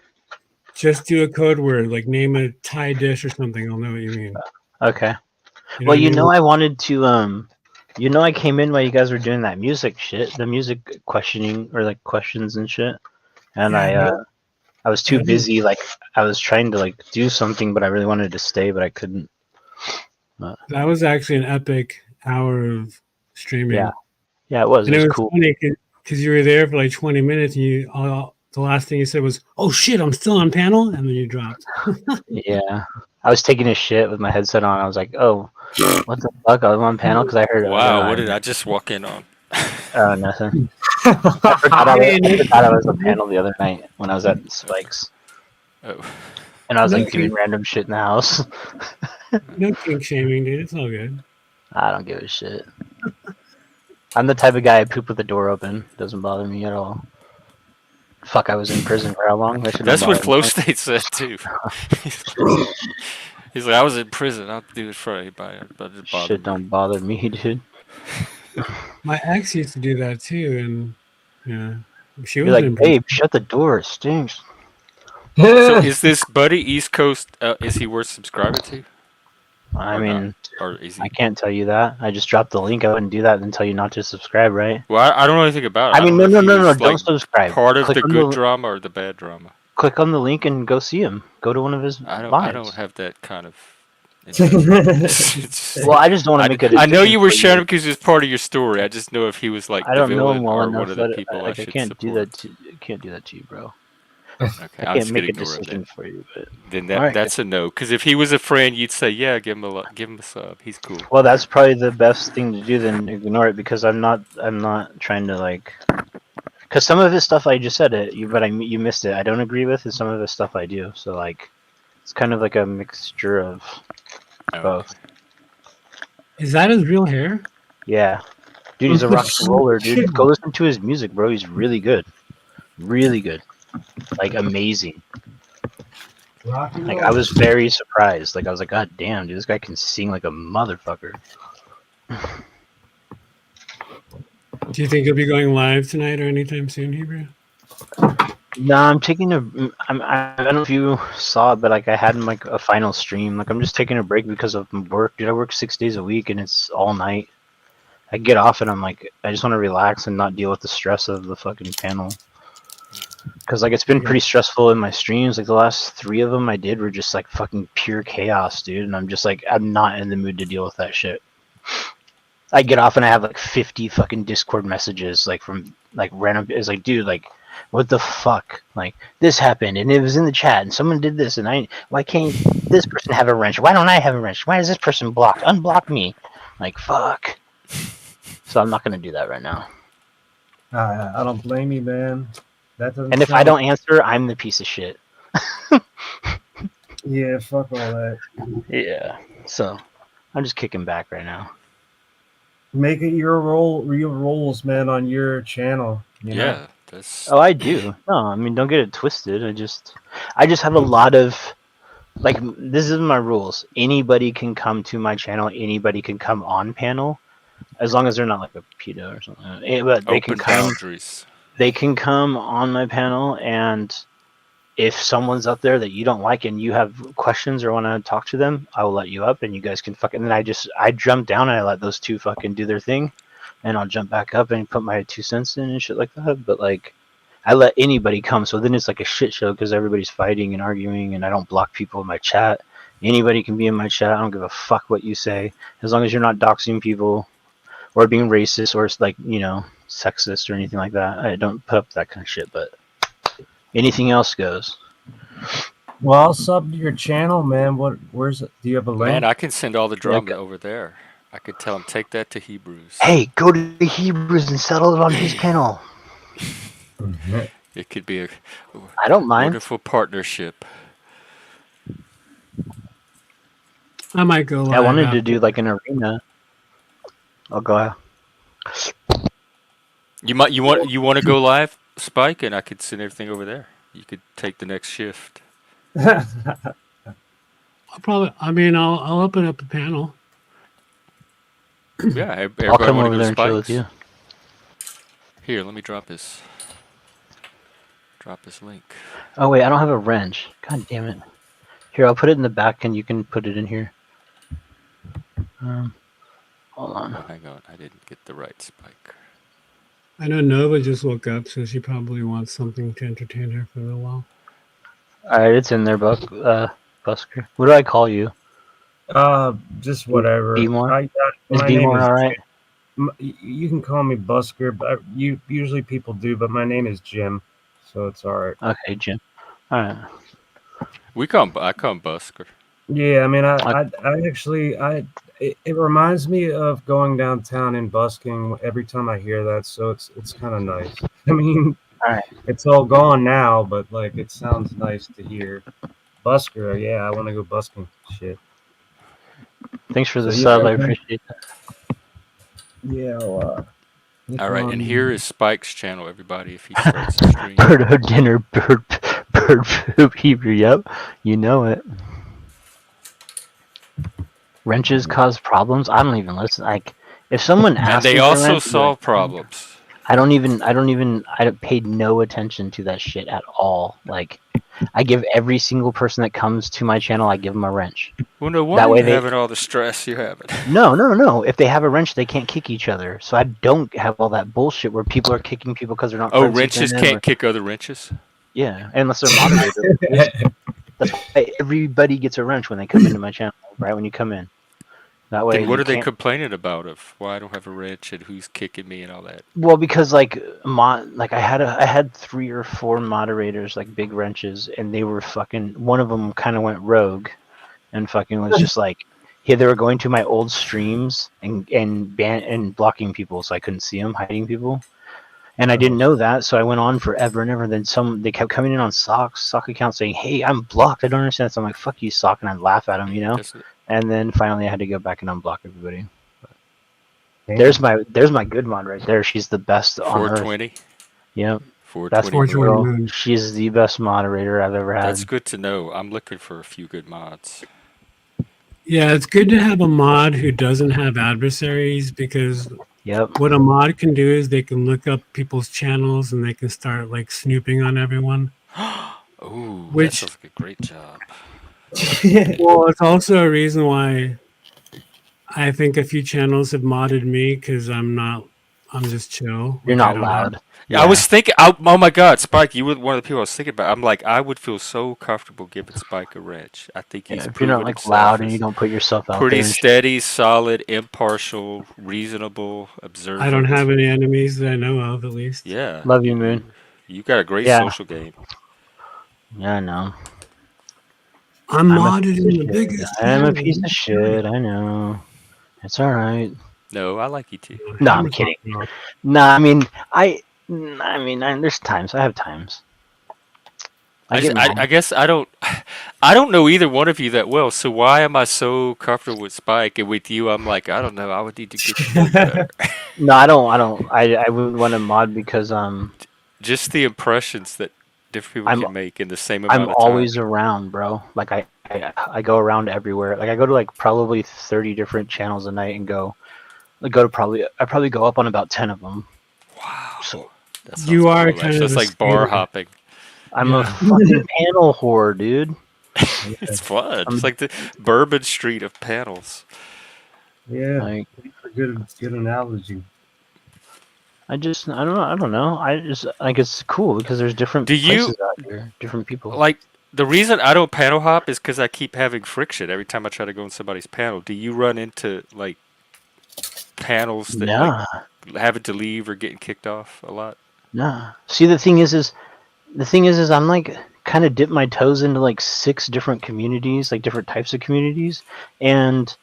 Just do a code word, like name a Thai dish or something. I'll know what you mean. Okay. You know Well, what I mean? I wanted to I came in while you guys were doing that music shit, the music questioning or like questions and shit, and Yeah, I was too busy. Like I was trying to like do something, but I really wanted to stay, but I couldn't. that was actually an epic hour of streaming. Yeah, it was. And It it was was cool. funny because you were there for like 20 minutes and the last thing you said was, "Oh shit, I'm still on panel," and then you dropped. Yeah, I was taking a shit with my headset on. I was like, "Oh, what the fuck?" I was on panel because I heard. Wow, what did I just walk in on? Nothing. I forgot I was on panel the other night when I was at Spikes, Oh, and I was No like doing kink- random shit in the house. No kink shaming, dude. It's all good. I don't give a shit. I'm the type of guy I poop with the door open. Doesn't bother me at all. Fuck, I was in prison for how long? That shit don't that's what bother Flow me. State said too. He's like, I was in prison. I'll do it for anybody, but it bothered Shit me. don't bother me, dude. My ex used to do that too, and yeah, she You're was like, in prison. babe, shut the door. It stinks. So is this buddy East Coast? Is he worth subscribing to? I Or mean, not? Or is he? I can't tell you that. I just dropped the link. I wouldn't do that and tell you not to subscribe, right? Well, I don't know anything about it. I mean, don't know if he no. was, Don't like, subscribe. part of Click the on good drama or the bad drama. Click on the link and go see him. Go to one of his I lives. don't have that kind of. Well, I just don't want to make it. I know you were sharing him because he was part of your story. I just know if he was like I the don't know him villain well or enough one of the that people I I should can't support. can't do that to you, bro. Okay, I I'm can't just make gonna a ignore him decision then. for you, but Then Alright. that's a no. Because if he was a friend, you'd say, yeah, give him a sub. He's cool. well, that's probably the best thing to do. Then ignore it because I'm not trying to like. Because some of his stuff I just said it, you missed it. I don't agree with, and some of his stuff I do. So like, it's kind of like a mixture of both. Is that his real hair? Yeah, dude, he's a rock and roller, dude. Go listen to his music, bro. He's really good, like amazing. Like I was very surprised. Like I was like, God damn, dude, this guy can sing like a motherfucker. Do you think he'll be going live tonight or anytime soon, Hebrew? No, I'm taking I don't know if you saw it, but like I had like a final stream. Like I'm just taking a break because of work, dude. I work 6 days a week and it's all night. I get off and I'm like, I just want to relax and not deal with the stress of the fucking panel. Because like it's been pretty stressful in my streams. Like the last 3 of them I did were just like fucking pure chaos, dude. And I'm just like, I'm not in the mood to deal with that shit. I get off and I have like 50 fucking Discord messages like from like random. It's like, dude, like, what the fuck? Like this happened and it was in the chat and someone did this and why can't this person have a wrench? Why don't I have a wrench? Why is this person blocked? Unblock me. Like fuck. So I'm not gonna do that right now. I don't blame you, man. That doesn't. And if I don't answer, I'm the piece of shit. Yeah, fuck all that. Yeah. So I'm just kicking back right now. Make it your roles, man, on your channel. You know? Yeah, that's. Oh, I do. No, I mean, don't get it twisted. I just have a lot of like. This is my rules. Anybody can come to my channel. Anybody can come on panel, as long as they're not like a pedo or something. But they can Open come. boundaries. They can come on my panel, and if someone's up there that you don't like and you have questions or want to talk to them, I will let you up, and you guys can fucking. And then I jump down and I let those two fucking do their thing, and I'll jump back up and put my 2 cents in and shit like that. But like, I let anybody come, so then it's like a shit show because everybody's fighting and arguing, and I don't block people in my chat. Anybody can be in my chat. I don't give a fuck what you say, as long as you're not doxing people or being racist or like sexist or anything like that. I don't put up that kind of shit, but anything else goes. Well, I'll sub to your channel, man. Where's it? Do you have a link? Man, I can send all the drama over there. I could tell him, take that to Hebrews. Hey, go to the Hebrews and settle it on his panel. It could be a I don't mind. wonderful partnership. I might go live. I wanted to after. do like an arena. I'll go ahead. You want to go live, Spike, and I could send everything over there. You could take the next shift. I'll probably. I mean, I'll open up a panel. Yeah, I'll everybody come want over to there go and chill with Spikes? you. Here, let me drop this link. Oh wait, I don't have a wrench. God damn it. Here, I'll put it in the back and you can put it in here. Hold on. Oh, hang on, I didn't get the right Spike. I know Nova just woke up, so she probably wants something to entertain her for a little while. Alright, it's in there, Busker. What do I call you? Just whatever. D-More? Is My name D-More is. alright? You can call me Busker, but usually people do. But my name is Jim, so it's all right. Okay, Jim. Alright. I call him Busker. Yeah, I mean, I actually, it reminds me of going downtown and busking every time I hear that. So it's kind of nice. I mean, Alright. it's all gone now, but like it sounds nice to hear. Busker, yeah, I want to go busking. Shit. Thanks for the So, sub, yeah, I appreciate that. Yeah. All right, and here is Spike's channel, everybody, if he starts the stream. Birdo dinner, bird poop heaver, yep. You know it. Wrenches cause problems? I don't even listen. Like, if someone And asks they me for a also wrench, solve problems. I paid no attention to that shit at all. Like, I give every single person that comes to my channel, I give them a wrench. Well, no That wonder way you're they- having all the stress you're having. No. If they have a wrench, they can't kick each other. So I don't have all that bullshit where people are kicking people because they're not. Oh, friends with wrenches them can't or- kick other wrenches? Yeah, unless they're moderators. That's why everybody gets a wrench when they come into my channel. Right when you come in. That way. Then what you are they can't- complaining about of why I don't have a wrench and who's kicking me and all that? Well, because I had 3 or 4 moderators, like big wrenches, and they were fucking. One of them kind of went rogue, and fucking was just like, yeah, they were going to my old streams and blocking people, so I couldn't see them, hiding people, and I didn't know that, so I went on forever and ever. Then they kept coming in on sock account saying, "Hey, I'm blocked. I don't understand." So I'm like, "Fuck you, sock," and I'd laugh at them, you know. And then finally, I had to go back and unblock everybody. There's my good mod right there. She's the best on Earth. 420? Yep. 420. That's 420 moon. She's the best moderator I've ever had. That's good to know. I'm looking for a few good mods. Yeah, it's good to have a mod who doesn't have adversaries, because Yep. what a mod can do is they can look up people's channels and they can start like snooping on everyone. Ooh, that Which- sounds like a great job. Well, it's also a reason why I think a few channels have modded me, because I'm just chill. You're Like, I not don't loud. have- I was thinking, oh my God, Spike, you were one of the people I was thinking about. I'm like, I would feel so comfortable giving Spike a wrench. I think he's If you're not proven like himself loud and as you don't put yourself out pretty there. and shit. steady, solid, impartial, reasonable, observant. I don't have any enemies that I know of, at least. Yeah. Love you, Moon. You got a great Yeah. social game. Yeah, I know. I'm I'm a modded piece in of the shit. biggest. I'm a channel. piece of shit. I know. It's all right. No, I like you too. No, I'm kidding. Nah, I mean, there's times. I have times. I guess I don't know either one of you that well. So why am I so comfortable with Spike, and with you, I'm like, I don't know. I would need to get to know you better. No, I don't. I wouldn't want to mod because Just the impressions that different people can make in the same amount I'm of time. always around, bro. Like I go around everywhere. Like I go to like probably 30 different channels a night and I probably go up on about 10 of them. Wow. So That sounds You are cool, kind actually. of That's a like bar skater. hopping. I'm a fucking panel whore, dude. It's fun. It's like the Bourbon Street of panels. Yeah, Like a good analogy. I don't know. I just like it's cool because there's different Do you- places out here, different people. Like, the reason I don't panel hop is because I keep having friction every time I try to go in somebody's panel. Do you run into, like, panels that, Nah, like, having to leave or getting kicked off a lot? nah. See, the thing is I'm like kind of dipped my toes into like 6 different communities, like different types of communities, and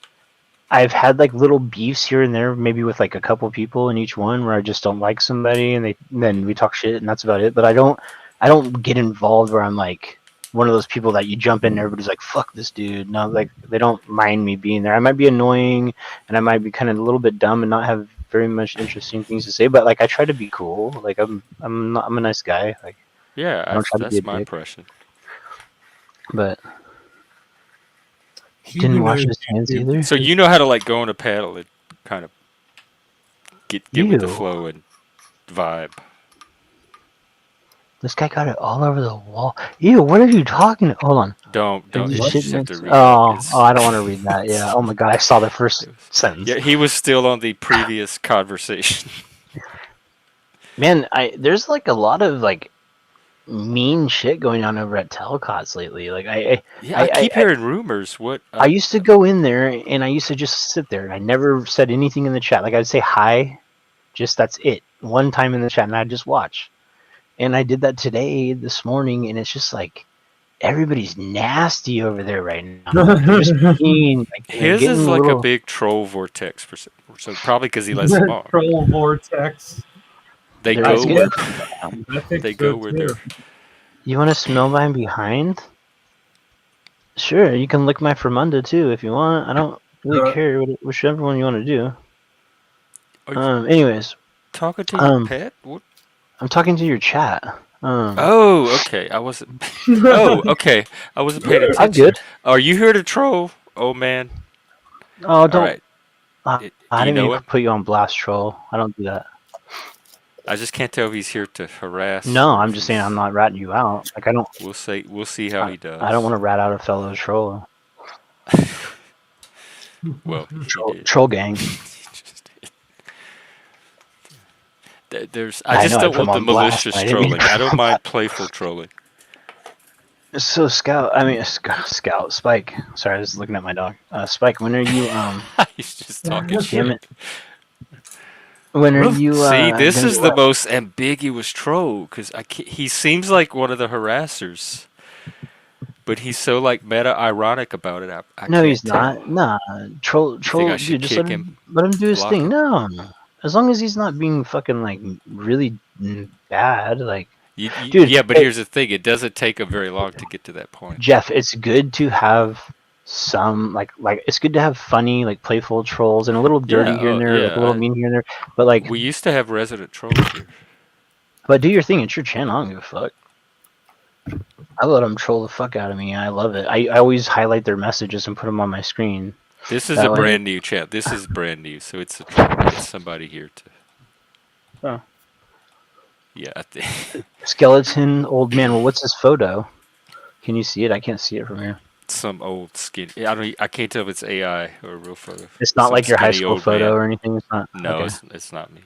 I've had like little beefs here and there, maybe with like a couple people in each one, where I just don't like somebody, and then we talk shit, and that's about it. But I don't get involved where I'm like one of those people that you jump in and everybody's like, fuck this dude. No, like they don't mind me being there. I might be annoying and I might be kind of a little bit dumb and not have very much interesting things to say, but like I try to be cool. Like I'm a nice guy. Like Yeah, I don't try to be a that's my dick. impression. But He didn't even wash knows his hands you. either. So you know how to like go on a paddle and kind of get with the Ew. flow and vibe. This guy got it all over the wall. Ew, what are you talking? Hold on. Don't Are you you What? just shitting have it? to read up. Oh, I don't want to read that. Yeah. Oh my god, I saw the first sentence. Yeah, he was still on the previous conversation. Man, there's like a lot of like mean shit going on over at Telcots lately. Like Yeah, I keep hearing rumors. What? I used to go in there and I used to just sit there and I never said anything in the chat. Like I'd say hi, just that's it. One time in the chat and I'd just watch. And I did that this morning, and it's just like everybody's nasty over there right now. Like, they're just mean, like they're His getting is a like a little. big troll vortex, so probably because he lets them on. Troll vortex. They It's go I where guess I think they so go where too. they're. You want to smell mine behind? Sure, you can lick my Fermunda too if you want. I don't really Uh, care whichever one you want to do. Are you Anyways, talking to your um, pet? What? I'm talking to your chat. Oh, okay. I wasn't. Oh, okay. I wasn't paying I'm attention. good. Are you here to troll, old man? Oh, All don't. right. Do I you didn't know mean to him? put you on blast, troll. I don't do that. I just can't tell if he's here to harass No, or I'm if just saying I'm he's. not ratting you out. Like I don't. We'll see how he I don't does. want to rat out a fellow troll. Well, he did. Troll gang. He just did. There's. I I just know I don't put him want the on blast. malicious I didn't mean to trolling. put I him don't on mind blast. playful trolling. So Scout, Spike. Sorry, I was looking at my dog. Spike, when are you He's just talking damn it. shit. When are you See, this gonna is do the what? most ambiguous troll because he seems like one of the harassers, but he's so like meta ironic about it. I No, can't he's tell. not. Nah. You think I Dude, should just kick him, let him do his block thing. him? No. As long as he's not being fucking like really bad, like dude, Yeah, but here's the thing: it doesn't take him very long to get to that point. Jeff, it's good to have some like it's good to have funny, like playful trolls and a little dirty here and there, like a little Yeah. mean here and there. But like, We used to have resident trolls here. but do your thing. It's your channel. I don't give a fuck. I let them troll the fuck out of me. I love it. I always highlight their messages and put them on my screen. This is That a way, brand new chat. This is brand new, so it's a troll. It's somebody here to. Oh. Yeah, I think Skeleton old man. Well, what's his photo? Can you see it? I can't see it from here. some old skin. I can't tell if it's AI or a real photo. It's not Some like your high skinny school old photo man. or anything. It's not. No, Okay. it's not me.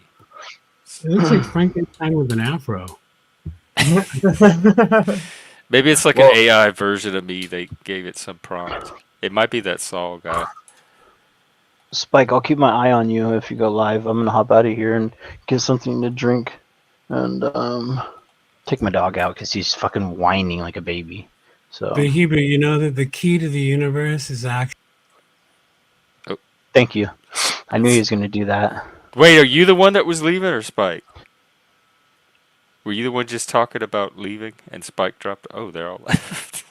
It looks like Frankenstein with an afro. Maybe it's like Well- an AI version of me. They gave it some prompt. It might be that Saul guy. Spike, I'll keep my eye on you if you go live. I'm gonna hop out of here and get something to drink, and take my dog out because he's fucking whining like a baby. So But Hebrew, you know that the key to the universe is actually. thank you. I knew he was gonna do that. Wait, are you the one that was leaving or Spike? Were you the one just talking about leaving and Spike dropped? Oh, they're all left.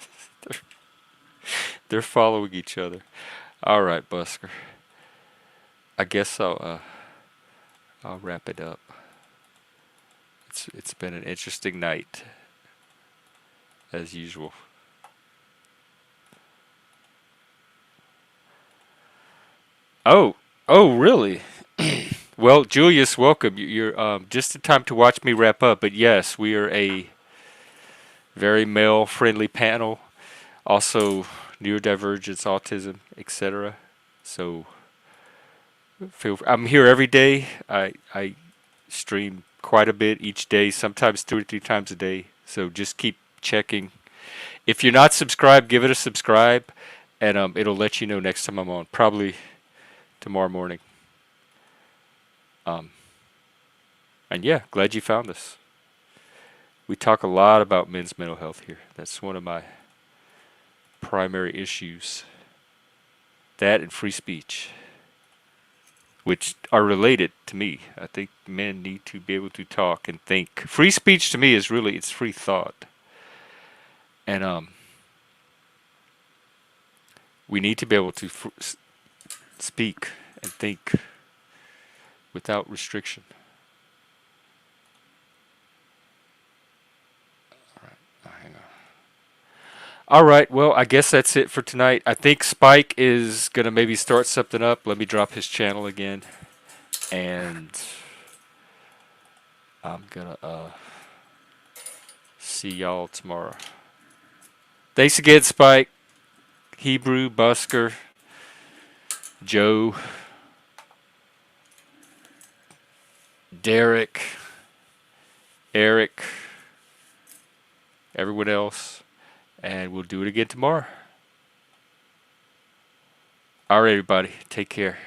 They're following each other. All right, Busker. I guess I'll wrap it up. It's been an interesting night, as usual. Oh, really? Well, Julius, welcome. You're just in time to watch me wrap up. But yes, we are a very male-friendly panel. Also, neurodivergence, autism, etc. So, I'm here every day. I stream quite a bit each day, sometimes 2 or 3 times a day. So just keep checking. If you're not subscribed, give it a subscribe, and it'll let you know next time I'm on. Probably tomorrow morning. And yeah, glad you found us. We talk a lot about men's mental health here. That's one of my primary issues. That and free speech. which are related to me. I think men need to be able to talk and think. Free speech to me is really, it's free thought. And we need to be able to speak and think without restriction. All right, hang on. All right, well, I guess that's it for tonight. I think Spike is going to maybe start something up. Let me drop his channel again. And I'm going to see y'all tomorrow. Thanks again, Spike, Hebrew, Busker, Joe, Derek, Eric, everyone else. And we'll do it again tomorrow. All right, everybody. Take care.